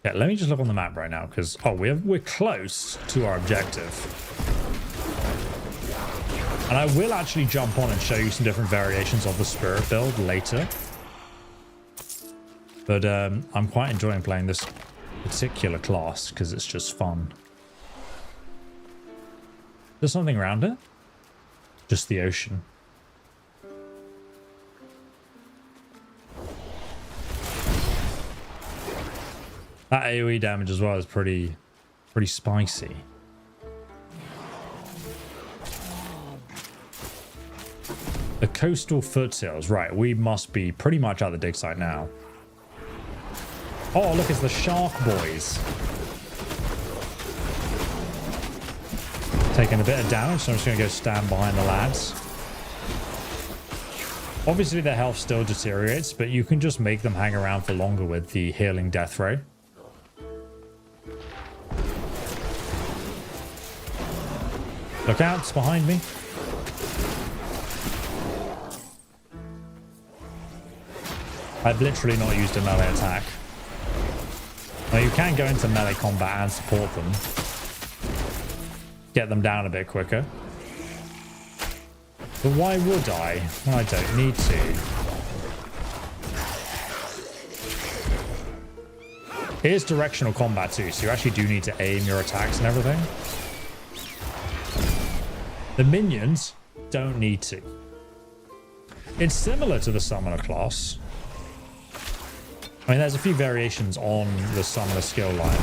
Yeah, let me just look on the map right now, because we're close to our objective. And I will actually jump on and show you some different variations of the spirit build later. But I'm quite enjoying playing this particular class because it's just fun. There's something around it? Just the ocean. That AoE damage as well is pretty spicy. The coastal foothills. Right, we must be pretty much at the dig site now. Oh, look, it's the shark boys. Taking a bit of damage, so I'm just going to go stand behind the lads. Obviously, their health still deteriorates, but you can just make them hang around for longer with the healing death ray. Look out, it's behind me. I've literally not used a melee attack. Now you can go into melee combat and support them. Get them down a bit quicker. But why would I? Well, I don't need to. It is directional combat too, so you actually do need to aim your attacks and everything. The minions don't need to. It's similar to the summoner class. I mean, there's a few variations on the summoner skill line.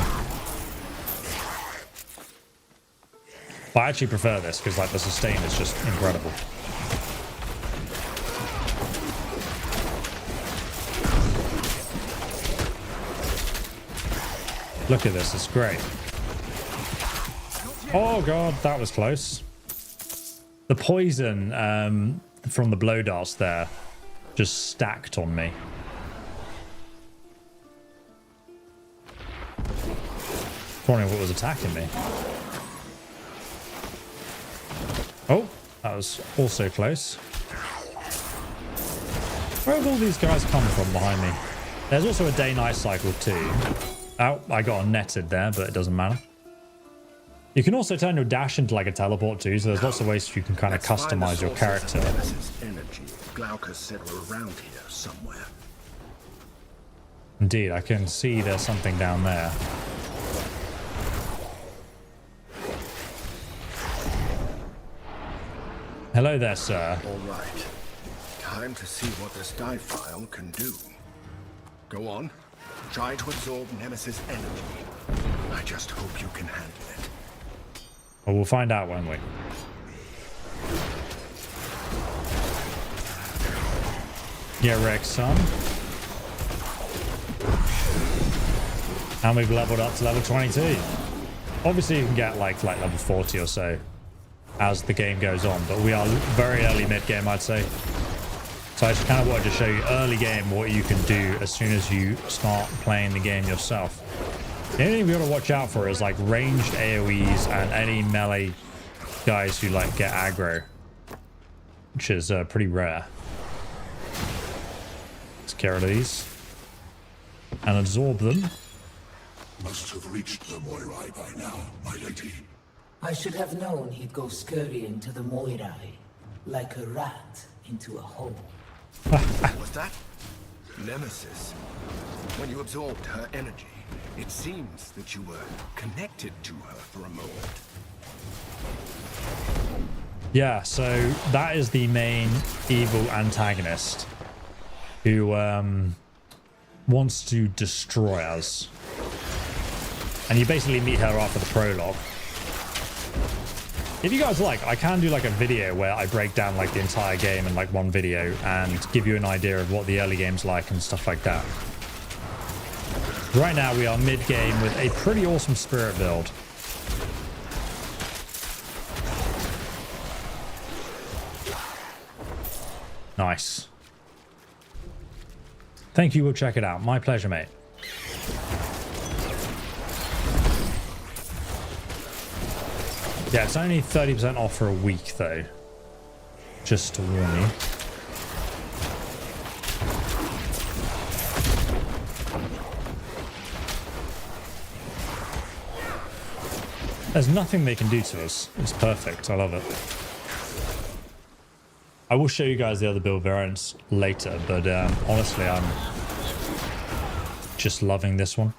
But I actually prefer this because, like, the sustain is just incredible. Look at this, it's great. Oh god, that was close. The poison from the blow darts there just stacked on me. Wondering what was attacking me. Oh, that was also close. Where have all these guys come from behind me? There's also a day-night cycle too. Oh, I got netted there, but it doesn't matter. You can also turn your dash into like a teleport too, so there's lots of ways you can kind of customize your character. Energy. Glaucus said we're around here somewhere. Indeed, I can see there's something down there. Hello there, sir. All right. Time to see what this die file can do. Go on. Try to absorb Nemesis energy. I just hope you can handle it. Well, we'll find out, won't we? Get wrecked, son. And we've leveled up to level 22. Obviously, you can get like level 40 or so as the game goes on, but we are very early mid-game, I'd say. So I just kind of wanted to show you early game what you can do as soon as you start playing the game yourself. The only thing we got to watch out for is like ranged AoEs and any melee guys who like get aggro, which is pretty rare. Let's get rid of these and absorb them. Must have reached the Moirai by now, my lady. I should have known he'd go scurrying to the Moirai, like a rat into a hole. Was that? Nemesis. When you absorbed her energy, it seems that you were connected to her for a moment. Yeah, so that is the main evil antagonist who wants to destroy us. And you basically meet her after the prologue. If you guys like, I can do like a video where I break down like the entire game in like one video and give you an idea of what the early game's like and stuff like that. Right now we are mid-game with a pretty awesome spirit build. Nice. Thank you, we'll check it out. My pleasure, mate. Yeah, it's only 30% off for a week, though. Just to warn you. There's nothing they can do to us. It's perfect. I love it. I will show you guys the other build variants later, but honestly, I'm just loving this one.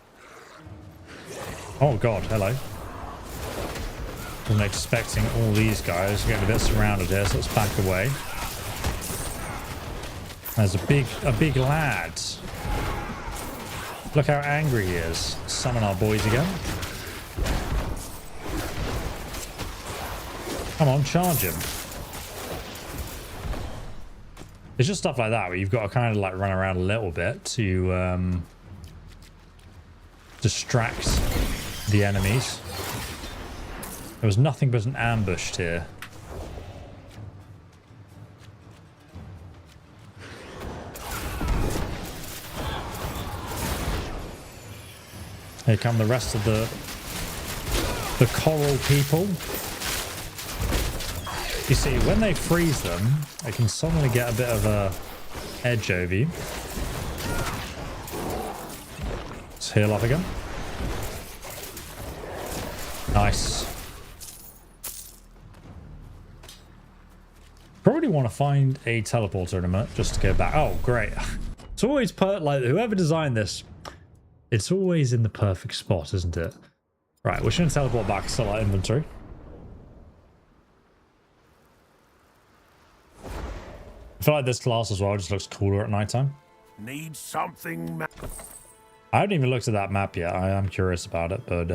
Oh god, hello. Wasn't expecting all these guys. We're getting a bit surrounded here, so let's back away. There's a big lad. Look how angry he is. Summon our boys again. Come on, charge him. It's just stuff like that where you've got to kind of like run around a little bit to distract the enemies. There was nothing but an ambush here. Here come the rest of the coral people. You see, when they freeze them, they can suddenly get a bit of a edge over you. Let's heal up again. Nice. Probably want to find a teleporter in a minute just to go back. Oh, great. It's always like whoever designed this, it's always in the perfect spot, isn't it? Right, we're going to teleport back, sell our inventory. I feel like this class as well just looks cooler at nighttime. Need something. I haven't even looked at that map yet. I am curious about it, but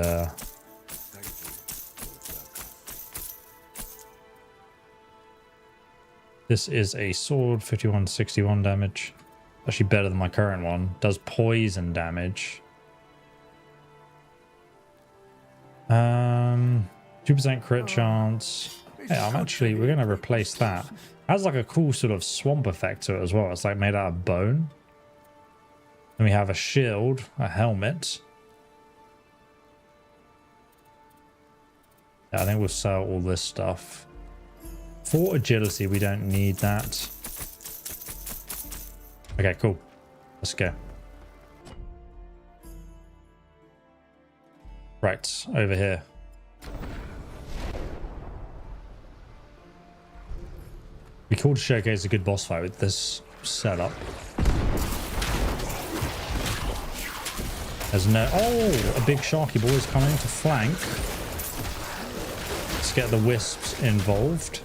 this is a sword, 51-61 damage. Actually better than my current one. Does poison damage. 2% crit chance. Yeah, we're going to replace that. Has like a cool sort of swamp effect to it as well. It's like made out of bone. Then we have a shield, a helmet. Yeah, I think we'll sell all this stuff. For agility, we don't need that. Okay, cool. Let's go. Right, over here. Be cool to showcase a good boss fight with this setup. There's no... Oh, a big sharky boy is coming to flank. Let's get the wisps involved.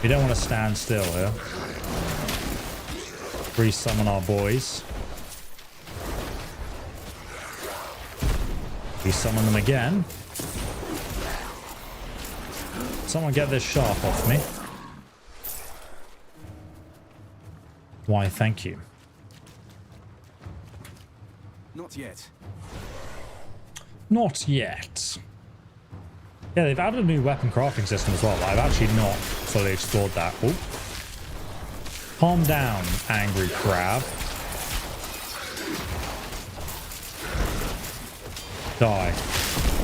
We don't want to stand still here. Resummon our boys. Resummon them again. Someone get this shark off me. Why, thank you. Not yet. Not yet. Yeah, they've added a new weapon crafting system as well, but I've actually not fully explored that. Oh. Calm down, angry crab. Die.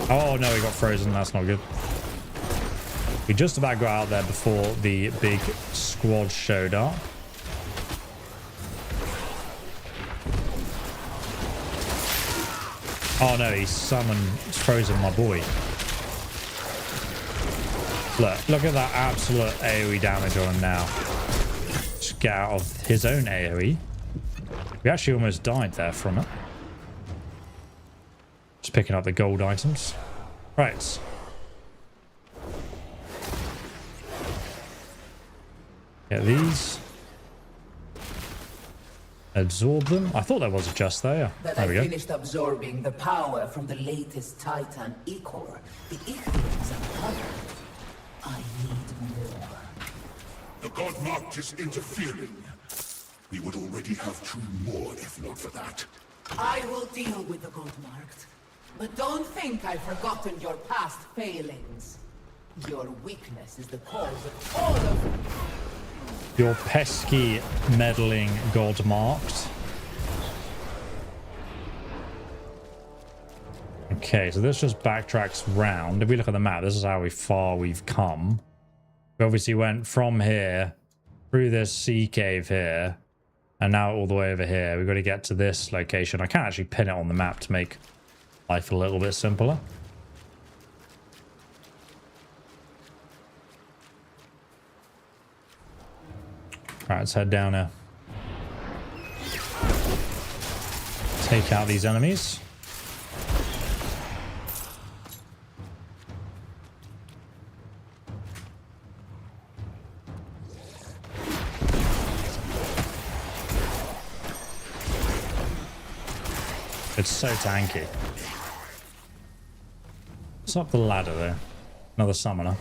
Oh no, he got frozen. That's not good. We just about got out there before the big squad showed up. Oh no, he's frozen my boy. Look at that absolute AoE damage on him now. Just get out of his own AoE. We actually almost died there from it. Just picking up the gold items. Right. Get these. Absorb them. I thought there was a chest there. That There we I go. finished absorbing the power from the latest Titan Icor. The Ichthyans are covered. I need more. The god marked is interfering. We would already have 2 more if not for that. I will deal with the god marked. But don't think I've forgotten your past failings. Your weakness is the cause of all of them. Your pesky meddling god marked. Okay, so this just backtracks round. If we look at the map, this is how far we've come. We obviously went from here through this sea cave here and now all the way over here. We've got to get to this location. I can't actually pin it on the map to make life a little bit simpler. Alright, let's head down here. Take out these enemies. It's so tanky. What's up the ladder there? Another summoner.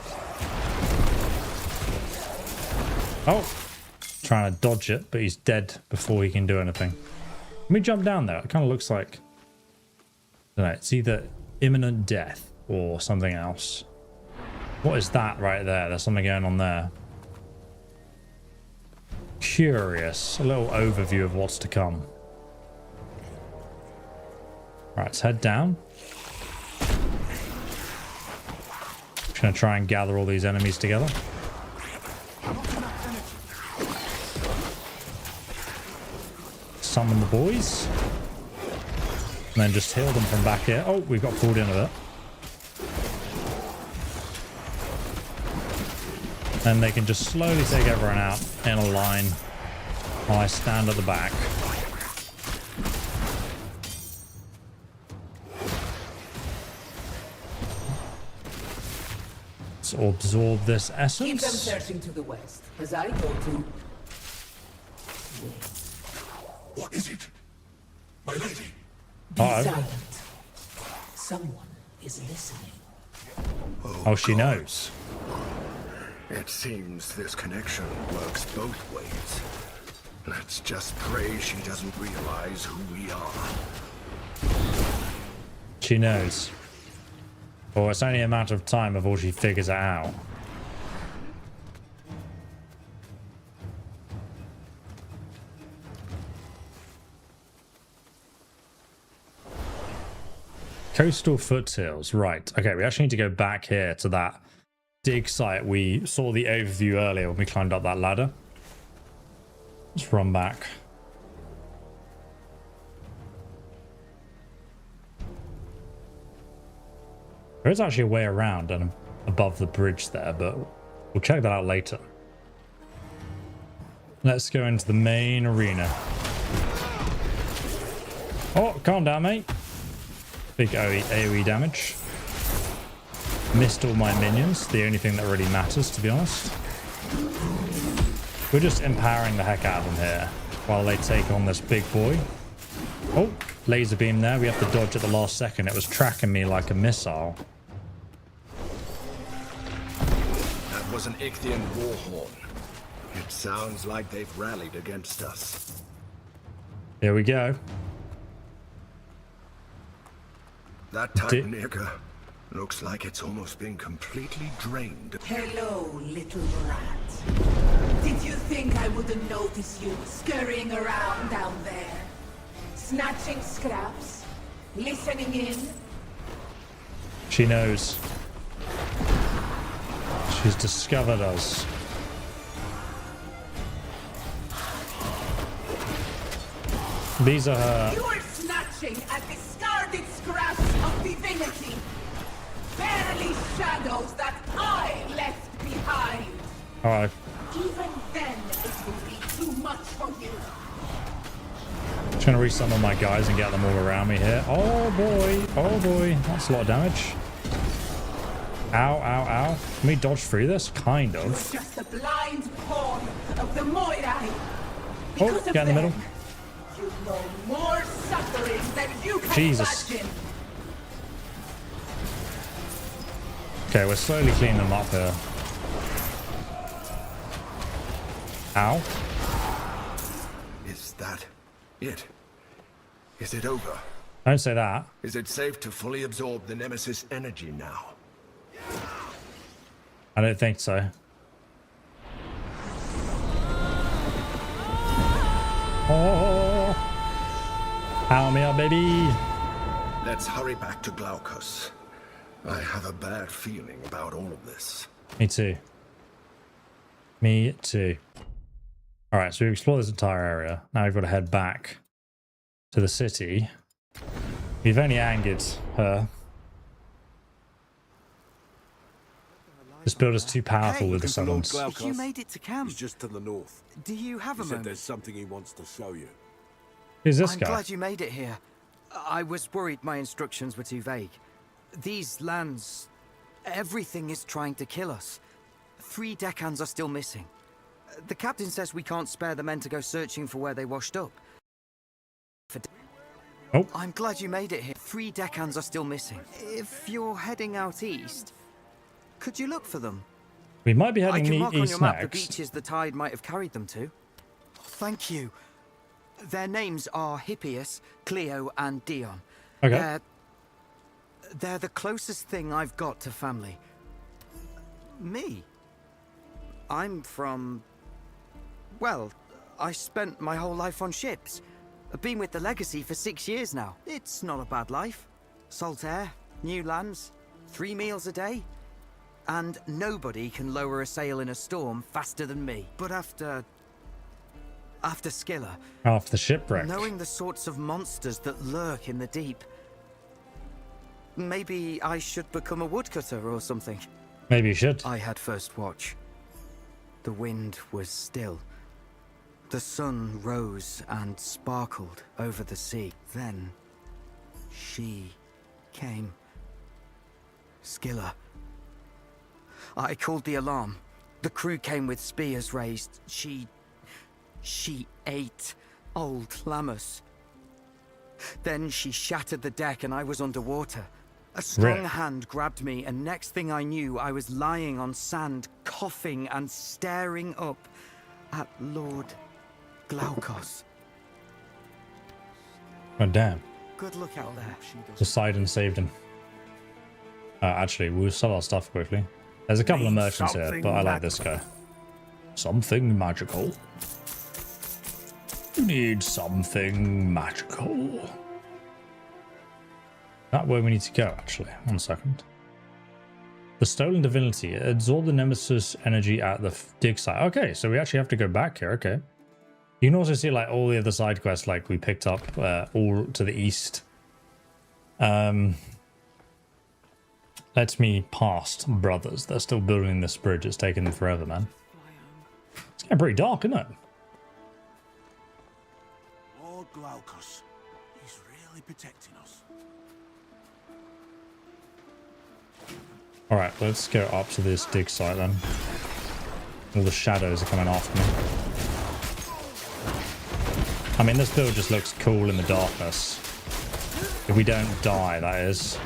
Oh! Trying to dodge it, but he's dead before he can do anything. Let me jump down there. It kind of looks like... I don't know, it's either imminent death or something else. What is that right there? There's something going on there. Curious. A little overview of what's to come. Right, let's head down. Just gonna try and gather all these enemies together. Summon the boys. And then just heal them from back here. Oh, we got pulled in a bit. And they can just slowly take everyone out in a line while I stand at the back. Let's absorb this essence. Keep them searching to the west, as I go to... What is it? My lady? Be silent. Someone is listening. Oh, she knows. It seems this connection works both ways. Let's just pray she doesn't realize who we are. She knows. Or it's only a matter of time before she figures it out. Coastal foothills, right. Okay, we actually need to go back here to that dig site. We saw the overview earlier when we climbed up that ladder. Let's run back. There is actually a way around and above the bridge there, but we'll check that out later. Let's go into the main arena. Oh, calm down, mate. Big AoE damage. Missed all my minions, the only thing that really matters, to be honest. We're just empowering the heck out of them here while they take on this big boy. Oh, laser beam there. We have to dodge at the last second. It was tracking me like a missile. That was an Ichthian war horn. It sounds like they've rallied against us. Here we go. That Titanega, Looks like it's almost been completely drained. Hello, little rat. Did you think I wouldn't notice you scurrying around down there? Snatching scraps? Listening in? She knows. She's discovered us. These are her. You are snatching at discarded scraps of divinity. Barely shadows that I left behind. Alright. Even then, it will be too much for you. Trying to resummon my guys and get them all around me here. Oh boy. Oh boy. That's a lot of damage. Ow, ow, ow. Can we dodge through this? Kind of. You're just a blind pawn of the Moirai. Oh, get in the middle. You know more suffering than you can Jesus. imagine. Okay, we're slowly cleaning them up here. Ow. Is that it? Is it over? Don't say that. Is it safe to fully absorb the Nemesis energy now? I don't think so. Oh, power me up, baby. Let's hurry back to Glaukos. I have a bad feeling about all of this. Me too. Me too. All right, so we've explored this entire area. Now we've got to head back to the city. We've only angered her. This builder's too powerful with the summons. You made it to camp. He's just to the north. Do you have a He said moment? there's something he wants to show you. Who's this I'm guy? glad you made it here. I was worried my instructions were too vague. These lands, everything is trying to kill us. 3 deckhands are still missing. The captain says we can't spare the men to go searching for where they washed up. Oh. I'm glad you made it here. 3 deckhands are still missing. If you're heading out east, could you look for them? We might be I heading can mark on east your map the next. beaches the tide might have carried them to. Thank you. Their names are Hippias, Cleo, and Dion. Okay. They're the closest thing I've got to family. Me? I'm from... Well, I spent my whole life on ships. I've been with the Legacy for 6 years now. It's not a bad life. Salt air, new lands, 3 meals a day. And nobody can lower a sail in a storm faster than me. But after Skilla... After the shipwreck. Knowing the sorts of monsters that lurk in the deep... Maybe I should become a woodcutter or something. Maybe you should. I had first watch. The wind was still. The sun rose and sparkled over the sea. Then she came. Skilla. I called the alarm. The crew came with spears raised. She ate old Lammas. Then she shattered the deck and I was underwater. A strong hand grabbed me, and next thing I knew, I was lying on sand, coughing and staring up at Lord Glaukos. Oh, damn. Good look out there. Poseidon saved him. Actually, we'll sell our stuff quickly. There's a couple of merchants here, but I like this guy. Something magical. You need something magical. That where we need to go, actually. 1 second. The stolen divinity. Absorb the Nemesis energy at the dig site. Okay, so we actually have to go back here. Okay. You can also see like all the other side quests like we picked up all to the east. Let me past, brothers. They're still building this bridge. It's taking them forever, man. It's getting pretty dark, isn't it? Lord Glaukos, he's really protecting us. Alright, let's go up to this dig site then. All the shadows are coming after me. I mean, this build just looks cool in the darkness. If we don't die, that is.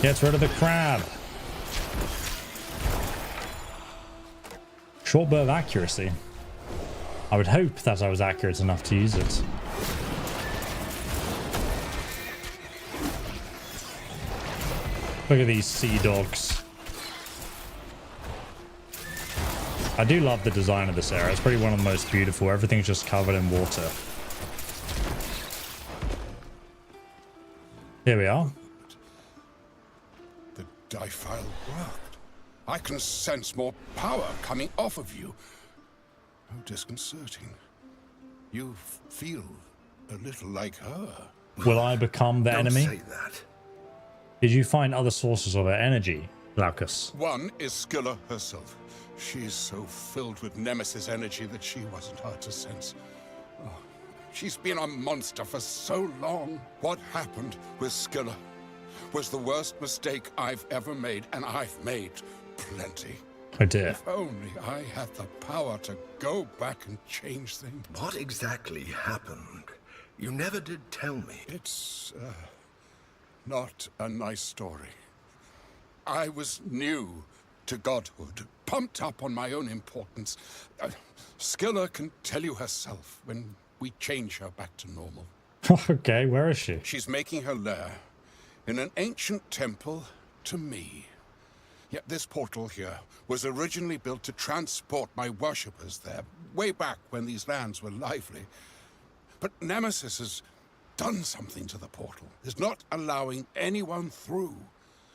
Gets rid of the crab. Short bow of accuracy. I would hope that I was accurate enough to use it. Look at these sea dogs. I do love the design of this area. It's probably one of the most beautiful. Everything's just covered in water. Here we are. The Difile worked. I can sense more power coming off of you. How disconcerting. You feel a little like her. Will I become the enemy? Don't say that. Did you find other sources of her energy, Glaucus? One is Scylla herself. She's so filled with Nemesis energy that she wasn't hard to sense. Oh, she's been a monster for so long. What happened with Scylla was the worst mistake I've ever made, and I've made plenty. Oh dear. If only I had the power to go back and change things. What exactly happened? You never did tell me. It's not a nice story. I was new to godhood, pumped up on my own importance. Scylla can tell you herself when we change her back to normal. Okay, where is she? She's making her lair in an ancient temple to me. Yet this portal here was originally built to transport my worshippers there, way back when these lands were lively. But Nemesis has done something to the portal. Is not allowing anyone through.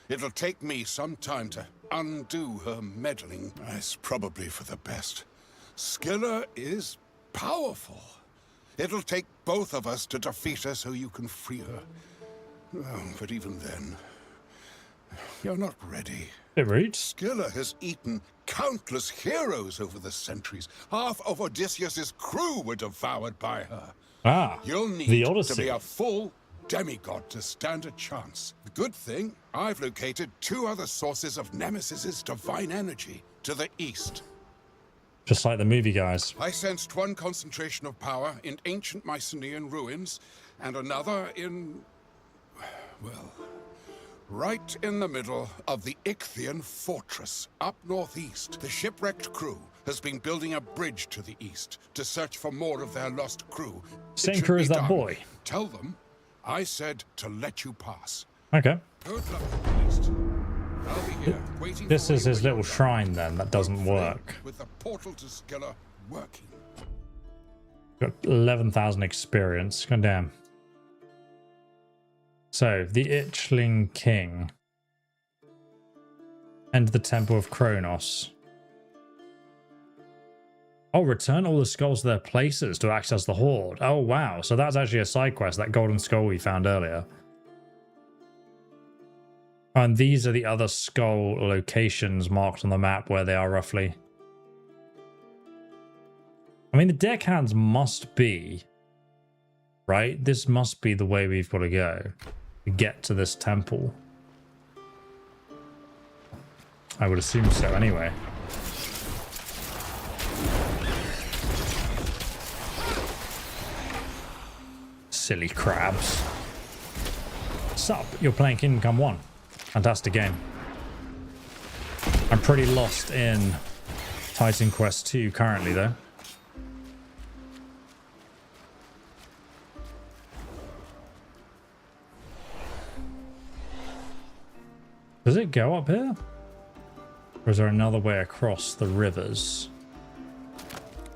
It'll take me some time to undo her meddling. It's probably for the best. Scylla is powerful. It'll take both of us to defeat her so you can free her. Oh, but even then, you're not ready. Bit rude. Scylla has eaten countless heroes over the centuries. Half of Odysseus's crew were devoured by her. Ah, You'll the need Odyssey. to be a full demigod to stand a chance. The good thing, I've located 2 other sources of Nemesis's divine energy to the east. Just like the movie, guys. I sensed one concentration of power in ancient Mycenaean ruins, and another in, well, right in the middle of the Ichthian fortress, up northeast. The shipwrecked crew has been building a bridge to the east to search for more of their lost crew. Same crew as that boy. Tell them I said to let you pass. Okay. Good luck at the east. I'll be here waiting. This for is you his when little you're done. shrine then that doesn't work. With the portal to Scylla working. Got 11,000 experience. God damn. So, the Itchling King. Enter the Temple of Kronos. Oh, return all the skulls to their places to access the Horde. Oh, wow. So that's actually a side quest, that golden skull we found earlier. And these are the other skull locations marked on the map where they are roughly. I mean, the deckhands must be, right? This must be the way we've got to go to get to this temple. I would assume so anyway. Silly crabs. Sup, you're playing Kingdom Come 1. Fantastic game. I'm pretty lost in Titan Quest 2 currently though. Does it go up here? Or is there another way across the rivers?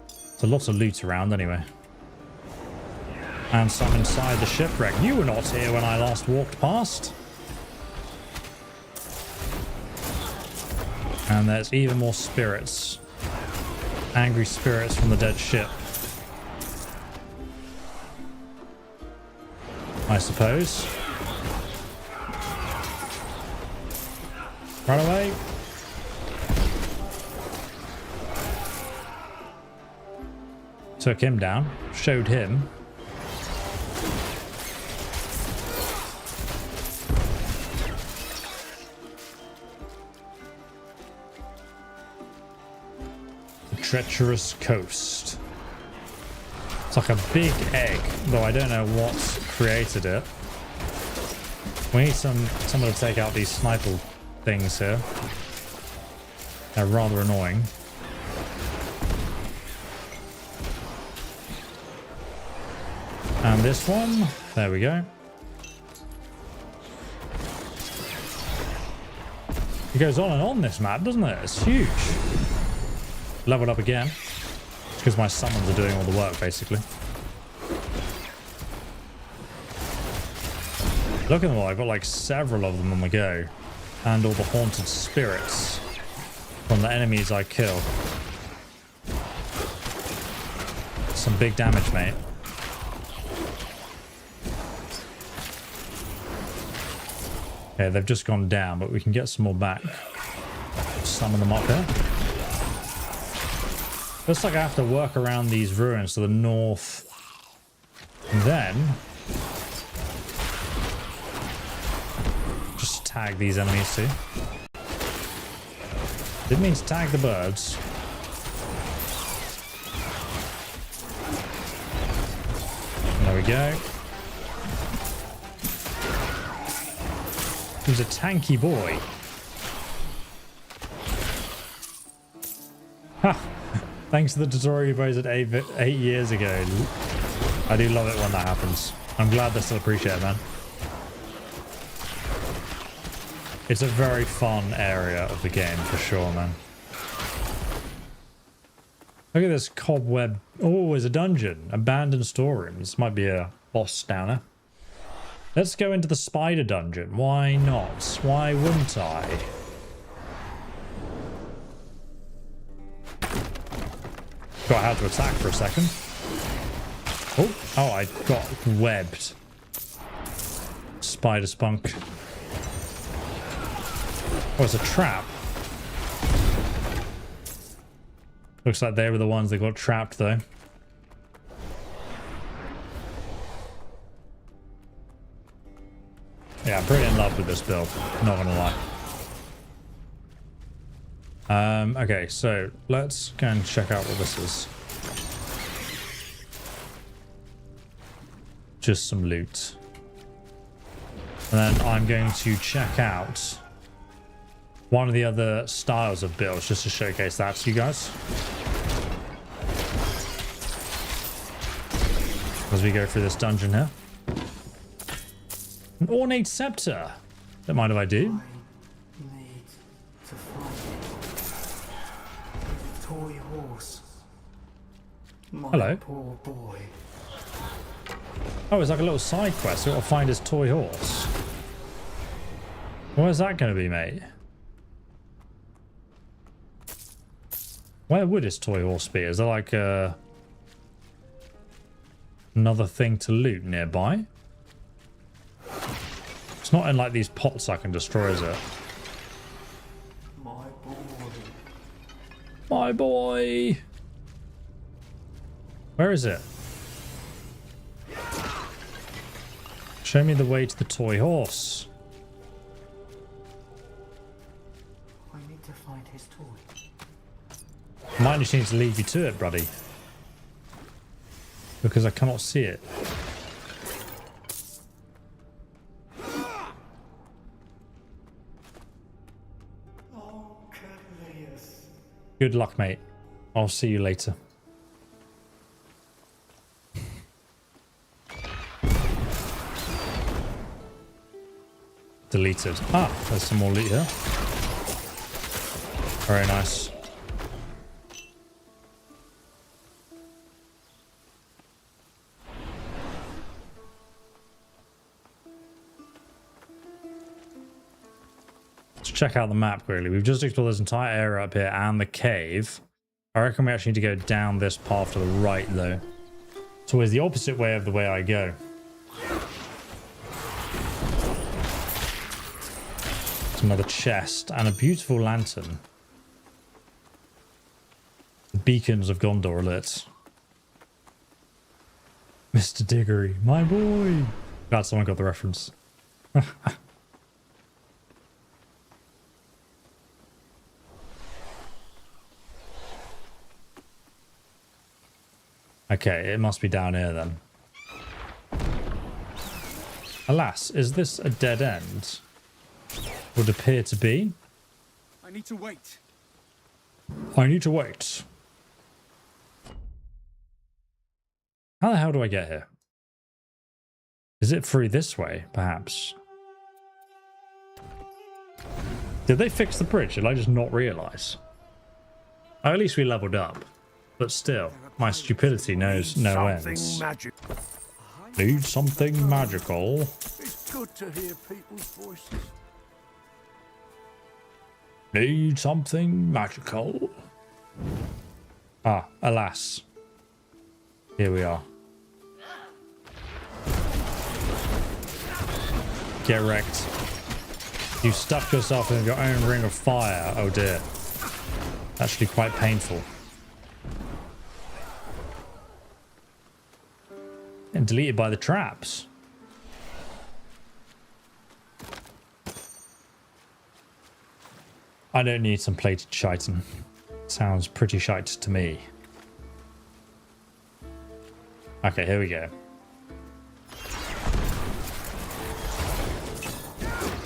There's a lot of loot around anyway. And some inside the shipwreck. You were not here when I last walked past. And there's even more spirits. Angry spirits from the dead ship. I suppose. Run away. Took him down. Showed him. The treacherous coast. It's like a big egg, though I don't know what created it. We need someone to take out these sniper things here. They're rather annoying. And this one, there we go. It goes on and on this map, doesn't it? It's huge. Leveled up again. It's because my summons are doing all the work, basically. Look at them all. I've got like several of them on the go. And all the haunted spirits from the enemies I kill. Some big damage, mate. Okay, they've just gone down, but we can get some more back. Summon them up here. Looks like I have to work around these ruins to the north. And then just tag these enemies too. Didn't mean to tag the birds. There we go. He's a tanky boy. Ha! Thanks to the tutorial you posted 8 years ago. I do love it when that happens. I'm glad they still appreciate it, man. It's a very fun area of the game for sure, man. Look at this cobweb. Oh, there's a dungeon. Abandoned storeroom. This might be a boss downer. Let's go into the spider dungeon. Why not? Why wouldn't I? Got how to attack for a second. Oh, I got webbed. Spider spunk. Oh, it's a trap. Looks like they were the ones that got trapped, though. Yeah, I'm pretty in love with this build. Not gonna lie. Okay, so let's go and check out what this is. Just some loot. And then I'm going to check out one of the other styles of builds just to showcase that to you guys. As we go through this dungeon here. An ornate scepter. Don't mind if I do. Toy horse. My Hello. Poor boy. Oh, it's like a little side quest. We've got to find his toy horse. Where's that going to be, mate? Where would his toy horse be? Is there like another thing to loot nearby? It's not in like these pots I can destroy, is it? My boy. My boy. Where is it? Show me the way to the toy horse. I need to find his toy. Might just need to leave you to it, buddy. Because I cannot see it. Oh, Cavaliers. Good luck, mate. I'll see you later. Deleted. Ah, there's some more loot here. Very nice. Let's check out the map quickly. We've just explored this entire area up here and the cave. I reckon we actually need to go down this path to the right, though. It's always the opposite way of the way I go. Another chest and a beautiful lantern. The beacons of Gondor are lit. Mr. Diggory, my boy. Glad someone got the reference. Okay, it must be down here then. Alas, is this a dead end? Would appear to be. I need to wait. I need to wait. How the hell do I get here? Is it through this way, perhaps? Did they fix the bridge? Did I just not realize? Oh, at least we leveled up. But still, my stupidity knows no ends. Need something magical. It's good to hear people's voices. Need something magical. Ah, alas. Here we are. Get wrecked. You stuck yourself in your own ring of fire. Oh dear. Actually quite painful. And deleted by the traps. I don't need some plated chitin. Sounds pretty shite to me. Okay, here we go.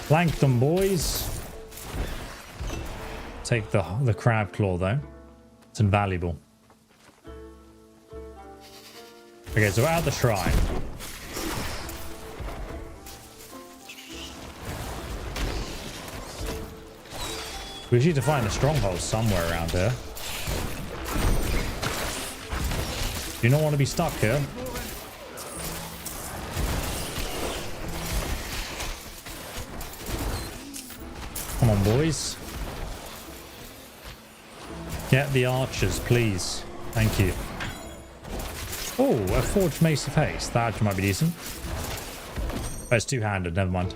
Flank them, boys. Take the crab claw though. It's invaluable. Okay, so we're at the shrine. We need to find a stronghold somewhere around here. Do you not want to be stuck here? Come on, boys. Get the archers, please. Thank you. Oh, a forged mace of haste. That actually might be decent. Oh, it's two-handed. Never mind.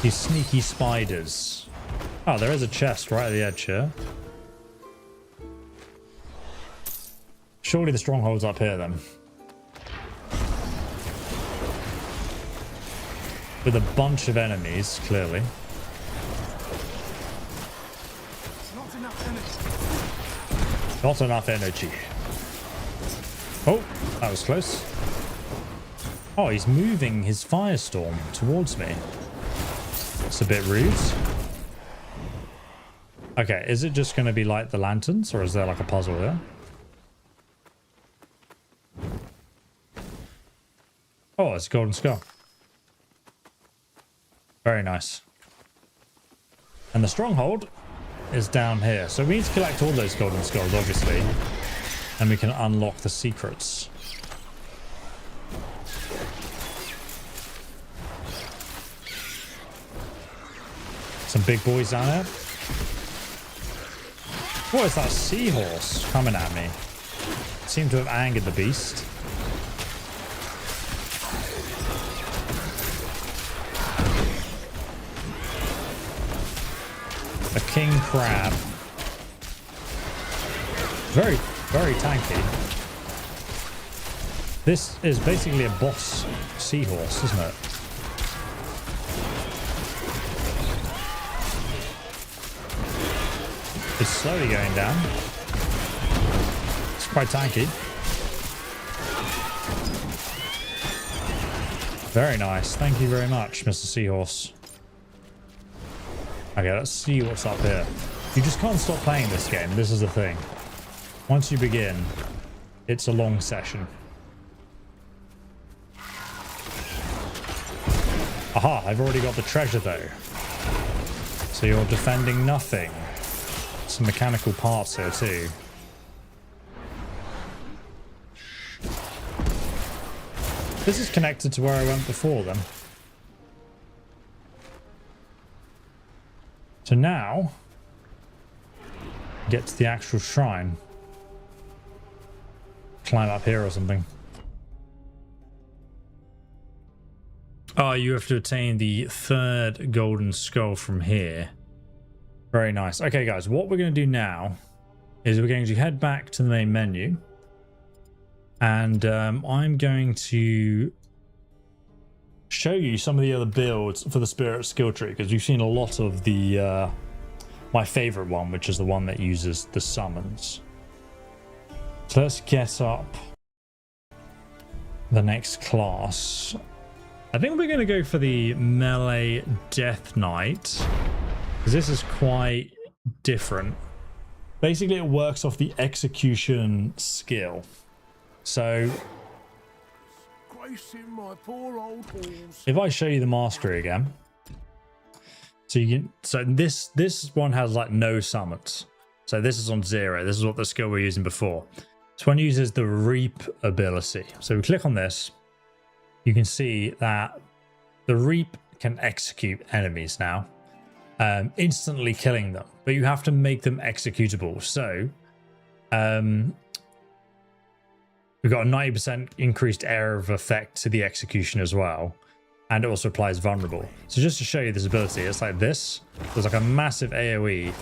These sneaky spiders. Oh, there is a chest right at the edge here. Surely the stronghold's up here then. With a bunch of enemies, clearly. Not enough energy. Oh, that was close. Oh, he's moving his firestorm towards me. It's a bit rude. Okay, is it just going to be like the lanterns, or is there like a puzzle there? Oh, it's a golden skull. Very nice. And the stronghold is down here. So we need to collect all those golden skulls, obviously. And we can unlock the secrets. Some big boys down there. What is that seahorse coming at me? Seem to have angered the beast. A king crab. Very, very tanky. This is basically a boss seahorse, isn't it? It's slowly going down. It's quite tanky. Very nice. Thank you very much, Mr. Seahorse. Okay, let's see what's up here. You just can't stop playing this game. This is the thing. Once you begin, it's a long session. Aha, I've already got the treasure though. So you're defending nothing. Some mechanical parts here too. This is connected to where I went before then. So now, get to the actual shrine. Climb up here or something. Oh, you have to attain the third golden skull from here. Very nice. Okay, guys, what we're going to do now is we're going to head back to the main menu. And I'm going to show you some of the other builds for the Spirit skill tree, because you've seen a lot of the my favorite one, which is the one that uses the summons. So let's get up the next class. I think we're going to go for the melee Death Knight, because this is quite different. Basically, it works off the execution skill. So racing my poor old horse. If I show you the mastery again, so this one has like no summons. So this is on 0. This is what the skill we're using before. This one uses the Reap ability. So we click on this, you can see that the Reap can execute enemies now, instantly killing them, but you have to make them executable. So we've got a 90% increased area of effect to the execution as well, and it also applies vulnerable. So just to show you this ability, it's like this. There's like a massive AoE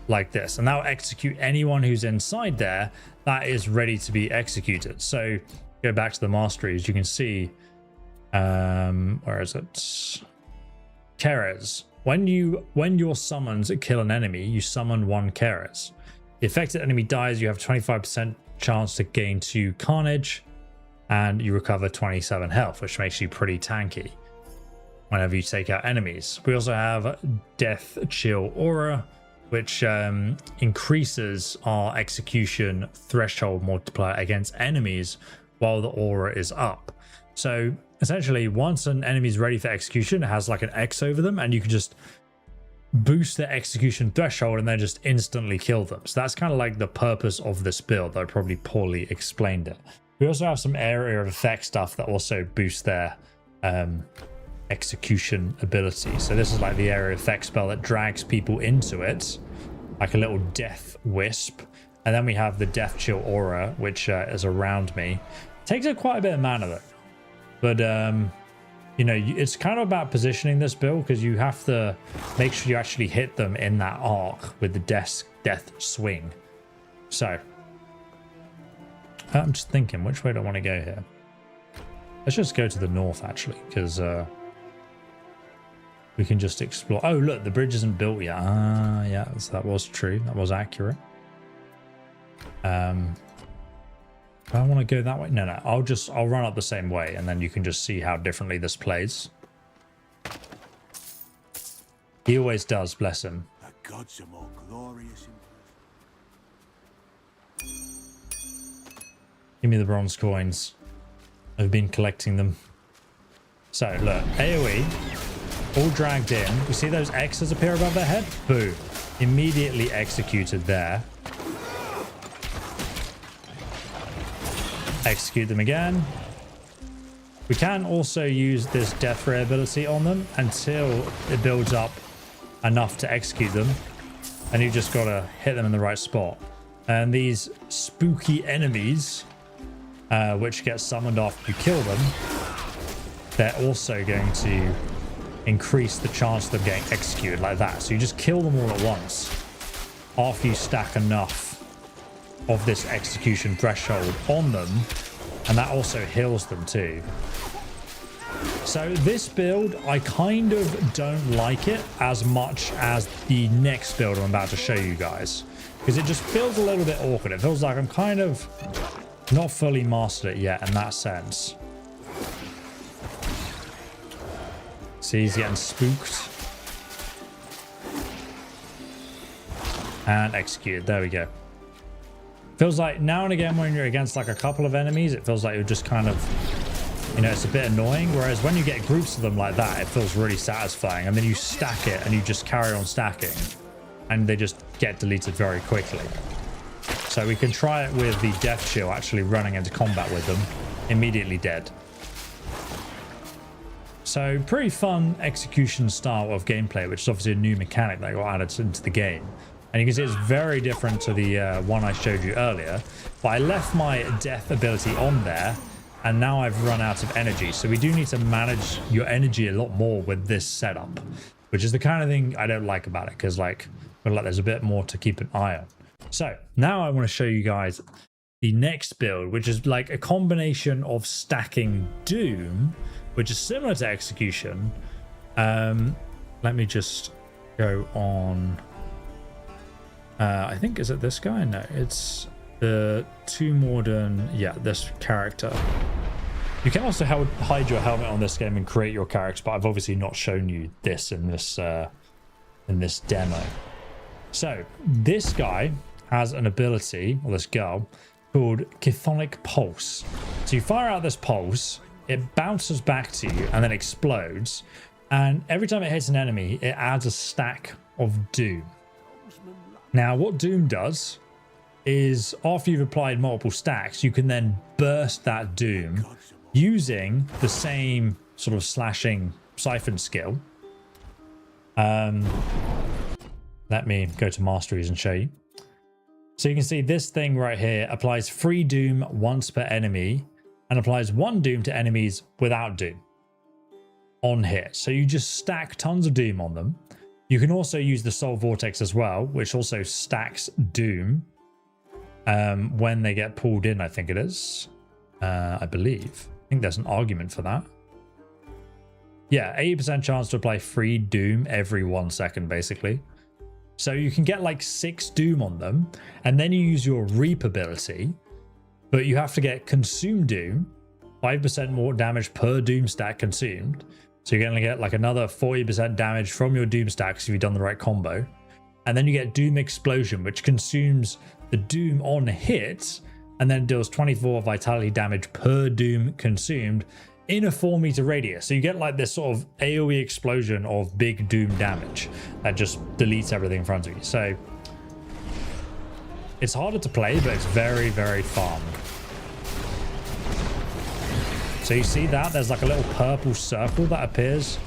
like this, and that'll execute anyone who's inside there that is ready to be executed. So go back to the masteries, you can see where is it? Keres. When your summons kill an enemy, you summon 1 Keres. The affected enemy dies, you have 25% chance to gain 2 carnage, and you recover 27 health, which makes you pretty tanky whenever you take out enemies. We also have Death Chill Aura, which increases our execution threshold multiplier against enemies while the aura is up. So essentially, once an enemy is ready for execution, it has like an X over them, and you can just boost their execution threshold and then just instantly kill them. So that's kind of like the purpose of this build. I probably poorly explained it. We also have some area of effect stuff that also boosts their execution ability. So this is like the area of effect spell that drags people into it, like a little death wisp. And then we have the Death Chill Aura, which is around me. Takes up quite a bit of mana though. But you know, it's kind of about positioning this build, because you have to make sure you actually hit them in that arc with the death swing. So I'm just thinking, which way do I want to go here? Let's just go to the north actually, because we can just explore. Oh look, the bridge isn't built yet. Yeah, so that was true, that was accurate. I want to go that way. No, I'll run up the same way, and then you can just see how differently this plays. He always does, bless him. The gods are more glorious in Give me the bronze coins. I've been collecting them. So look, AoE, all dragged in. You see those X's appear above their head? Boo. Immediately executed there. Execute them again. We can also use this death ray ability on them until it builds up enough to execute them, and you just gotta hit them in the right spot. And these spooky enemies, which get summoned after you kill them, they're also going to increase the chance of them getting executed like that. So you just kill them all at once after you stack enough of this execution threshold on them, and that also heals them too. So this build, I kind of don't like it as much as the next build I'm about to show you guys, because it just feels a little bit awkward. It feels like I'm kind of not fully mastered it yet in that sense. See, he's getting spooked. And executed. There we go. Feels like now and again when you're against like a couple of enemies, it feels like you're just kind of, you know, it's a bit annoying. Whereas when you get groups of them like that, it feels really satisfying. And then you stack it and you just carry on stacking, and they just get deleted very quickly. So we can try it with the Death Chill, actually running into combat with them, immediately dead. So pretty fun execution style of gameplay, which is obviously a new mechanic that got added into the game. And you can see it's very different to the one I showed you earlier. But I left my death ability on there, and now I've run out of energy. So we do need to manage your energy a lot more with this setup, which is the kind of thing I don't like about it, because like, I feel like there's a bit more to keep an eye on. So now I want to show you guys the next build, which is like a combination of stacking Doom, which is similar to Execution. Let me just go on. I think, is it this guy? No, it's the Too Modern. Yeah, this character. You can also hide your helmet on this game and create your character, but I've obviously not shown you this in this demo. So this guy has an ability, or this girl, called Chthonic Pulse. So you fire out this pulse, it bounces back to you and then explodes. And every time it hits an enemy, it adds a stack of doom. Now, what doom does is after you've applied multiple stacks, you can then burst that doom using the same sort of slashing siphon skill. Let me go to masteries and show you. So you can see this thing right here applies 3 doom once per enemy and applies 1 doom to enemies without doom on hit. So you just stack tons of doom on them. You can also use the soul vortex as well, which also stacks doom when they get pulled in, I think it is. I believe. I think there's an argument for that. Yeah, 80% chance to apply 3 doom every 1 second, basically. So you can get like 6 doom on them, and then you use your reap ability, but you have to get consume doom, 5% more damage per doom stack consumed. So you're going to get like another 40% damage from your doom stacks if you've done the right combo. And then you get doom explosion, which consumes the doom on hit, and then deals 24 vitality damage per doom consumed in a 4-meter radius. So you get like this sort of AoE explosion of big doom damage that just deletes everything in front of you. So it's harder to play, but it's very, very fun. So you see that there's like a little purple circle that appears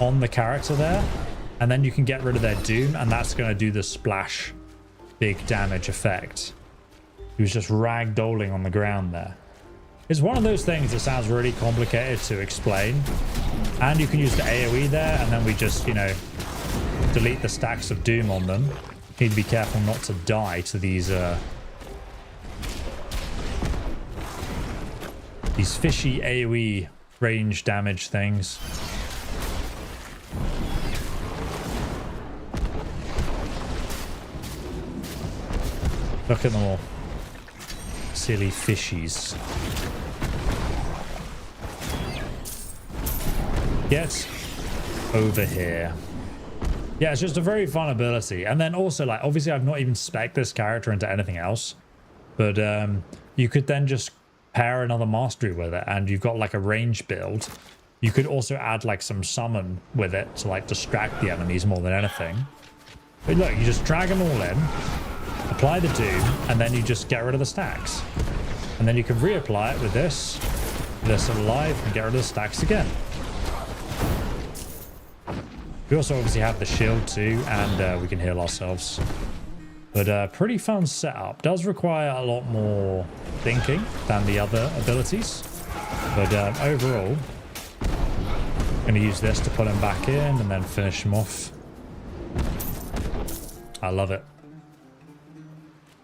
on the character there, and then you can get rid of their doom, and that's going to do the splash big damage effect. He was just ragdolling on the ground there. It's one of those things that sounds really complicated to explain, and you can use the AoE there, and then we just, you know, delete the stacks of doom on them. Need to be careful not to die to these fishy AoE range damage things. Look at them all. Silly fishies. Get over here. Yeah, it's just a very fun ability. And then also, like, obviously I've not even spec'd this character into anything else, but you could then just pair another mastery with it, and you've got like a range build. You could also add like some summon with it to like distract the enemies more than anything. But look, you just drag them all in, apply the doom, and then you just get rid of the stacks. And then you can reapply it with this. They're still alive, and get rid of the stacks again. We also obviously have the shield too, and we can heal ourselves. But pretty fun setup. Does require a lot more thinking than the other abilities. But overall, I'm going to use this to put him back in and then finish him off. I love it.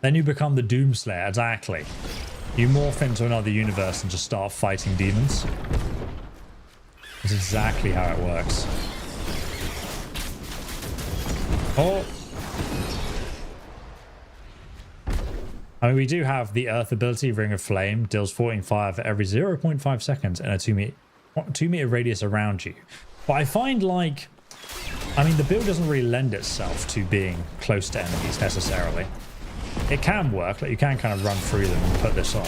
Then you become the Doomslayer, exactly. You morph into another universe and just start fighting demons. That's exactly how it works. Oh! I mean, we do have the Earth ability, Ring of Flame, deals 14 fire for every 0.5 seconds in a 2-meter radius around you. But I find like, I mean, the build doesn't really lend itself to being close to enemies necessarily. It can work, like you can kind of run through them and put this on,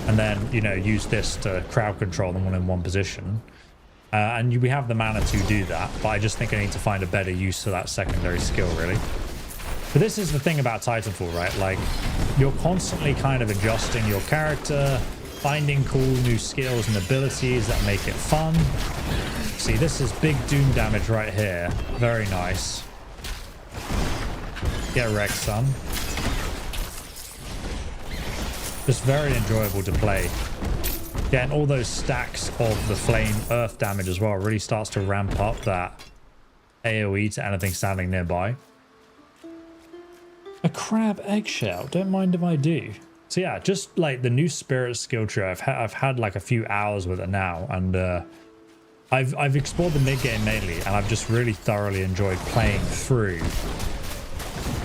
and then, you know, use this to crowd control them in one position. And we have the mana to do that, but I just think I need to find a better use for that secondary skill, really. But this is the thing about Titanfall, right? Like, you're constantly kind of adjusting your character, finding cool new skills and abilities that make it fun. See, this is big doom damage right here. Very nice. Get wrecked, son. Just very enjoyable to play. Getting all those stacks of the flame earth damage as well really starts to ramp up that AoE to anything standing nearby. A crab eggshell, don't mind if I do. So yeah, just like the new spirit skill tree, I've had like a few hours with it now, and I've explored the mid game mainly, and I've just really thoroughly enjoyed playing through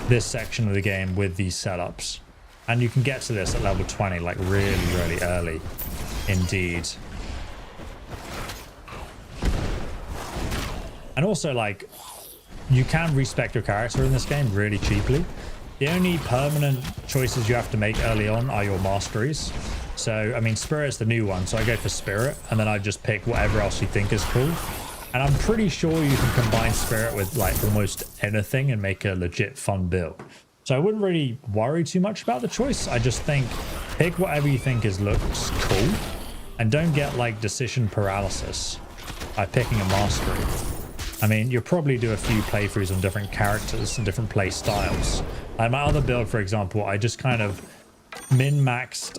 this section of the game with these setups. And you can get to this at level 20 like really early indeed. And also, like, you can respec your character in this game really cheaply. The only permanent choices you have to make early on are your masteries. So, I mean, Spirit's the new one, so I go for Spirit, and then I just pick whatever else you think is cool. And I'm pretty sure you can combine Spirit with like almost anything and make a legit fun build. So I wouldn't really worry too much about the choice. I just think pick whatever you think looks cool, and don't get like decision paralysis by picking a mastery. I mean, you'll probably do a few playthroughs on different characters and different play styles. Like my other build, for example, I just kind of min-maxed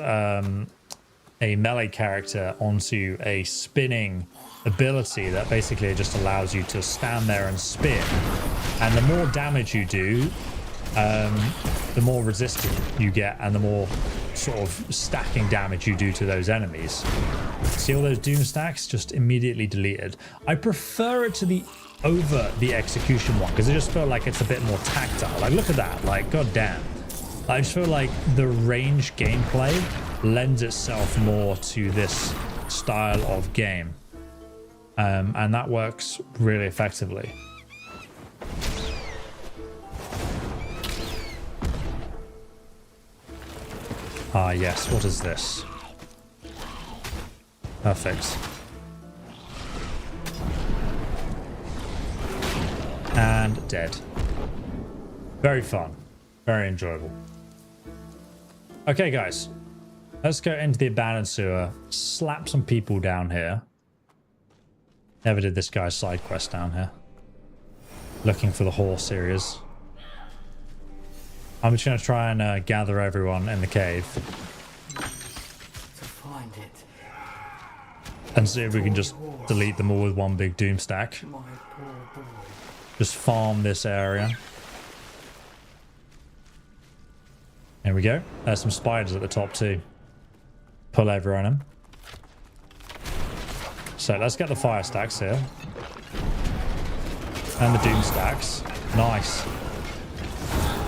a melee character onto a spinning ability that basically just allows you to stand there and spin. And the more damage you do, the more resistant you get and the more sort of stacking damage you do to those enemies. See all those doom stacks just immediately deleted. I prefer it to the over the execution one because I just feel like it's a bit more tactile. Like look at that, like god damn. I just feel like the range gameplay lends itself more to this style of game, and that works really effectively. Ah yes, what is this? Perfect. And dead. Very fun. Very enjoyable. Okay, guys. Let's go into the abandoned sewer. Slap some people down here. Never did this guy's side quest down here. Looking for the horse series. I'm just going to try and gather everyone in the cave. To find it. And see if we can just delete them all with one big doom stack. My poor boy. Just farm this area. There we go. There's some spiders at the top too. Pull over on them. So let's get the fire stacks here. And the doom stacks. Nice.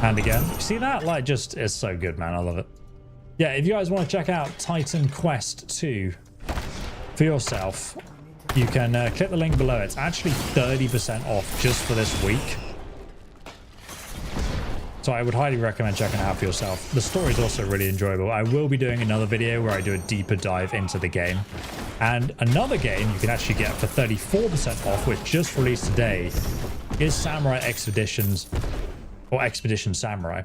And again. You see that? Like just, it's so good, man. I love it. Yeah, if you guys want to check out Titan Quest 2 for yourself, you can click the link below. It's actually 30% off just for this week. So I would highly recommend checking it out for yourself. The story is also really enjoyable. I will be doing another video where I do a deeper dive into the game. And another game you can actually get for 34% off, which just released today, is Samurai Expeditions, or Expedition Samurai.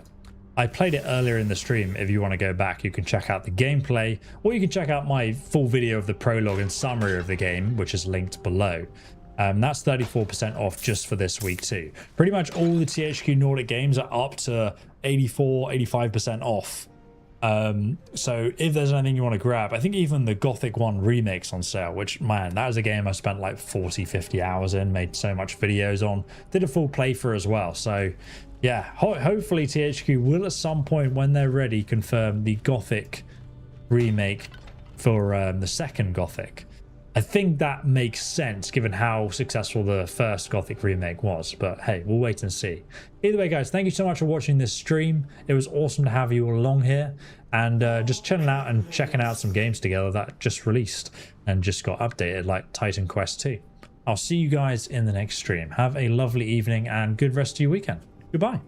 I played it earlier in the stream. If you want to go back, you can check out the gameplay, or you can check out my full video of the prologue and summary of the game, which is linked below. That's 34% off just for this week too. Pretty much all the THQ Nordic games are up to 84-85% off. So if there's anything you want to grab, I think even the Gothic 1 remake's on sale, which, man, that was a game I spent like 40-50 hours in, made so much videos on, did a full playthrough as well. So yeah, hopefully THQ will at some point when they're ready confirm the Gothic remake for the second Gothic. I think that makes sense given how successful the first Gothic remake was, but hey, we'll wait and see. Either way, guys, thank you so much for watching this stream. It was awesome to have you all along here and just chilling out and checking out some games together that just released and just got updated, like Titan Quest 2. I'll see you guys in the next stream. Have a lovely evening and good rest of your weekend. Goodbye.